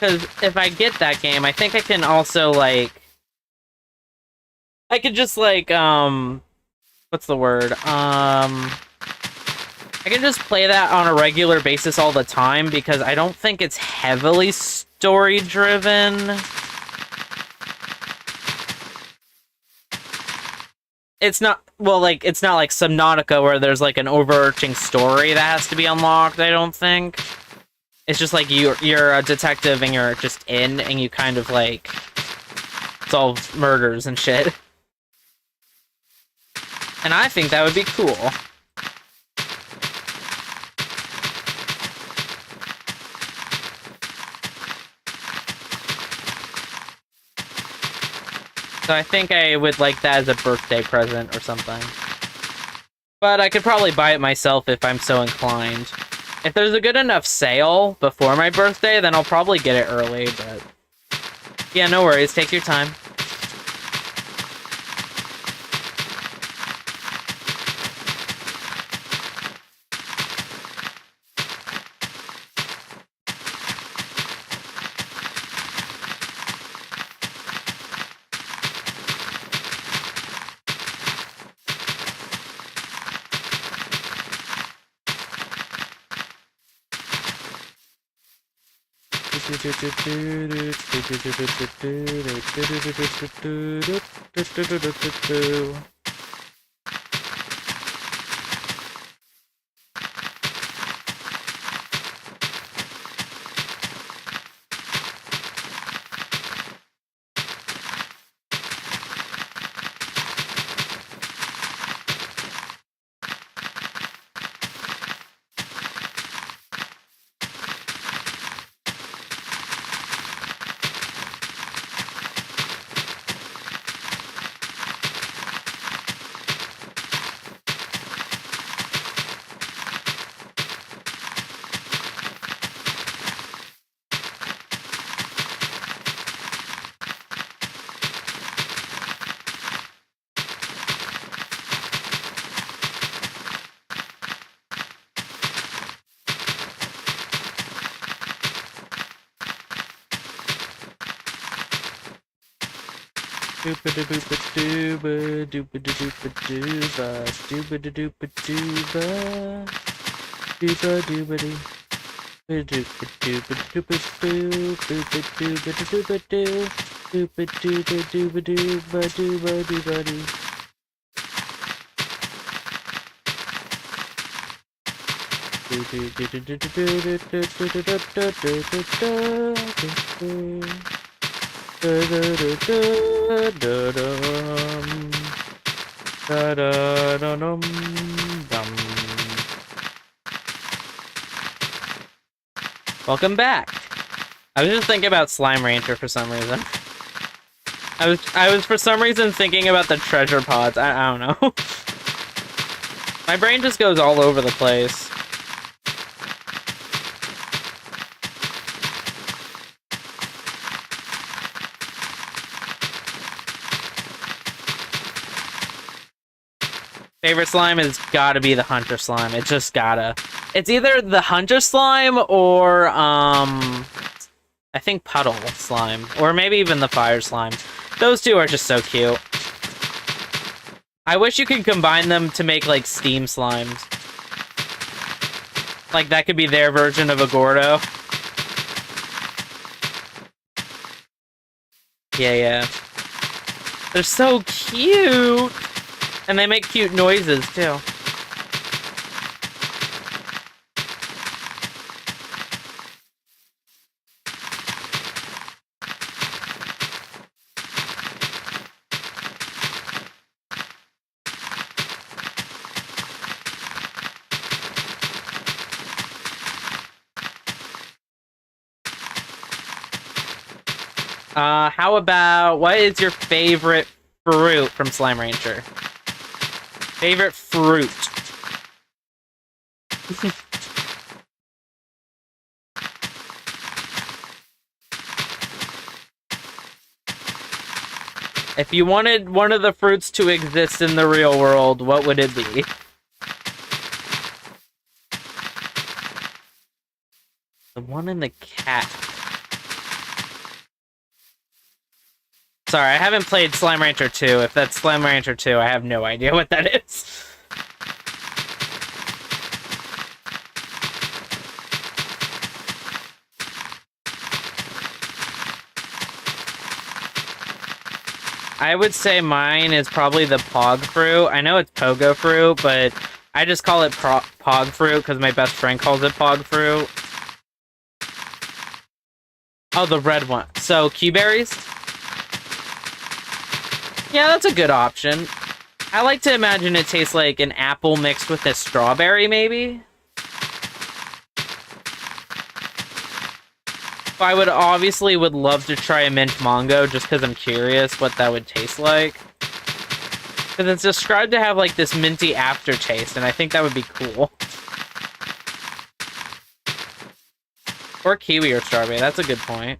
Because if I get that game, I think I can also, like... I could just, like, what's the word? I can just play that on a regular basis all the time, because I don't think it's heavily story-driven. It's not... Well, like, it's not like Subnautica, where there's, like, an overarching story that has to be unlocked, I don't think. It's just like you're a detective and you're just in and you kind of like solve murders and shit. And I think that would be cool. So I think I would like that as a birthday present or something. But I could probably buy it myself if I'm so inclined. If there's a good enough sale before my birthday, then I'll probably get it early, but... Yeah, no worries, take your time. Welcome back. I was just thinking about Slime Rancher for some reason. I was for some reason thinking about the treasure pods. I don't know. My brain just goes all over the place. Favorite slime has gotta be the hunter slime. It's just gotta. It's either the hunter slime or, I think puddle slime. Or maybe even the fire slime. Those two are just so cute. I wish you could combine them to make, like, steam slimes. Like, that could be their version of a Gordo. Yeah. They're so cute! And they make cute noises, too. How about, what is your favorite fruit from Slime Rancher? Favorite fruit. If you wanted one of the fruits to exist in the real world, what would it be? The one in the cat. Sorry, I haven't played Slime Rancher 2. If that's Slime Rancher 2, I have no idea what that is. I would say mine is probably the Pog fruit. I know it's Pogo fruit, but I just call it Pog fruit because my best friend calls it Pog fruit. Oh, the red one. So, Q-berries? Yeah, that's a good option. I like to imagine it tastes like an apple mixed with a strawberry, maybe? I would obviously love to try a mint mango just because I'm curious what that would taste like. Because it's described to have like this minty aftertaste, and I think that would be cool. Or kiwi or strawberry, that's a good point.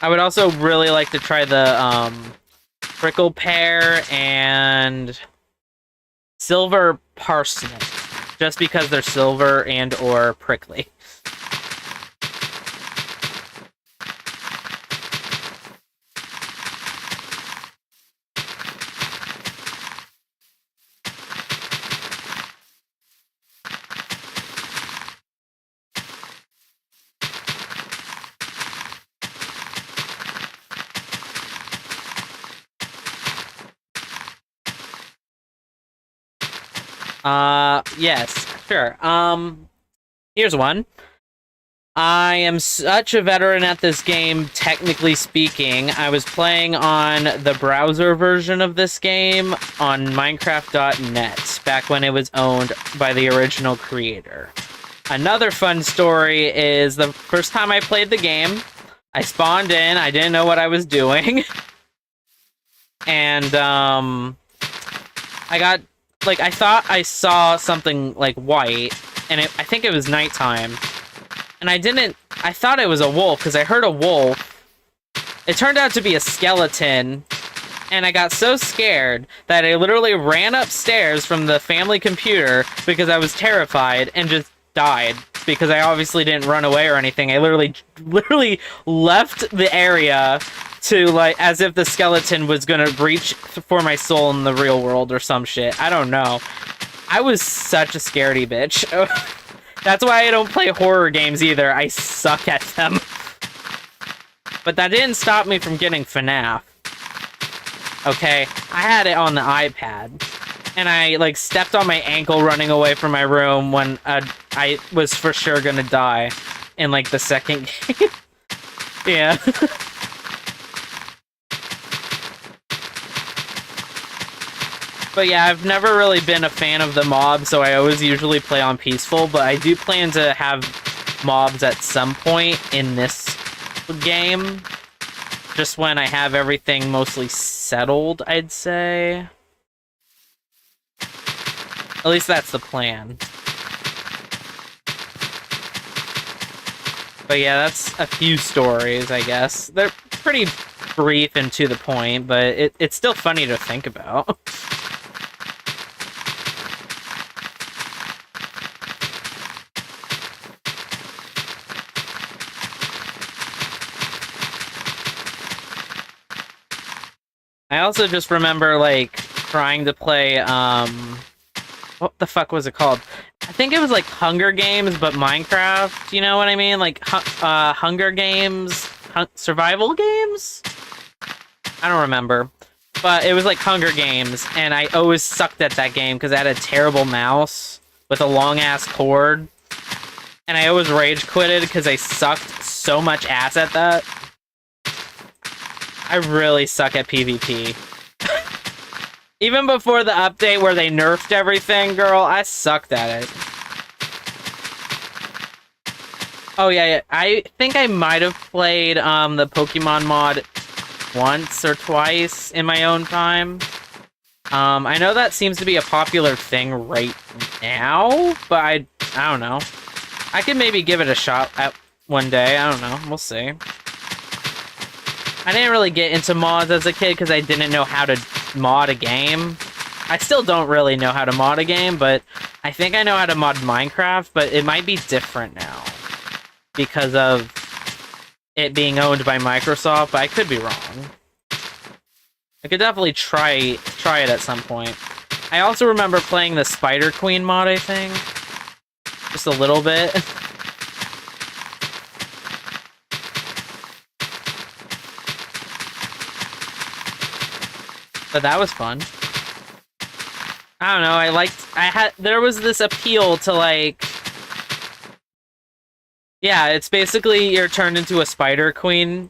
I would also really like to try the prickle pear and silver parsnip, just because they're silver and or prickly. Yes, sure. Here's one. I am such a veteran at this game, technically speaking. I was playing on the browser version of this game on Minecraft.net, back when it was owned by the original creator. Another fun story is the first time I played the game, I spawned in, I didn't know what I was doing. And, I got... like, I thought I saw something, like, white, and I think it was nighttime. And I thought it was a wolf, because I heard a wolf. It turned out to be a skeleton, and I got so scared that I literally ran upstairs from the family computer because I was terrified and just died. Because I obviously didn't run away or anything. I literally left the area to, like, as if the skeleton was gonna reach for my soul in the real world or some shit. I don't know. I was such a scaredy bitch. That's why I don't play horror games either. I suck at them. But that didn't stop me from getting FNAF. Okay? I had it on the iPad. And I, like, stepped on my ankle running away from my room when I was for sure gonna die in, like, the second game. Yeah. But yeah, I've never really been a fan of the mobs, so I always usually play on peaceful, but I do plan to have mobs at some point in this game. Just when I have everything mostly settled, I'd say. At least that's the plan. But yeah, that's a few stories, I guess. They're pretty brief and to the point, but it's still funny to think about. I also just remember, like, trying to play, what the fuck was it called? I think it was, like, Hunger Games, but Minecraft, you know what I mean? Like, Hunger Games? Survival games? I don't remember. But it was, like, Hunger Games, and I always sucked at that game because I had a terrible mouse with a long-ass cord. And I always rage-quitted because I sucked so much ass at that. I really suck at PvP. Even before the update where they nerfed everything, girl, I sucked at it. Oh, yeah. I think I might have played the Pokemon mod once or twice in my own time. I know that seems to be a popular thing right now, but I don't know. I could maybe give it a shot at one day. I don't know. We'll see. I didn't really get into mods as a kid because I didn't know how to mod a game. I still don't really know how to mod a game, but I think I know how to mod Minecraft, but it might be different now because of it being owned by Microsoft, but I could be wrong. I could definitely try it at some point. I also remember playing the Spider Queen mod, I think. Just a little bit. But that was fun. I don't know, there was this appeal to, like... Yeah, it's basically you're turned into a Spider Queen,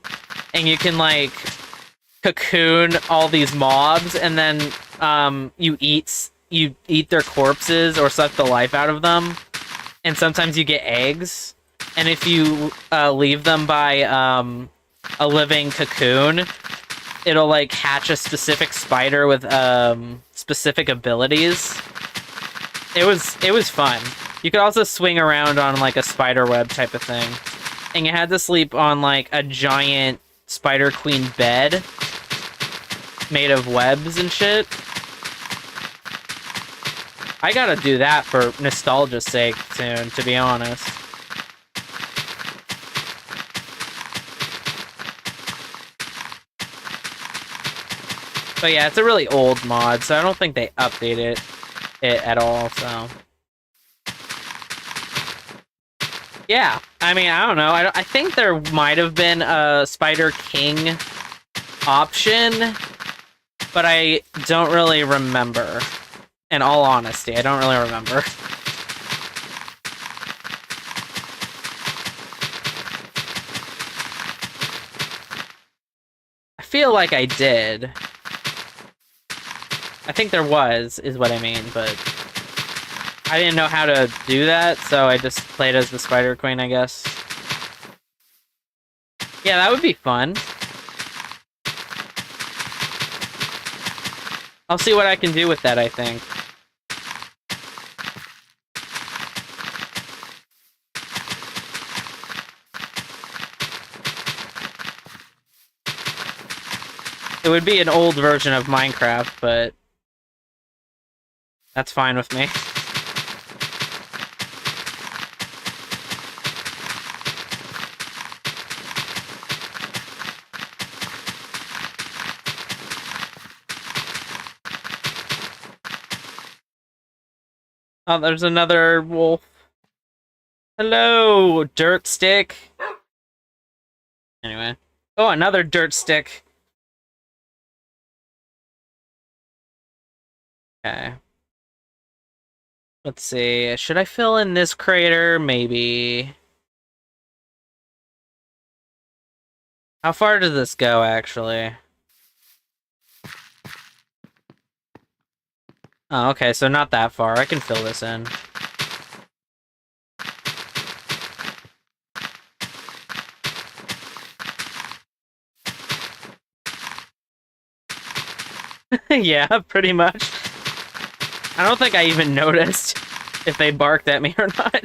and you can, like, cocoon all these mobs, and then, you eat their corpses or suck the life out of them, and sometimes you get eggs, and if you, leave them by, a living cocoon, it'll, like, hatch a specific spider with, specific abilities. It was fun. You could also swing around on, like, a spider web type of thing. And you had to sleep on, like, a giant Spider Queen bed made of webs and shit. I gotta do that for nostalgia's sake soon, to be honest. But yeah, it's a really old mod, so I don't think they updated it at all, so... Yeah, I mean, I don't know. I think there might have been a Spider King option, but I don't really remember. In all honesty, I don't really remember. I feel like I did. I think there was, is what I mean, but... I didn't know how to do that, so I just played as the Spider Queen, I guess. Yeah, that would be fun. I'll see what I can do with that, I think. It would be an old version of Minecraft, but... that's fine with me. Oh, there's another wolf. Hello, dirt stick. Anyway. Oh, another dirt stick. Okay. Let's see. Should I fill in this crater? Maybe. How far does this go, actually? Oh, okay, so not that far. I can fill this in. Yeah, pretty much. I don't think I even noticed if they barked at me or not.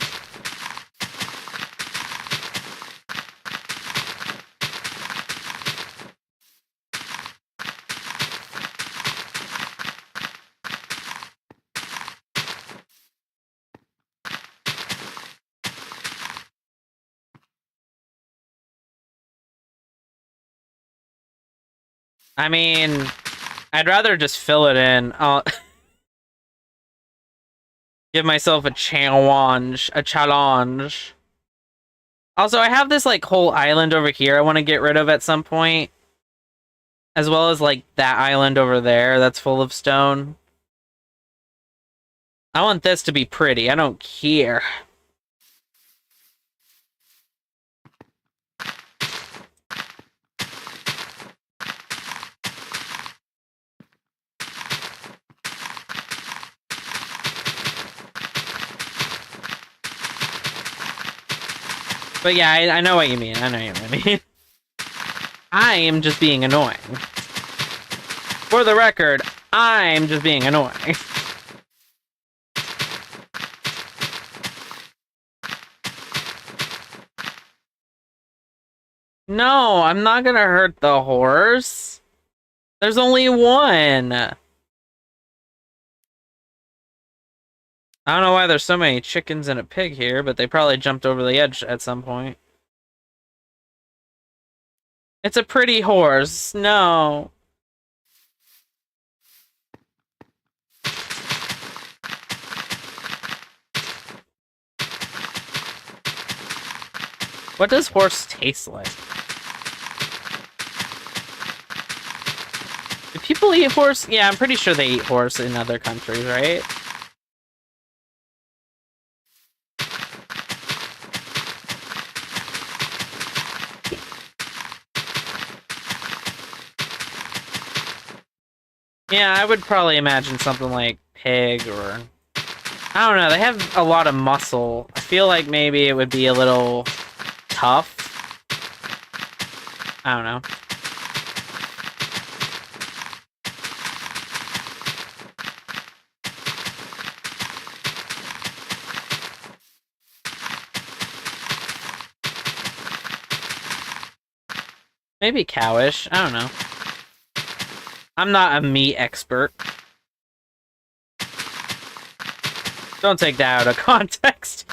I mean, I'd rather just fill it in. I'll give myself a challenge. Also, I have this, like, whole island over here I want to get rid of at some point. As well as, like, that island over there that's full of stone. I want this to be pretty. I don't care. But yeah, I know what you mean. I know what you mean. I am just being annoying. For the record, I'm just being annoying. No, I'm not gonna hurt the horse. There's only one. I don't know why there's so many chickens and a pig here, but they probably jumped over the edge at some point. It's a pretty horse. No. What does horse taste like? Do people eat horse? Yeah, I'm pretty sure they eat horse in other countries, right? Yeah, I would probably imagine something like pig or... I don't know, they have a lot of muscle. I feel like maybe it would be a little tough. I don't know. Maybe cowish. I don't know. I'm not a meat expert. Don't take that out of context.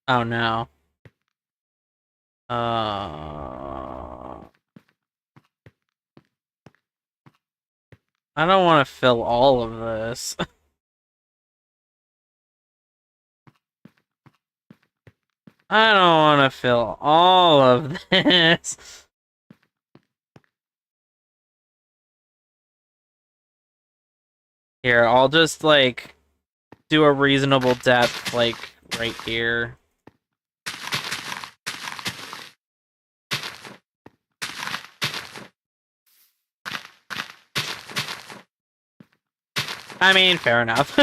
Oh no. I don't want to fill all of this. I don't want to fill all of this. Here, I'll just, like, do a reasonable depth, like, right here. I mean, fair enough.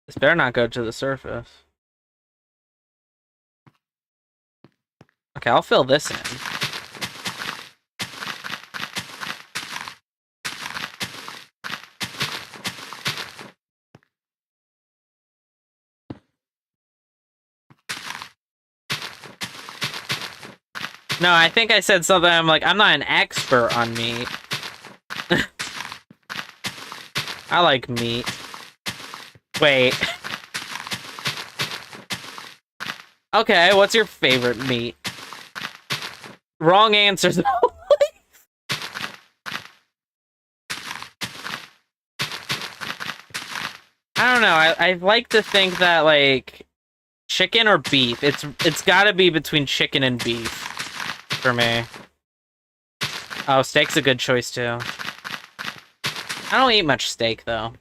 This better not go to the surface. Okay, I'll fill this in. No, I think I said something, I'm like, I'm not an expert on meat. I like meat. Wait. Okay, what's your favorite meat? Wrong answers. I don't know, I like to think that, like, chicken or beef. It's gotta be between chicken and beef for me. Oh, steak's a good choice too. I don't eat much steak though.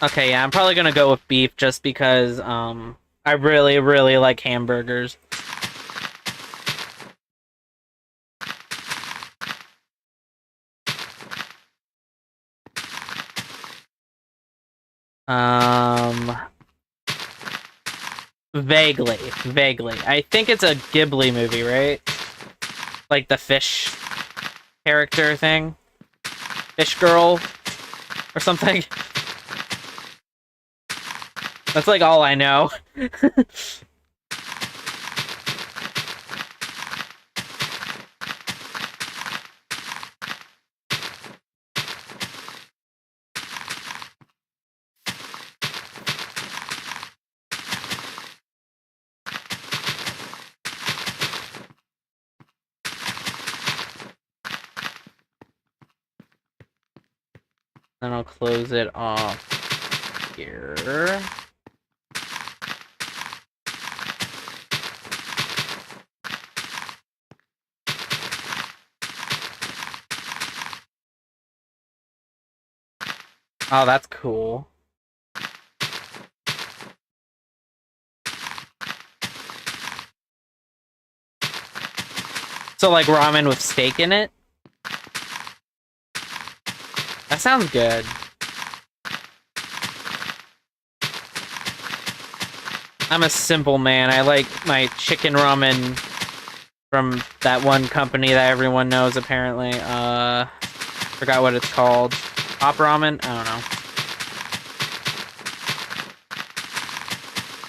Okay, yeah, I'm probably gonna go with beef just because I really, really like hamburgers. Um, vaguely. I think it's a Ghibli movie, right? Like the fish character thing? Fish girl? Or something? That's like all I know. Then I'll close it off here. Oh, that's cool. So like ramen with steak in it? That sounds good. I'm a simple man. I like my chicken ramen from that one company that everyone knows, apparently. Forgot what it's called. Pop ramen? I don't know.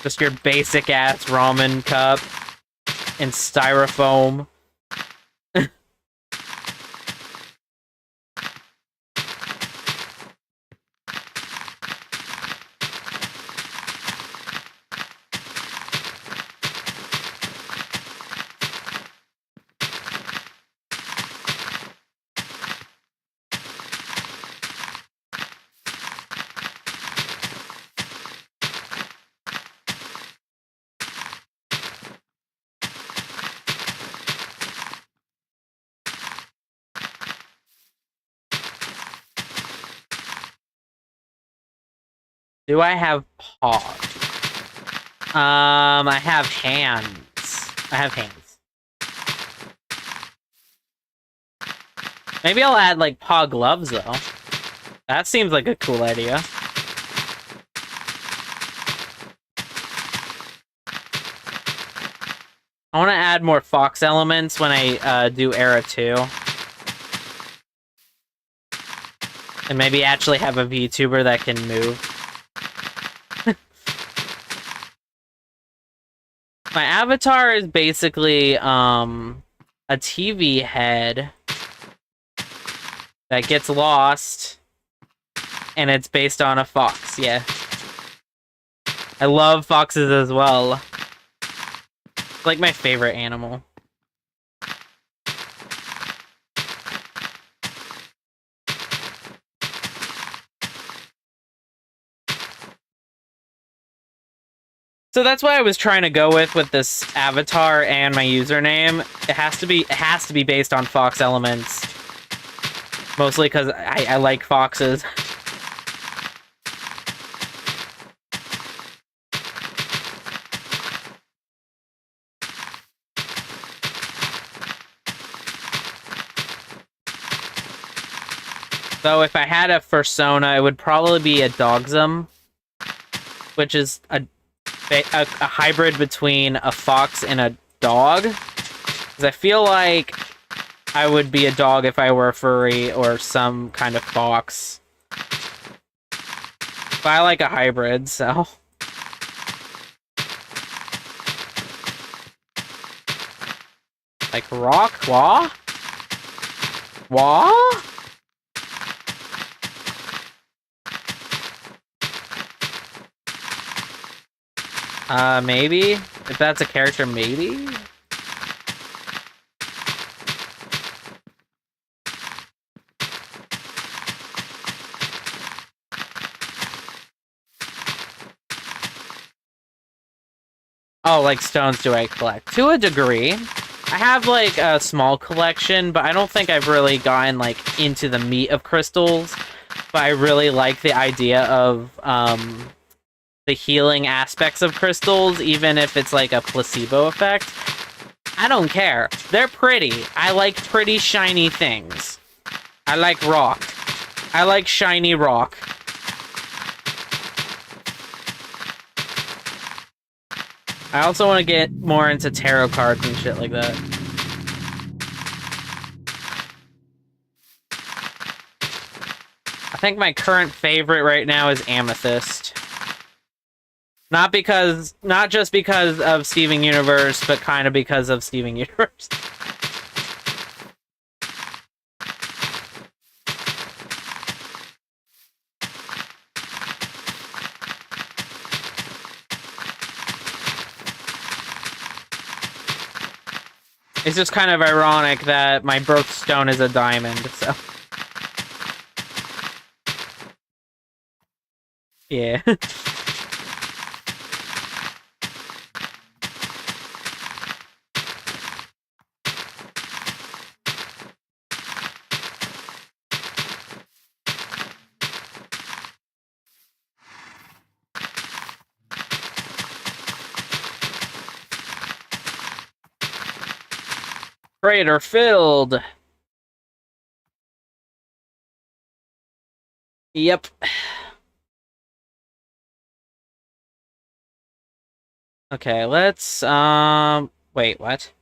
Just your basic-ass ramen cup in styrofoam. Do I have paws? I have hands. I have hands. Maybe I'll add, like, paw gloves, though. That seems like a cool idea. I want to add more fox elements when I do Era 2. And maybe actually have a VTuber that can move. My avatar is basically a TV head that gets lost, and it's based on a fox, yeah. I love foxes as well. It's like my favorite animal. So that's what I was trying to go with this avatar and my username. It has to be based on fox elements. Mostly because I like foxes. So if I had a fursona, it would probably be a Dogsum, which is a hybrid between a fox and a dog. Because I feel like I would be a dog if I were a furry or some kind of fox. But I like a hybrid, so... Like rock? Wah? Wah? Maybe? If that's a character, maybe? Oh, like stones do I collect? To a degree. I have, like, a small collection, but I don't think I've really gotten, like, into the meat of crystals. But I really like the idea of, the healing aspects of crystals, even if it's, like, a placebo effect. I don't care. They're pretty. I like pretty, shiny things. I like rock. I like shiny rock. I also want to get more into tarot cards and shit like that. I think my current favorite right now is Amethyst. Not just because of Steven Universe, but kind of because of Steven Universe. It's just kind of ironic that my birthstone is a diamond, so... Yeah. Crater filled. Yep. Okay, let's, wait, what?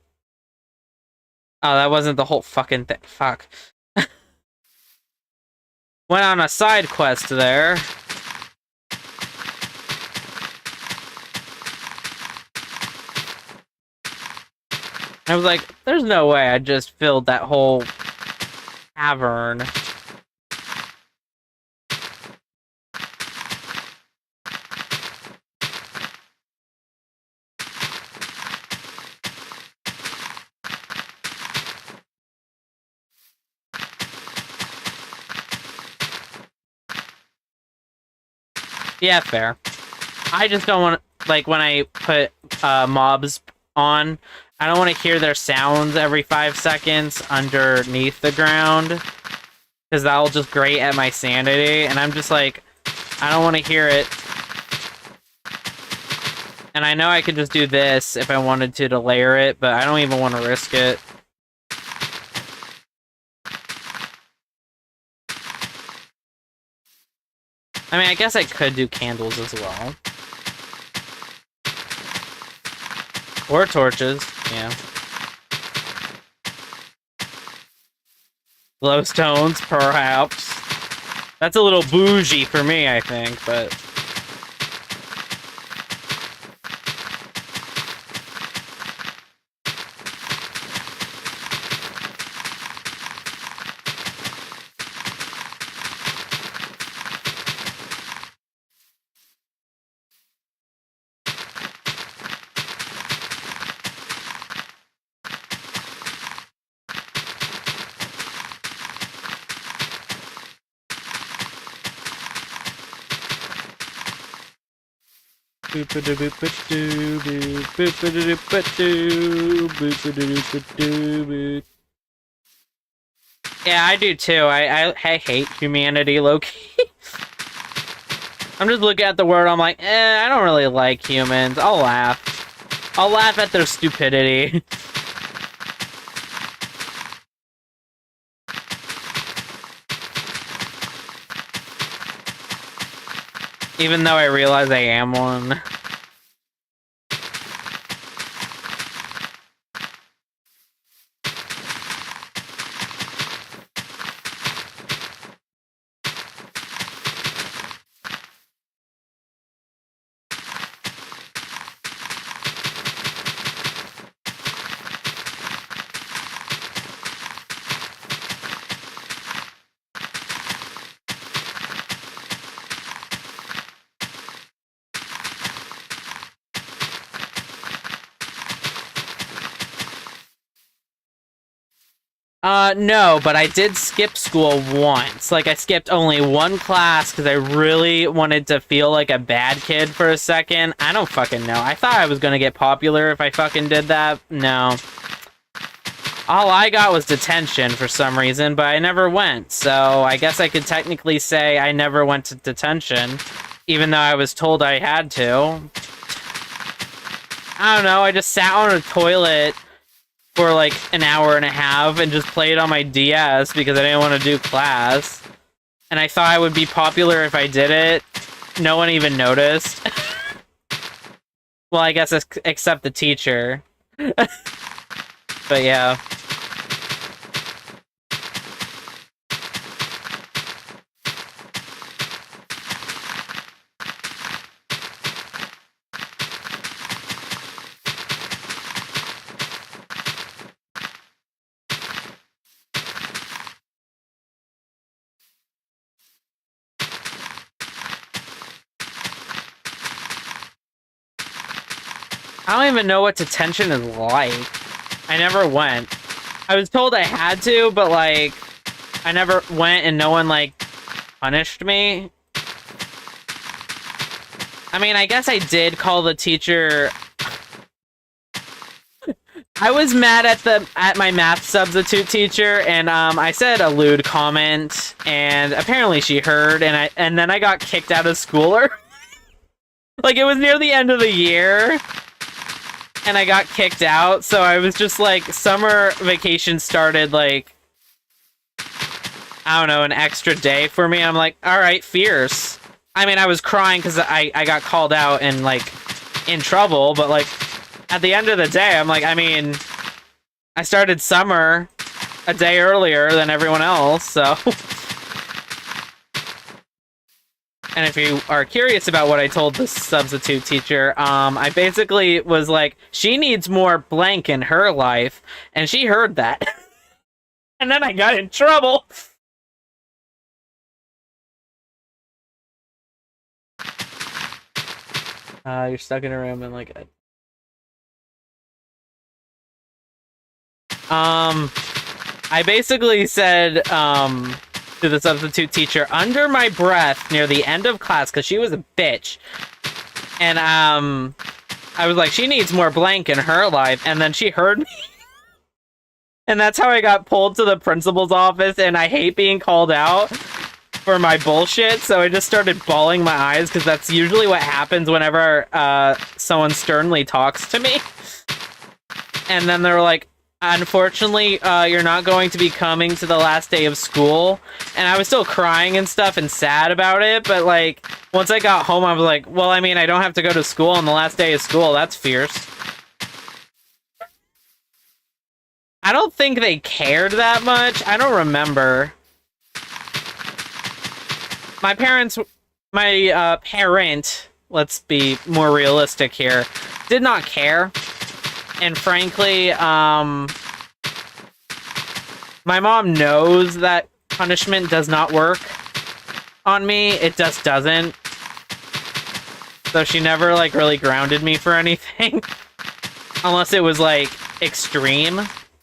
Oh, that wasn't the whole fucking thing. Fuck. Went on a side quest there. I was like, there's no way I just filled that whole cavern. Yeah, fair. I just don't want, like, when I put mobs on, I don't want to hear their sounds every 5 seconds underneath the ground, because that'll just grate at my sanity, and I'm just like, I don't want to hear it. And I know I could just do this if I wanted to layer it, but I don't even want to risk it. I mean, I guess I could do candles as well. Or torches, yeah. Glowstones, perhaps. That's a little bougie for me, I think, but... Yeah, I do too. I hate humanity, low-key. I'm just looking at the world, I'm like, I don't really like humans. I'll laugh. I'll laugh at their stupidity. Even though I realize I am one. No, but I did skip school once. Like, I skipped only one class because I really wanted to feel like a bad kid for a second. I don't fucking know. I thought I was gonna get popular if I fucking did that. No. All I got was detention for some reason, but I never went. So I guess I could technically say I never went to detention, even though I was told I had to. I don't know, I just sat on a toilet for like an hour and a half and just played on my DS because I didn't want to do class. And I thought I would be popular if I did it. No one even noticed. Well, I guess except the teacher. But yeah. I don't even know what detention is like. I never went. I was told I had to, but like, I never went and no one like punished me. I mean, I guess I did call the teacher. I was mad at my math substitute teacher, and I said a lewd comment, and apparently she heard, and then I got kicked out of school. Like, it was near the end of the year. and I got kicked out, so I was just like, summer vacation started like, I don't know, an extra day for me. I'm like, alright, fierce. I mean, I was crying because I got called out and like in trouble, but like at the end of the day, I'm like, I mean, I started summer a day earlier than everyone else, so. And if you are curious about what I told the substitute teacher, I basically was like, she needs more blank in her life, and she heard that. And then I got in trouble. You're stuck in a room and like... I basically said, to the substitute teacher under my breath near the end of class, because she was a bitch. And, I was like, she needs more blank in her life, and then she heard me. And that's how I got pulled to the principal's office, and I hate being called out for my bullshit, so I just started bawling my eyes, because that's usually what happens whenever, someone sternly talks to me. And then they're like, unfortunately, you're not going to be coming to the last day of school. And I was still crying and stuff and sad about it, but like, once I got home, I was like, well, I mean, I don't have to go to school on the last day of school. That's fierce. I don't think they cared that much. I don't remember. My parents, parent, let's be more realistic here, did not care. And frankly, my mom knows that punishment does not work on me. It just doesn't. So she never, like, really grounded me for anything. Unless it was, like, extreme.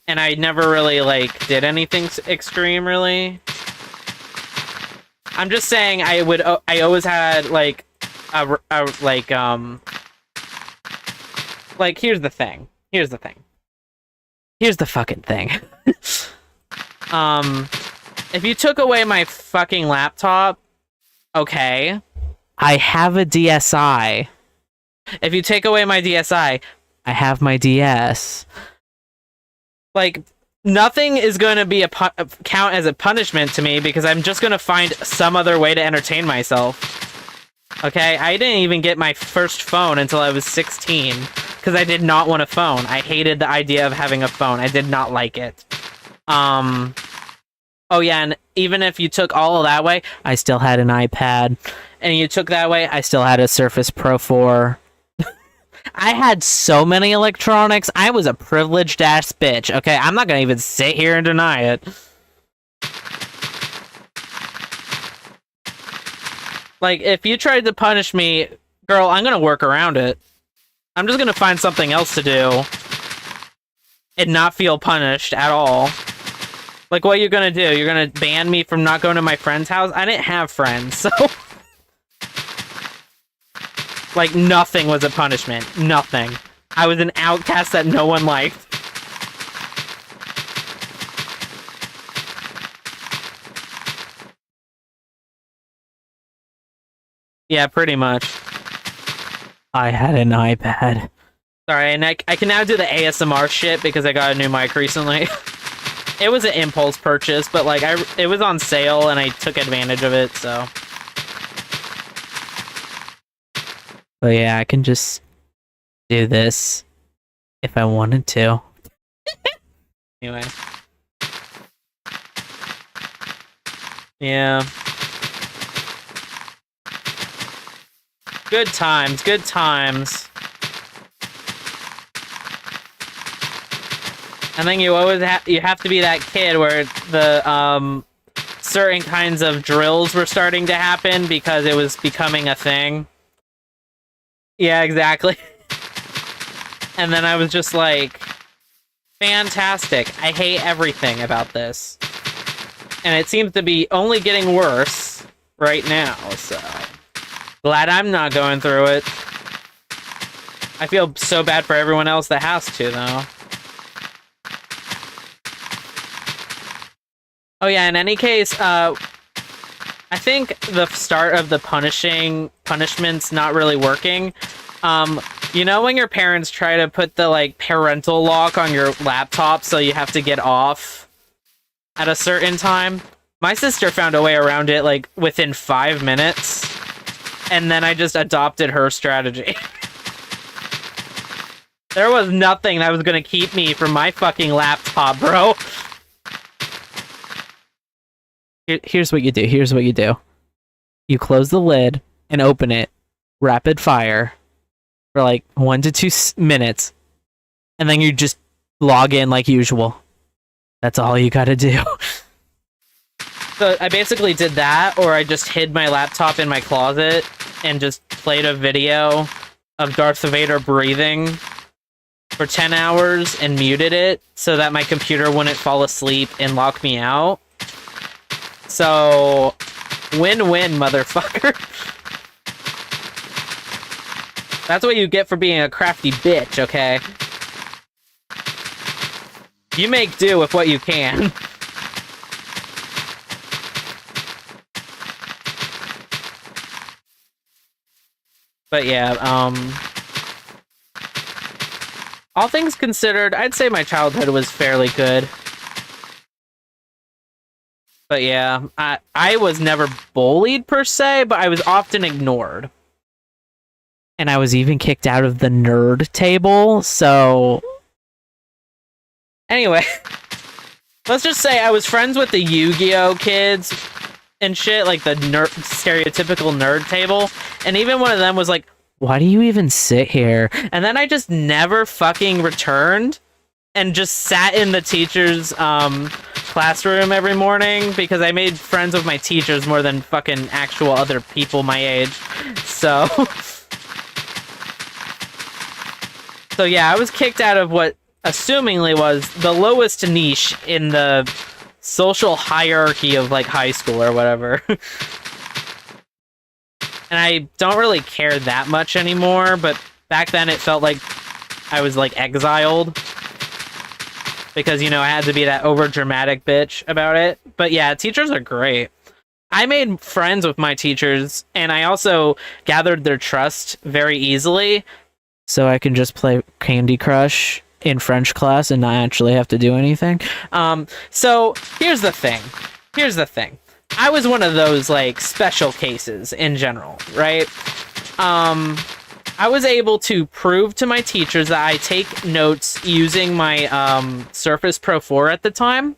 And I never really, like, did anything extreme, really. I'm just saying I always had, like, like, here's the thing. Here's the thing. Here's the fucking thing. If you took away my fucking laptop, okay, I have a DSi. If you take away my DSi, I have my DS. Like, nothing is going to be count as a punishment to me because I'm just going to find some other way to entertain myself. Okay, I didn't even get my first phone until I was 16 because I did not want a phone. I hated the idea of having a phone. I did not like it. Oh yeah, and even if you took all of that way, I still had an iPad. And you took that way, I still had a Surface Pro 4. I had so many electronics. I was a privileged ass bitch, okay? I'm not gonna even sit here and deny it. Like, if you tried to punish me, girl, I'm gonna work around it. I'm just gonna find something else to do. And not feel punished at all. Like, what are you gonna do? You're gonna ban me from not going to my friend's house? I didn't have friends, so... Like, nothing was a punishment. Nothing. I was an outcast that no one liked. Yeah, pretty much. I had an iPad. Sorry, and I can now do the ASMR shit because I got a new mic recently. It was an impulse purchase, but like it was on sale and I took advantage of it, so. But yeah, I can just do this if I wanted to. Anyway. Yeah. Good times, good times. I think you always have to be that kid where the certain kinds of drills were starting to happen because it was becoming a thing. Yeah, exactly. And then I was just like, fantastic. I hate everything about this. And it seems to be only getting worse right now, so glad I'm not going through it. I feel so bad for everyone else that has to, though. Oh yeah, in any case, I think the start of the punishments not really working, You know when your parents try to put the, like, parental lock on your laptop so you have to get off at a certain time? My sister found a way around it, like, within 5 minutes. And then I just adopted her strategy. There was nothing that was gonna keep me from my fucking laptop, bro. Here's what you do. Here's what you do. You close the lid and open it. Rapid fire. For like 1 to 2 minutes. And then you just log in like usual. That's all you gotta do. So I basically did that, or I just hid my laptop in my closet and just played a video of Darth Vader breathing for 10 hours and muted it so that my computer wouldn't fall asleep and lock me out. So, win-win, motherfucker. That's what you get for being a crafty bitch, okay? You make do with what you can. But yeah, all things considered, I'd say my childhood was fairly good. But yeah, I was never bullied per se, but I was often ignored. And I was even kicked out of the nerd table, so... Anyway, let's just say I was friends with the Yu-Gi-Oh kids and shit, like the stereotypical nerd table, and even one of them was like, why do you even sit here? And then I just never fucking returned and just sat in the teacher's classroom every morning because I made friends with my teachers more than fucking actual other people my age. So... So yeah, I was kicked out of what assumingly was the lowest niche in the social hierarchy of like high school or whatever. And I don't really care that much anymore, but back then it felt like I was like exiled. Because, you know, I had to be that over-dramatic bitch about it. But yeah, teachers are great. I made friends with my teachers, and I also gathered their trust very easily. So I can just play Candy Crush in French class and not actually have to do anything. So here's the thing. Here's the thing. I was one of those, like, special cases in general, right? I was able to prove to my teachers that I take notes using my Surface Pro 4 at the time.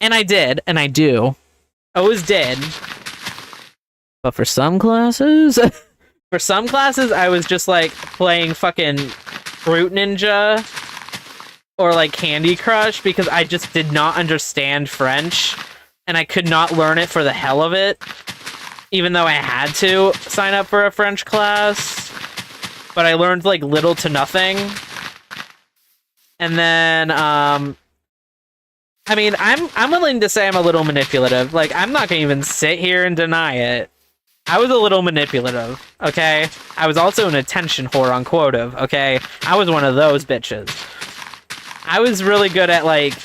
And I did, and I do. Always did. But for some classes... For some classes, I was just, like, playing fucking Fruit Ninja or, like, Candy Crush because I just did not understand French, and I could not learn it for the hell of it, even though I had to sign up for a French class, but I learned, like, little to nothing. And then, I mean, I'm willing to say I'm a little manipulative. Like, I'm not gonna even sit here and deny it. I was a little manipulative, okay? I was also an attention whore on quotive, okay? I was one of those bitches. I was really good at, like,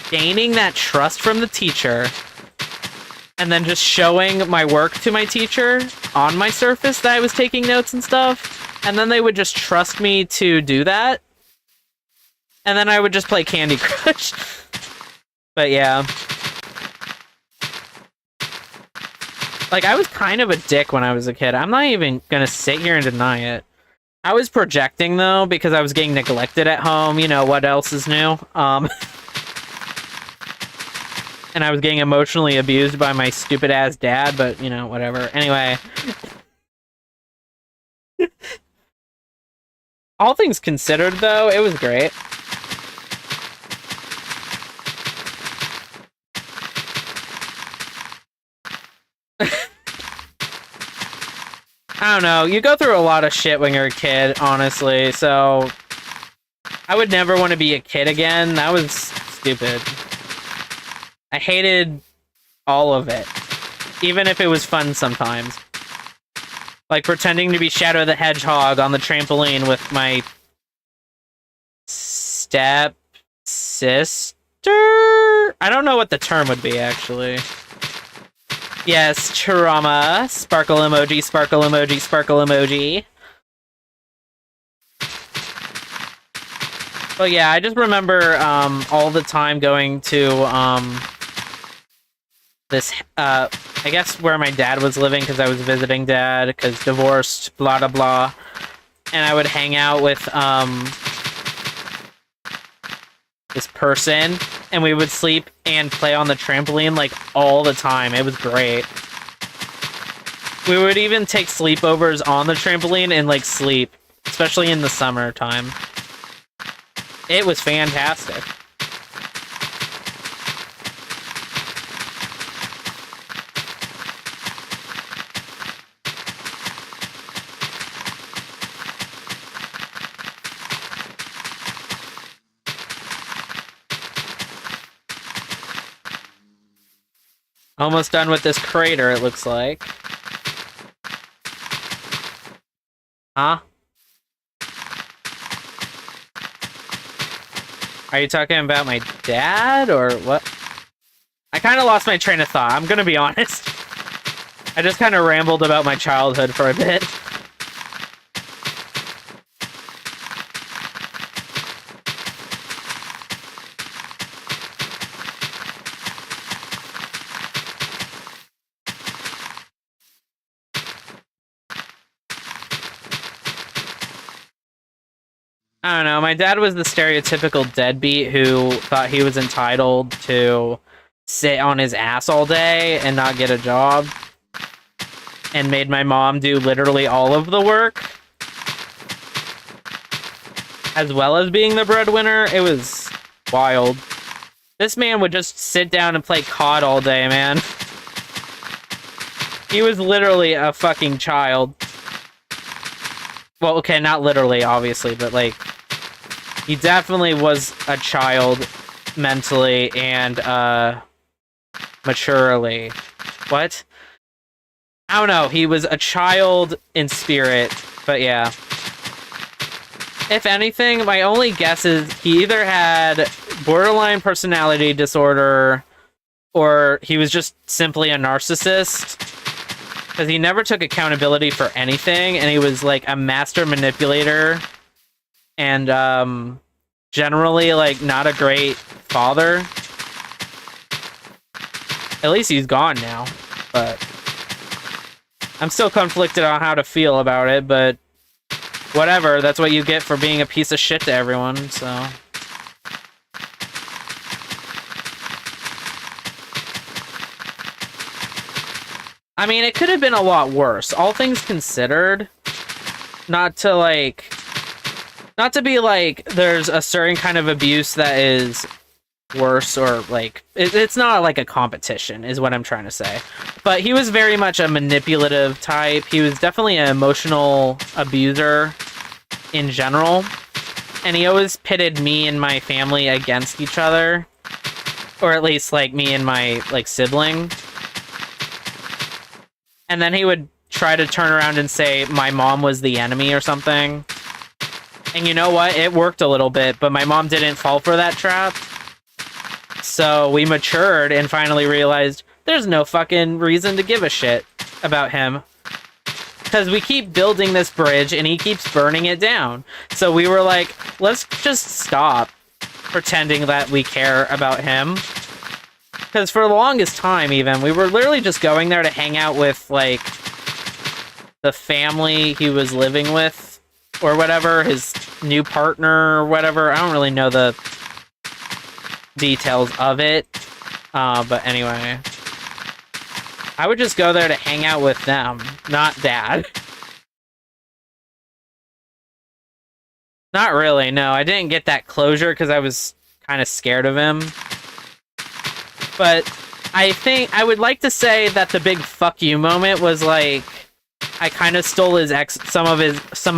gaining that trust from the teacher and then just showing my work to my teacher on my Surface that I was taking notes and stuff, and then they would just trust me to do that, and then I would just play Candy Crush. But yeah. Like, I was kind of a dick when I was a kid. I'm not even gonna sit here and deny it. I was projecting, though, because I was getting neglected at home. You know, what else is new? And I was getting emotionally abused by my stupid-ass dad, but, you know, whatever. Anyway. All things considered, though, it was great. I don't know, you go through a lot of shit when you're a kid, honestly, so... I would never want to be a kid again. That was stupid. I hated all of it. Even if it was fun sometimes. Like pretending to be Shadow the Hedgehog on the trampoline with my... step... sister? I don't know what the term would be, actually. Yes, trauma. Sparkle emoji, sparkle emoji, sparkle emoji. But yeah, I just remember all the time going to this I guess where my dad was living, because I was visiting dad, because divorced, blah blah blah. And I would hang out with this person, and we would sleep and play on the trampoline like all the time. It was great. We would even take sleepovers on the trampoline and like sleep, especially in the summertime. It was fantastic. Almost done with this crater, it looks like. Huh? Are you talking about my dad, or what? I kind of lost my train of thought, I'm gonna be honest. I just kind of rambled about my childhood for a bit. I don't know, my dad was the stereotypical deadbeat who thought he was entitled to sit on his ass all day and not get a job, and made my mom do literally all of the work, as well as being the breadwinner. It was wild. This man would just sit down and play COD all day, man. He was literally a fucking child. Well, okay, not literally, obviously, but, like, he definitely was a child mentally and, maturely. What? I don't know, he was a child in spirit, but yeah. If anything, my only guess is he either had borderline personality disorder, or he was just simply a narcissist. Because he never took accountability for anything, and he was like a master manipulator, and generally like not a great father. At least he's gone now, but I'm still conflicted on how to feel about it, but whatever, that's what you get for being a piece of shit to everyone, so. I mean, it could have been a lot worse, all things considered. Not to be like, there's a certain kind of abuse that is worse, or like, it's not like a competition, is what I'm trying to say. But he was very much a manipulative type. He was definitely an emotional abuser in general. And he always pitted me and my family against each other. Or at least, like, me and my, like, sibling. And then he would try to turn around and say my mom was the enemy or something. And you know what? It worked a little bit, but my mom didn't fall for that trap. So we matured and finally realized there's no fucking reason to give a shit about him. Because we keep building this bridge and he keeps burning it down. So we were like, let's just stop pretending that we care about him. Because for the longest time, even, we were literally just going there to hang out with, like, the family he was living with, or whatever, his new partner, or whatever. I don't really know the details of it. But anyway. I would just go there to hang out with them, not Dad. Not really, no. I didn't get that closure because I was kind of scared of him. But I think I would like to say that the big fuck you moment was like I kind of stole his some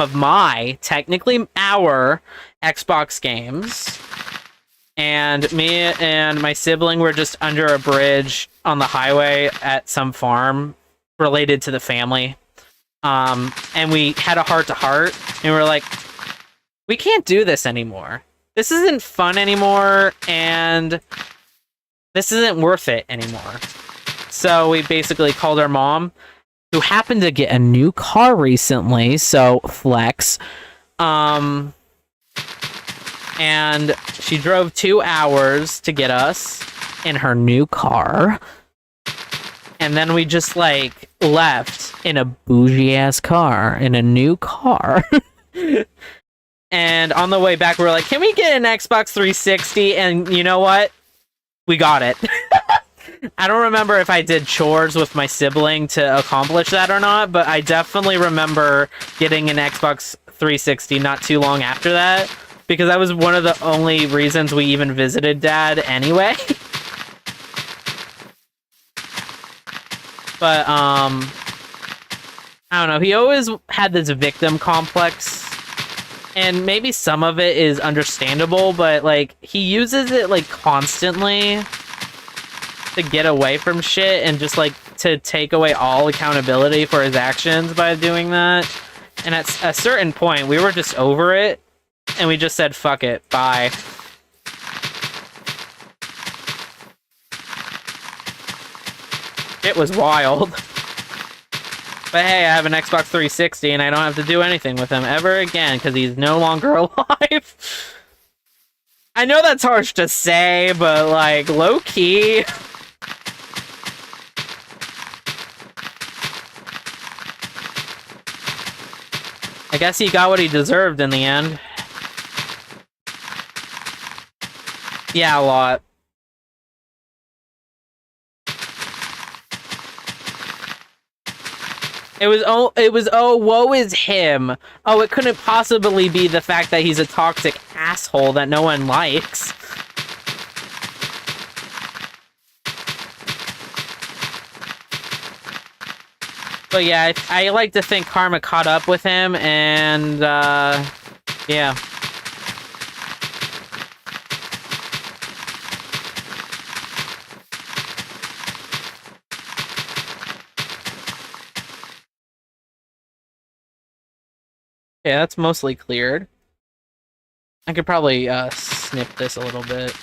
of my, technically our, Xbox games. And me and my sibling were just under a bridge on the highway at some farm related to the family. And we had a heart-to-heart, and we were like, we can't do this anymore. This isn't fun anymore, and this isn't worth it anymore. So we basically called our mom, who happened to get a new car recently, so flex. And she drove 2 hours to get us in her new car. And then we just, like, left in a bougie-ass car, in a new car. And on the way back, we were like, can we get an Xbox 360? And you know what? We got it. I don't remember if I did chores with my sibling to accomplish that or not, but I definitely remember getting an Xbox 360 not too long after that, because that was one of the only reasons we even visited Dad anyway. But, I don't know, he always had this victim complex, and maybe some of it is understandable, but, like, he uses it, like, constantly to get away from shit and just, like, to take away all accountability for his actions by doing that. And at a certain point, we were just over it, and we just said, fuck it, bye. It was wild. But hey, I have an Xbox 360, and I don't have to do anything with him ever again, because he's no longer alive. I know that's harsh to say, but, like, low-key... I guess he got what he deserved in the end. Yeah, a lot. It was, oh, woe is him. Oh, it couldn't possibly be the fact that he's a toxic asshole that no one likes. But yeah, I like to think karma caught up with him, and, yeah. Yeah, that's mostly cleared. I could probably, snip this a little bit.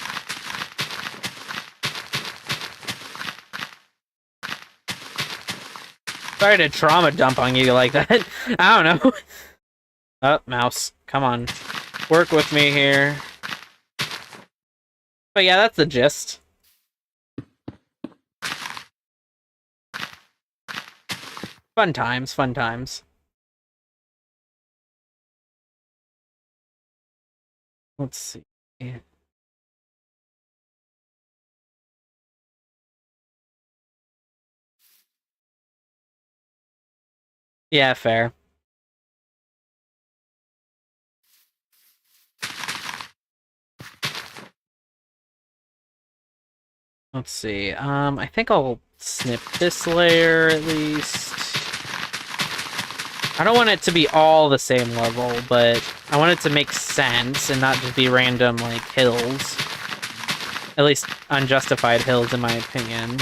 Sorry to trauma dump on you like that. I don't know. Oh, mouse. Come on. Work with me here. But yeah, that's the gist. Fun times, fun times. Let's see. Yeah, fair. Let's see. I think I'll snip this layer at least. I don't want it to be all the same level, but I want it to make sense and not just be random, like, hills. At least unjustified hills, in my opinion.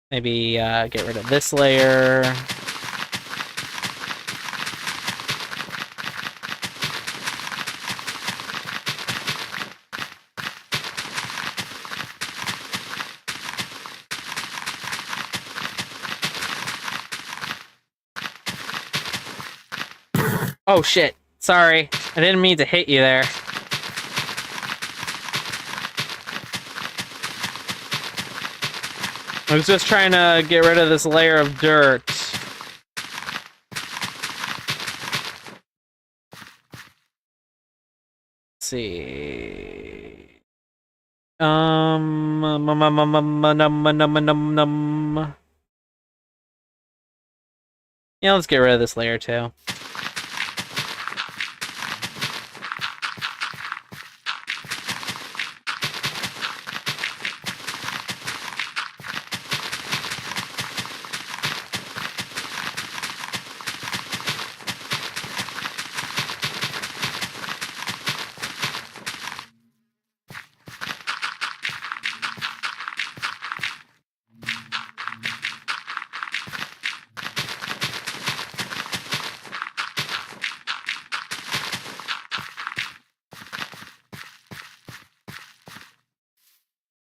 Maybe, get rid of this layer. Oh shit, sorry. I didn't mean to hit you there. I was just trying to get rid of this layer of dirt. Let's see. Yeah, let's get rid of this layer too.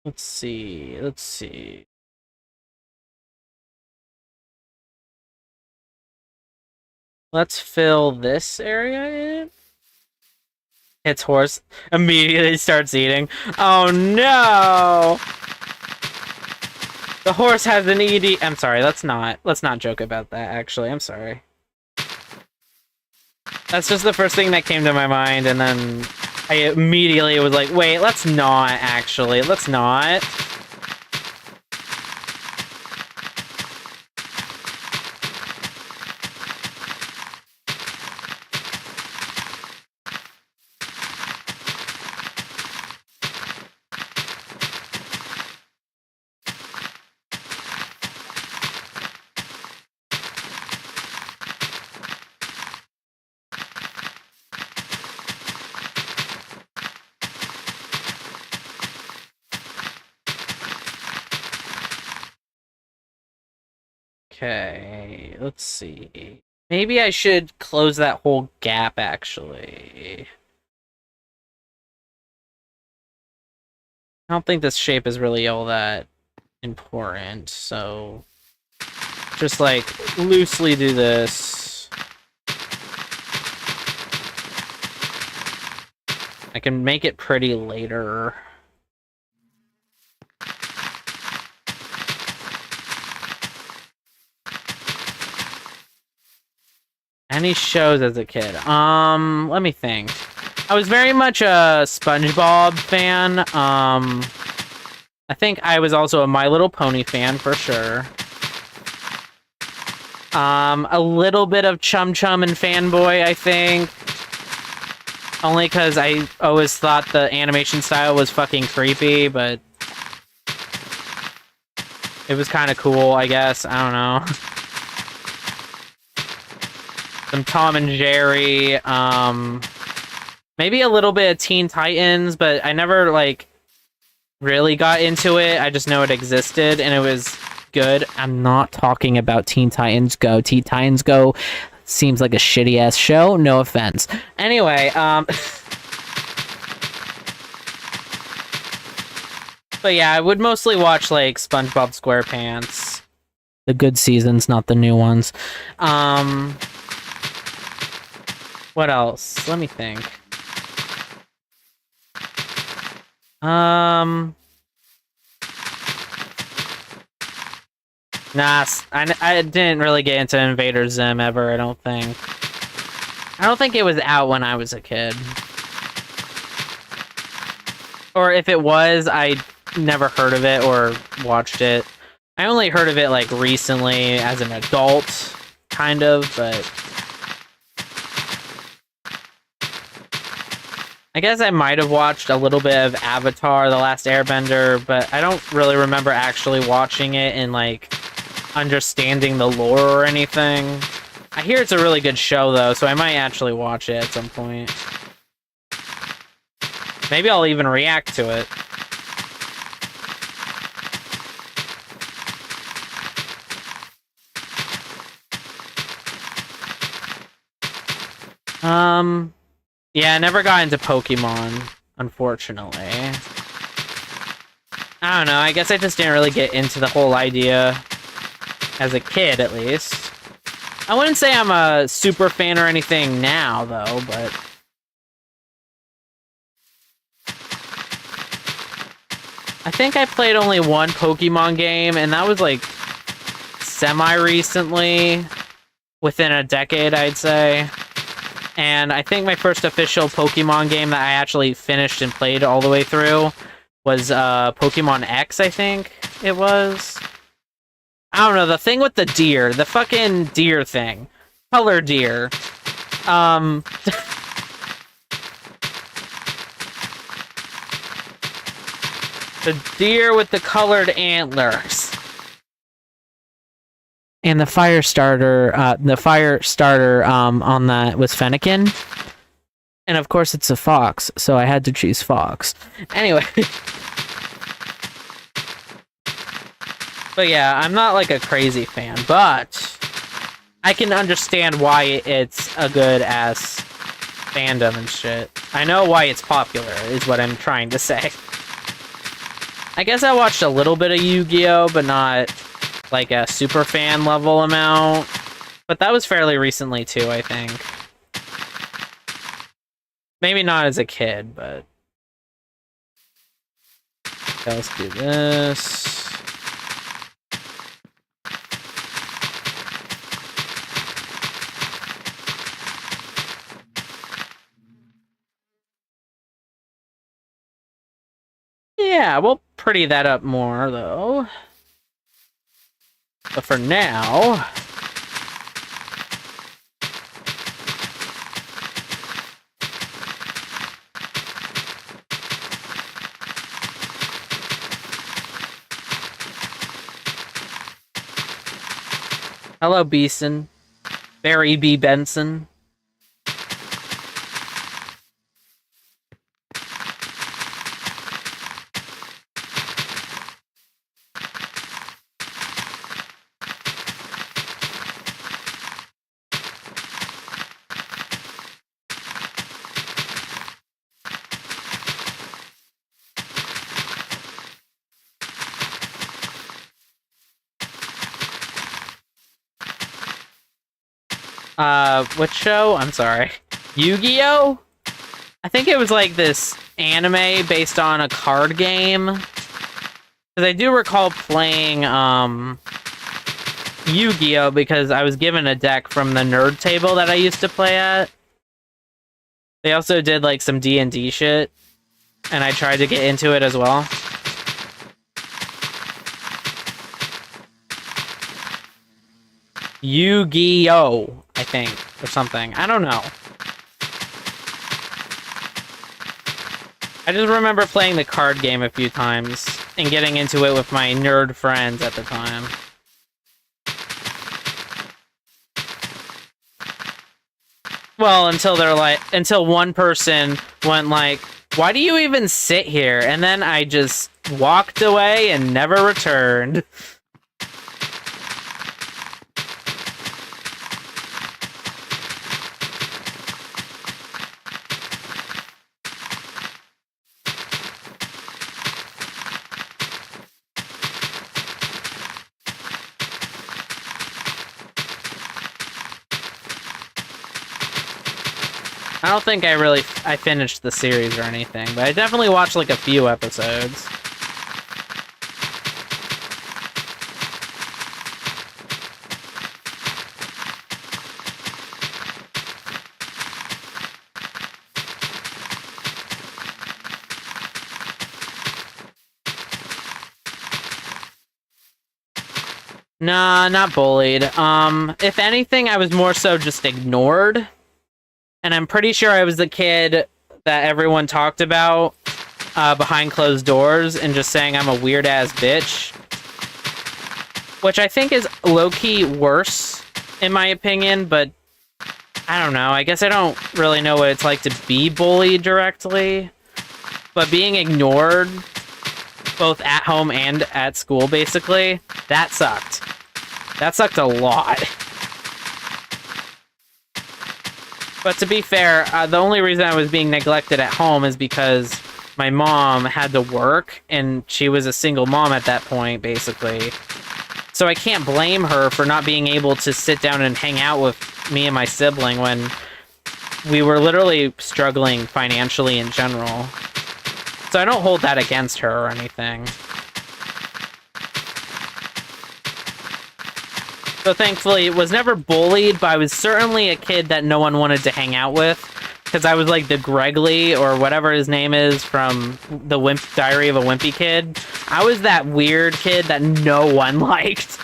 Let's see, let's see. Let's fill this area in. Hits horse, immediately starts eating. Oh no! The horse has an ED. I'm sorry, let's not joke about that, actually. I'm sorry. That's just the first thing that came to my mind, and then I immediately was like, wait, let's not, actually. Let's not. Okay, let's see. Maybe I should close that whole gap, actually. I don't think this shape is really all that important, so just like loosely do this. I can make it pretty later. Any shows as a kid? Let me think. I was very much a SpongeBob fan. I think I was also a My Little Pony fan for sure. A little bit of Chum Chum and Fanboy, I think. Only because I always thought the animation style was fucking creepy, but it was kind of cool, I guess. I don't know. Some Tom and Jerry, maybe a little bit of Teen Titans, but I never, like, really got into it. I just know it existed, and it was good. I'm not talking about Teen Titans Go. Teen Titans Go seems like a shitty-ass show. No offense. Anyway, but yeah, I would mostly watch, like, SpongeBob SquarePants. The good seasons, not the new ones. What else? Let me think. Nah, I didn't really get into Invader Zim ever, I don't think. I don't think it was out when I was a kid. Or if it was, I never heard of it or watched it. I only heard of it, like, recently as an adult, kind of, but I guess I might have watched a little bit of Avatar: The Last Airbender, but I don't really remember actually watching it and, like, understanding the lore or anything. I hear it's a really good show, though, so I might actually watch it at some point. Maybe I'll even react to it. Yeah, I never got into Pokemon, unfortunately. I don't know, I guess I just didn't really get into the whole idea as a kid, at least. I wouldn't say I'm a super fan or anything now, though, but I think I played only one Pokemon game, and that was, like, semi-recently. Within a decade, I'd say. And I think my first official Pokemon game that I actually finished and played all the way through was Pokemon X, I think it was. I don't know, the thing with the deer. The fucking deer thing. Color deer. The deer with the colored antlers. And the fire starter on that was Fennekin. And of course it's a fox, so I had to choose fox. Anyway. But yeah, I'm not like a crazy fan, but I can understand why it's a good-ass fandom and shit. I know why it's popular, is what I'm trying to say. I guess I watched a little bit of Yu-Gi-Oh, but not like a super fan level amount. But that was fairly recently too, I think. Maybe not as a kid, but... Okay, let's do this. Yeah, we'll pretty that up more, though. But for now... Hello, Beeson. Barry B. Benson. What show? I'm sorry. Yu-Gi-Oh? I think it was like this anime based on a card game. Because I do recall playing, Yu-Gi-Oh! Because I was given a deck from the nerd table that I used to play at. They also did, like, some D&D shit. And I tried to get into it as well. Yu-Gi-Oh! I think. Or something. I don't know. I just remember playing the card game a few times and getting into it with my nerd friends at the time. Well, until one person went like, why do you even sit here? And then I just walked away and never returned. I don't think I finished the series or anything, but I definitely watched like a few episodes. Nah, not bullied. If anything, I was more so just ignored. And I'm pretty sure I was the kid that everyone talked about behind closed doors and just saying I'm a weird-ass bitch. Which I think is low-key worse, in my opinion, but I don't know. I guess I don't really know what it's like to be bullied directly. But being ignored, both at home and at school, basically, that sucked. That sucked a lot. But to be fair, the only reason I was being neglected at home is because my mom had to work, and she was a single mom at that point, basically. So I can't blame her for not being able to sit down and hang out with me and my sibling when we were literally struggling financially in general. So I don't hold that against her or anything. So thankfully, it was never bullied, but I was certainly a kid that no one wanted to hang out with. Because I was like the Gregley, or whatever his name is, from the Diary of a Wimpy Kid. I was that weird kid that no one liked.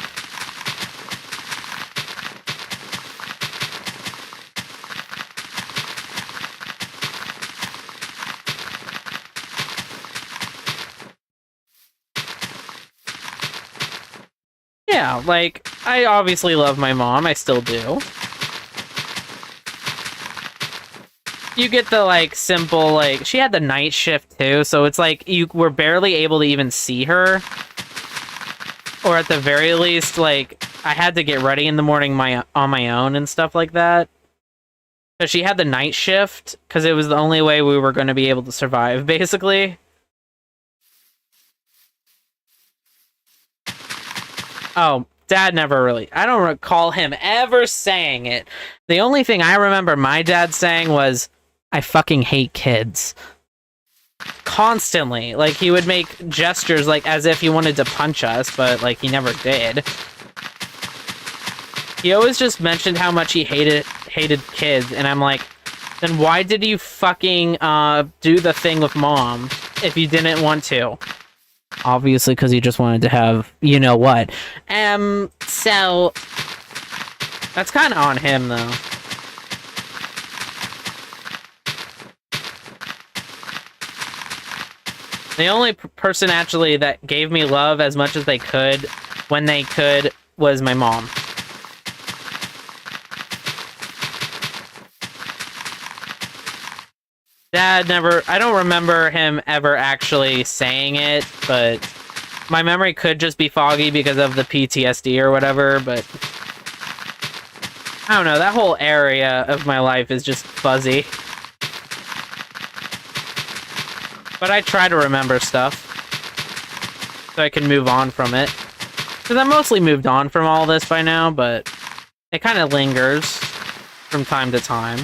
Yeah, like, I obviously love my mom, I still do. You get the, like, simple, like, she had the night shift, too, so it's like, you were barely able to even see her. Or at the very least, like, I had to get ready in the morning on my own and stuff like that. Because she had the night shift, because it was the only way we were going to be able to survive, basically. Oh, Dad never really... I don't recall him ever saying it. The only thing I remember my dad saying was, I fucking hate kids. Constantly. Like, he would make gestures, like, as if he wanted to punch us, but, like, he never did. He always just mentioned how much he hated kids, and I'm like, then why did you fucking, do the thing with Mom if you didn't want to? Obviously, because he just wanted to have, you know what. So... that's kind of on him, though. The only person, actually, that gave me love as much as they could, when they could, was my mom. Dad never... I don't remember him ever actually saying it, but... my memory could just be foggy because of the PTSD or whatever, but... I don't know, that whole area of my life is just fuzzy. But I try to remember stuff. So I can move on from it. Because I mostly moved on from all this by now, but... it kind of lingers from time to time.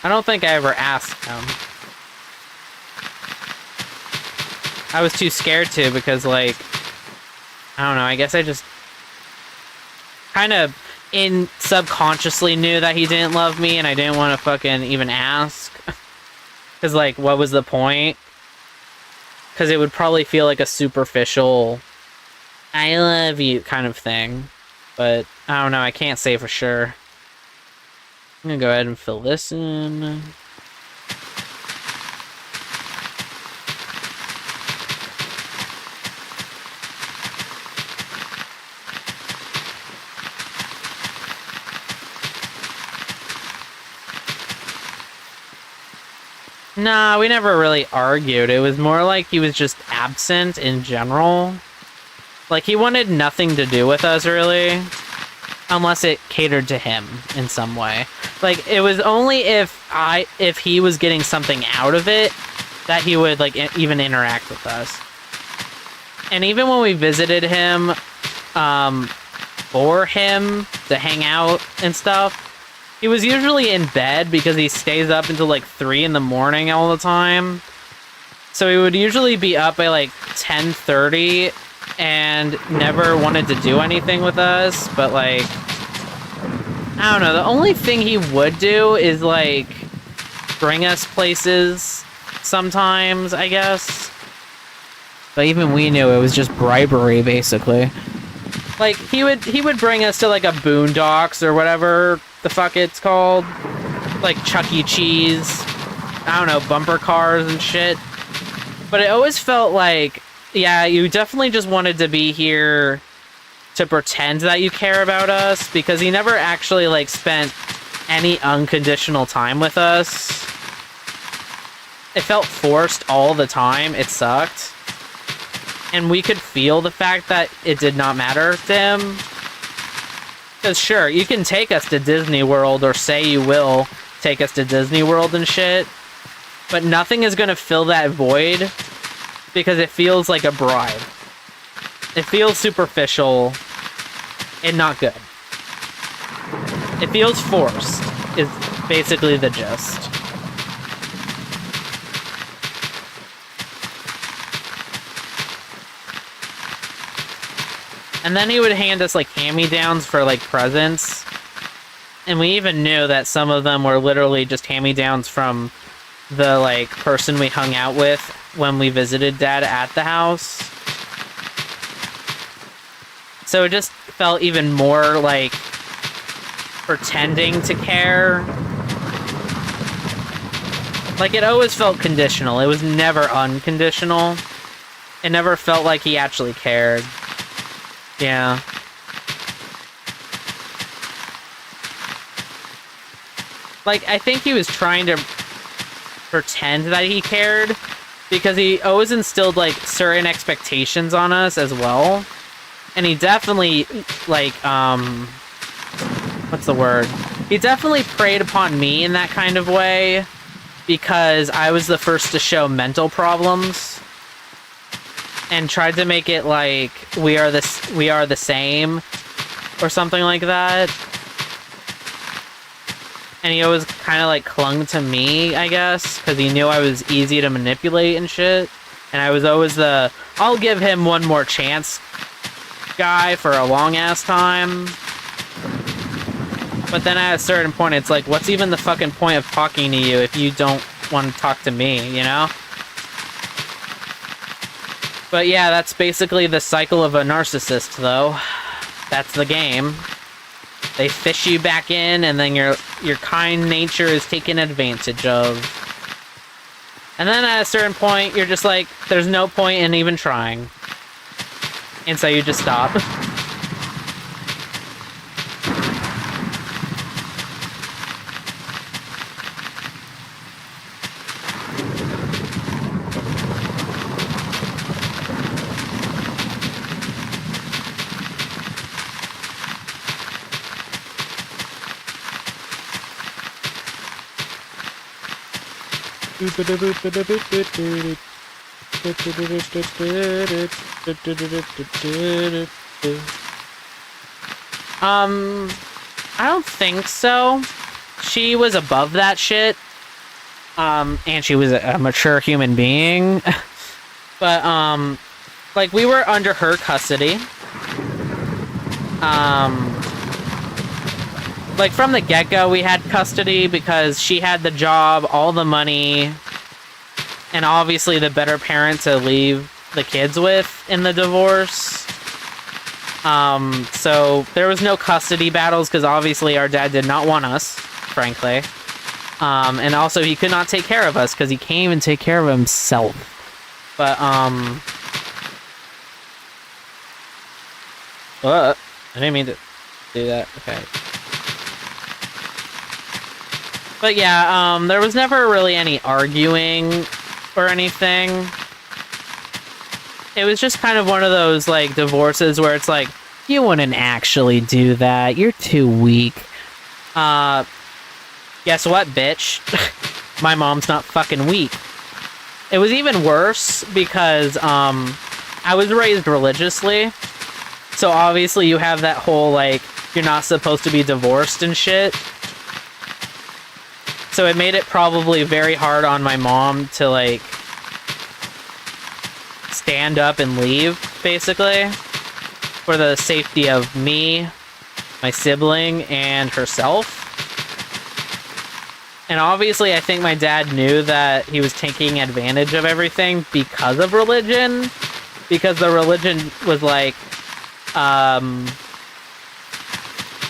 I don't think I ever asked him. I was too scared to, because, like... I don't know, I guess I just... kind of subconsciously knew that he didn't love me, and I didn't want to fucking even ask. Because, like, what was the point? Because it would probably feel like a superficial, I love you kind of thing. But, I don't know, I can't say for sure. I'm gonna go ahead and fill this in. Nah, we never really argued. It was more like he was just absent in general. Like, he wanted nothing to do with us, really. Unless it catered to him in some way. Like, it was only if he was getting something out of it that he would, like, even interact with us. And even when we visited him, for him to hang out and stuff, he was usually in bed because he stays up until like 3 in the morning all the time. So he would usually be up by like 10:30 and never wanted to do anything with us. But like, I don't know. The only thing he would do is like bring us places sometimes, I guess. But even we knew it was just bribery, basically. Like, he would bring us to like a Boondocks or whatever the fuck it's called, like Chuck E. Cheese, I don't know, bumper cars and shit. But it always felt like, yeah, you definitely just wanted to be here to pretend that you care about us, because he never actually like spent any unconditional time with us. It felt forced all the time. It sucked. And we could feel the fact that it did not matter to him. Because sure, you can take us to Disney World, or say you will take us to Disney World and shit, but nothing is going to fill that void, because it feels like a bribe. It feels superficial and not good. It feels forced, is basically the gist. And then he would hand us, like, hand-me-downs for, like, presents. And we even knew that some of them were literally just hand-me-downs from the, like, person we hung out with when we visited Dad at the house. So it just felt even more, like, pretending to care. Like, it always felt conditional. It was never unconditional. It never felt like he actually cared. Yeah. Like, I think he was trying to pretend that he cared, because he always instilled, like, certain expectations on us as well. And he definitely, like, what's the word? He definitely preyed upon me in that kind of way, because I was the first to show mental problems. And tried to make it like we are the same, or something like that. And he always kind of like clung to me, I guess, because he knew I was easy to manipulate and shit. And I was always the, I'll give him one more chance guy for a long ass time. But then at a certain point, it's like, what's even the fucking point of talking to you if you don't want to talk to me, you know? But yeah, that's basically the cycle of a narcissist, though. That's the game. They fish you back in, and then your kind nature is taken advantage of. And then at a certain point, you're just like, there's no point in even trying. And so you just stop. I don't think so. She was above that shit. And she was a mature human being. But, like, we were under her custody. Like, from the get-go, we had custody because she had the job, all the money, and obviously the better parent to leave the kids with in the divorce. So there was no custody battles because obviously our dad did not want us, frankly. And also he could not take care of us because he can't even take care of himself. But, I didn't mean to do that. Okay. But yeah, there was never really any arguing or anything. It was just kind of one of those, like, divorces where it's like, you wouldn't actually do that. You're too weak. Guess what, bitch? My mom's not fucking weak. It was even worse because, I was raised religiously. So obviously you have that whole, like, you're not supposed to be divorced and shit. So it made it probably very hard on my mom to, like, stand up and leave, basically, for the safety of me, my sibling, and herself. And obviously, I think my dad knew that he was taking advantage of everything because of religion, because the religion was, like, I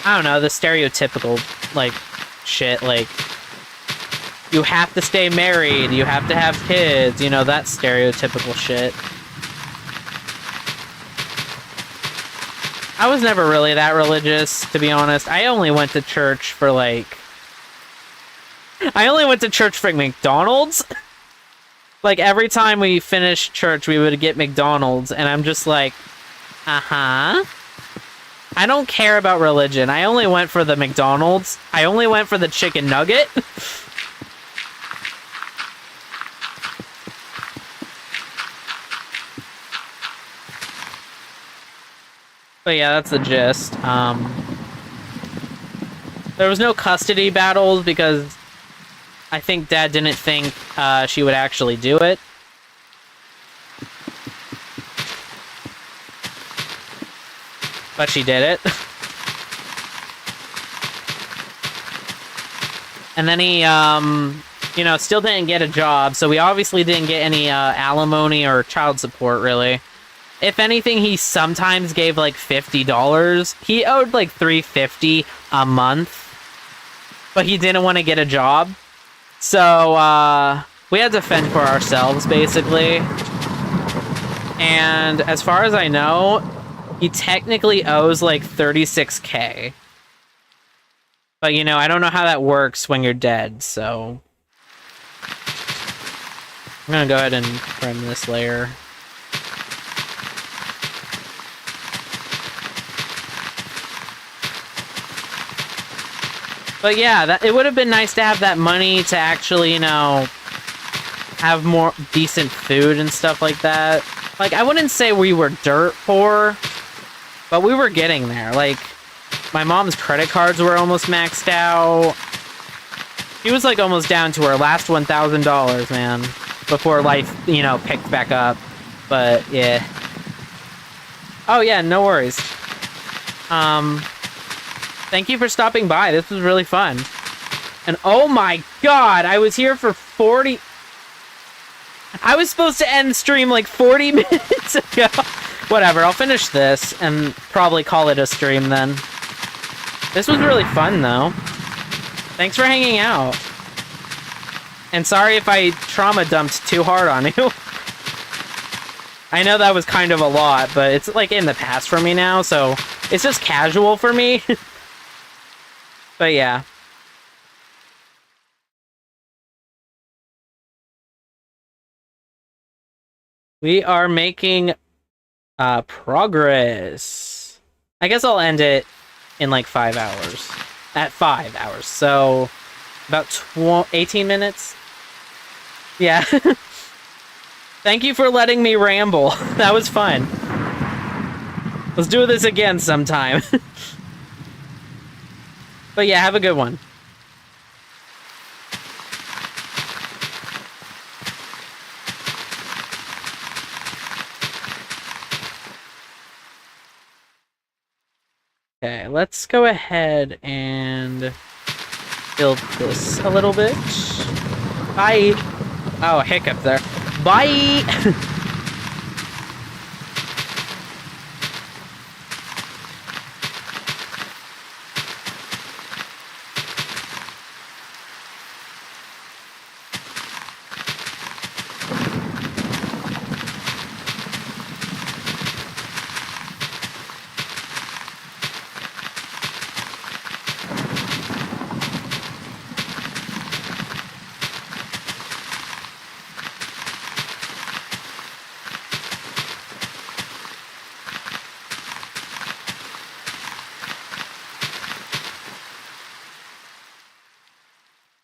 don't know, the stereotypical, like, shit, like, you have to stay married, you have to have kids, you know, that stereotypical shit. I was never really that religious, to be honest. I only went to church for, like... I only went to church for McDonald's. Like, every time we finished church, we would get McDonald's, and I'm just like, uh-huh. I don't care about religion. I only went for the McDonald's. I only went for the chicken nugget. But yeah, that's the gist. There was no custody battles because I think Dad didn't think she would actually do it. But she did it. And then he, you know, still didn't get a job, so we obviously didn't get any alimony or child support, really. If anything, he sometimes gave, like, $50. He owed, like, $350 a month. But he didn't want to get a job. So, we had to fend for ourselves, basically. And as far as I know, he technically owes, like, $36K. But, you know, I don't know how that works when you're dead, so... I'm gonna go ahead and trim this layer. But yeah, it would have been nice to have that money to actually, you know, have more decent food and stuff like that. Like, I wouldn't say we were dirt poor, but we were getting there. Like, my mom's credit cards were almost maxed out. She was like almost down to her last $1,000, man, before life, you know, picked back up. But yeah. Oh yeah, no worries. Thank you for stopping by. This was really fun. And oh my god, I was here for 40... I was supposed to end stream like 40 minutes ago. Whatever, I'll finish this and probably call it a stream then. This was really fun, though. Thanks for hanging out. And sorry if I trauma dumped too hard on you. I know that was kind of a lot, but it's like in the past for me now, so it's just casual for me. But yeah. We are making progress. I guess I'll end it in like 5 hours. At 5 hours, so about 18 minutes. Yeah. Thank you for letting me ramble. That was fun. Let's do this again sometime. But yeah, have a good one. Okay, let's go ahead and build this a little bit. Bye. Oh, a hiccup there. Bye.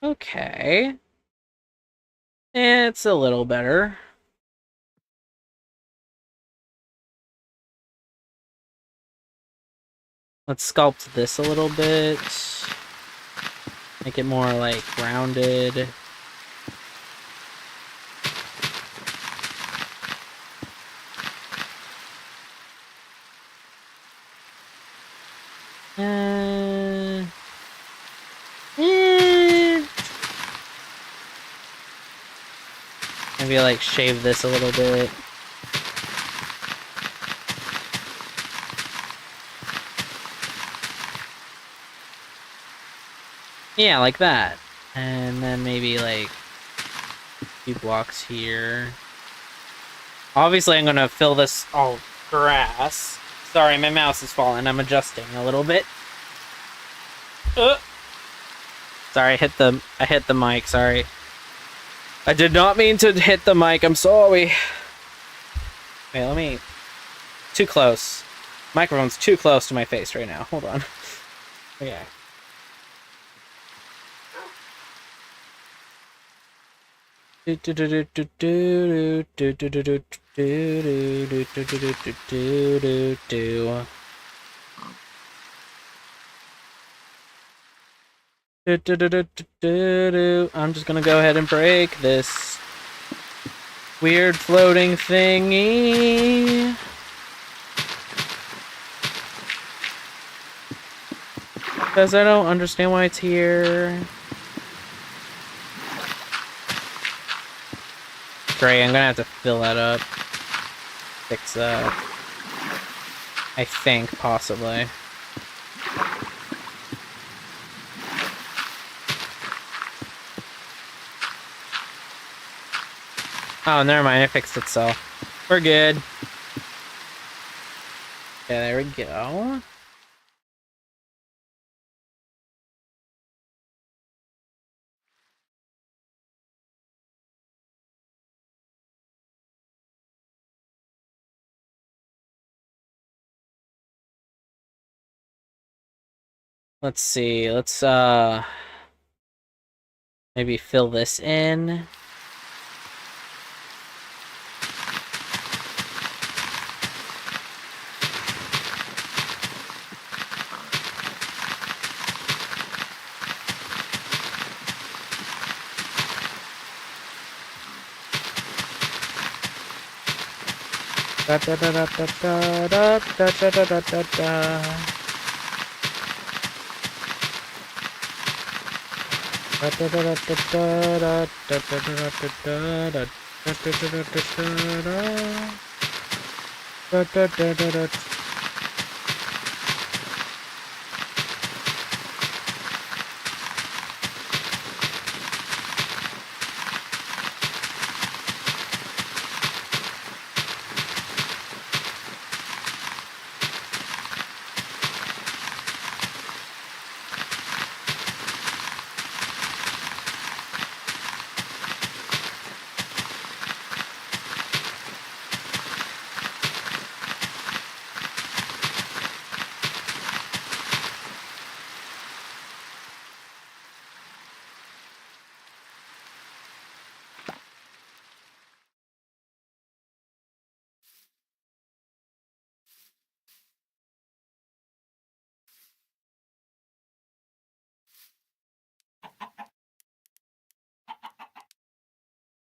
Okay. It's a little better. Let's sculpt this a little bit. Make it more, like, rounded. Maybe, like, shave this a little bit. Yeah, like that. And then maybe, like, a few blocks here. Obviously, I'm gonna fill this... Oh, grass. Sorry, my mouse is falling. I'm adjusting a little bit. Sorry, I hit the mic, sorry. I did not mean to hit the mic, I'm sorry. Wait, let me... Too close. Microphone's too close to my face right now. Hold on. Okay. I'm just gonna go ahead and break this weird floating thingy. Because I don't understand why it's here. Great, I'm gonna have to fill that up. Fix that. I think, possibly. Oh, never mind, it fixed itself. We're good. Okay, there we go. Let's see, let's maybe fill this in. Da da da da da da da da da da da da. Da da da da da da da da da da da da da da da.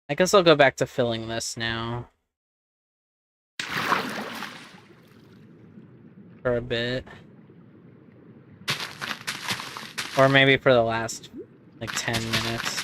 I guess I'll go back to filling this now. For a bit. Or maybe for the last, like, 10 minutes.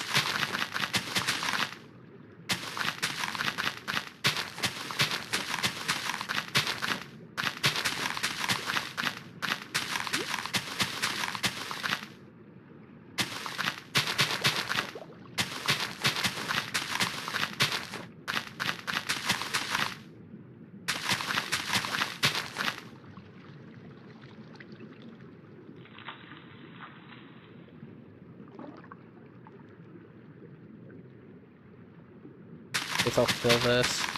Guess I'll fill this.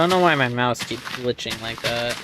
I don't know why my mouse keeps glitching like that.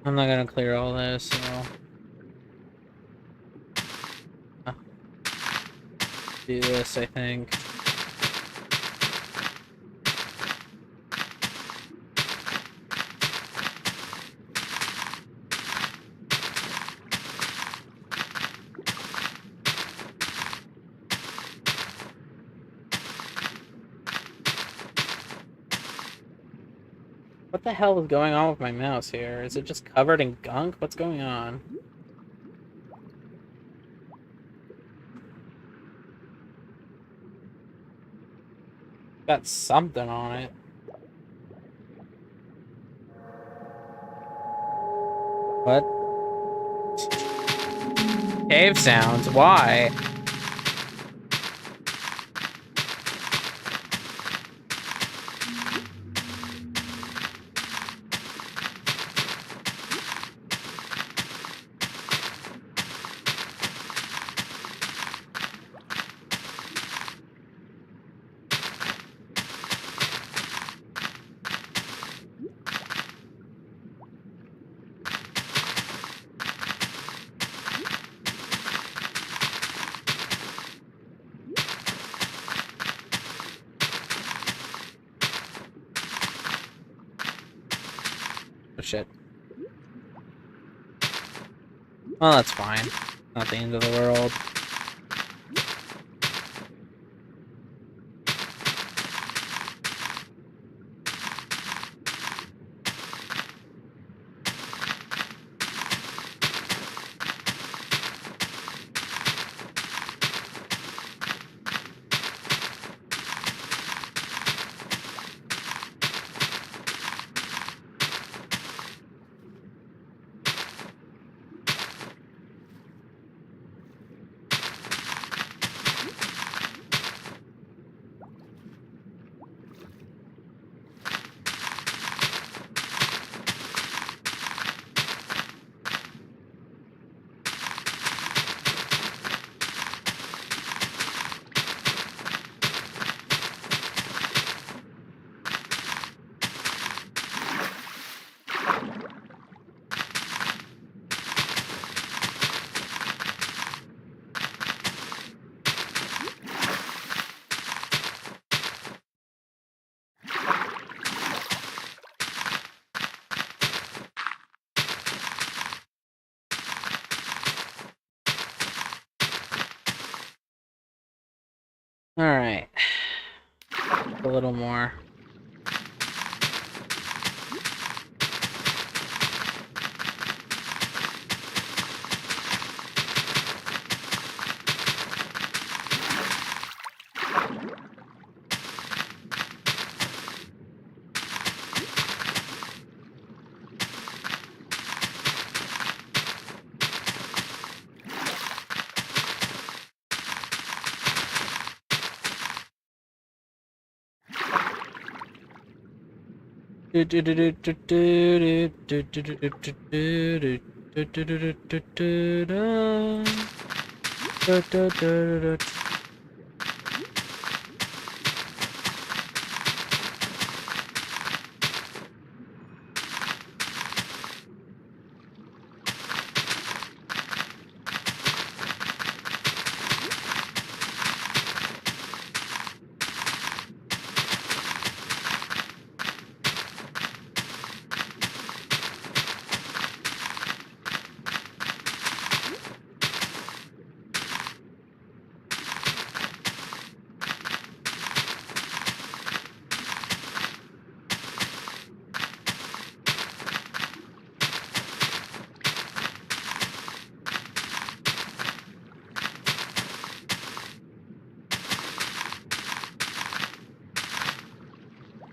I'm not gonna clear all this, so do this, I think. What the hell is going on with my mouse here? Is it just covered in gunk? What's going on? Got something on it. What? Cave sounds? Why? Oh, shit. Well, that's fine. Not the end of the world. Alright. A little more.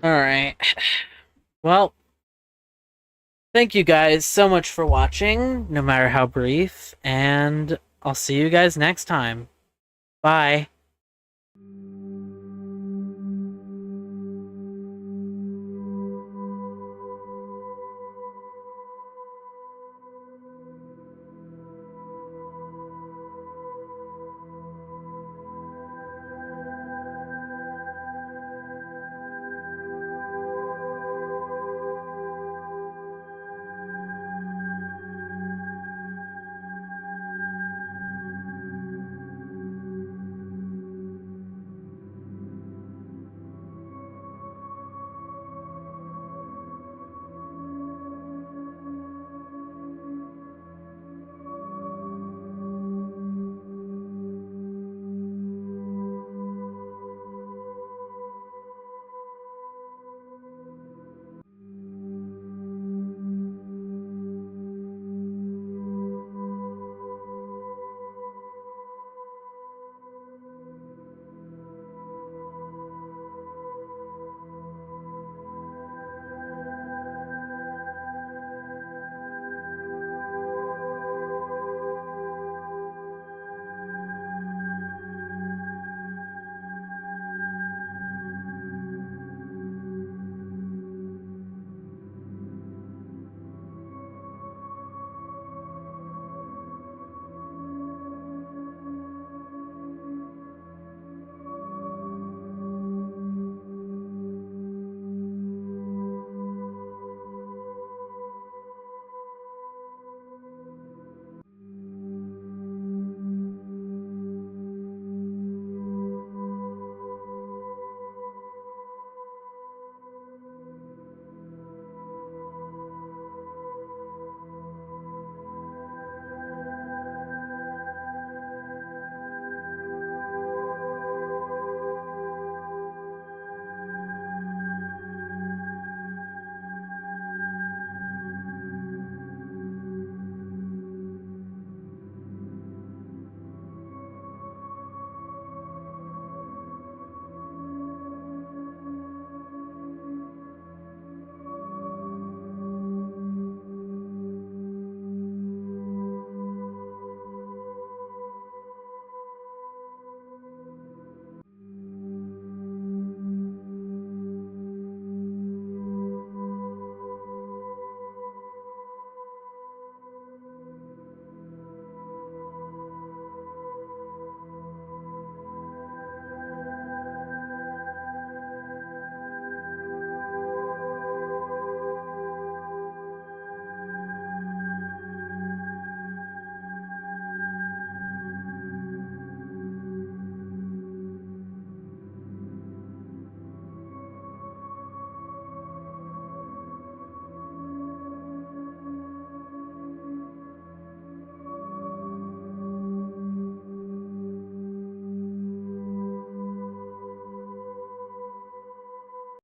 Alright. Well, thank you guys so much for watching, no matter how brief, and I'll see you guys next time. Bye.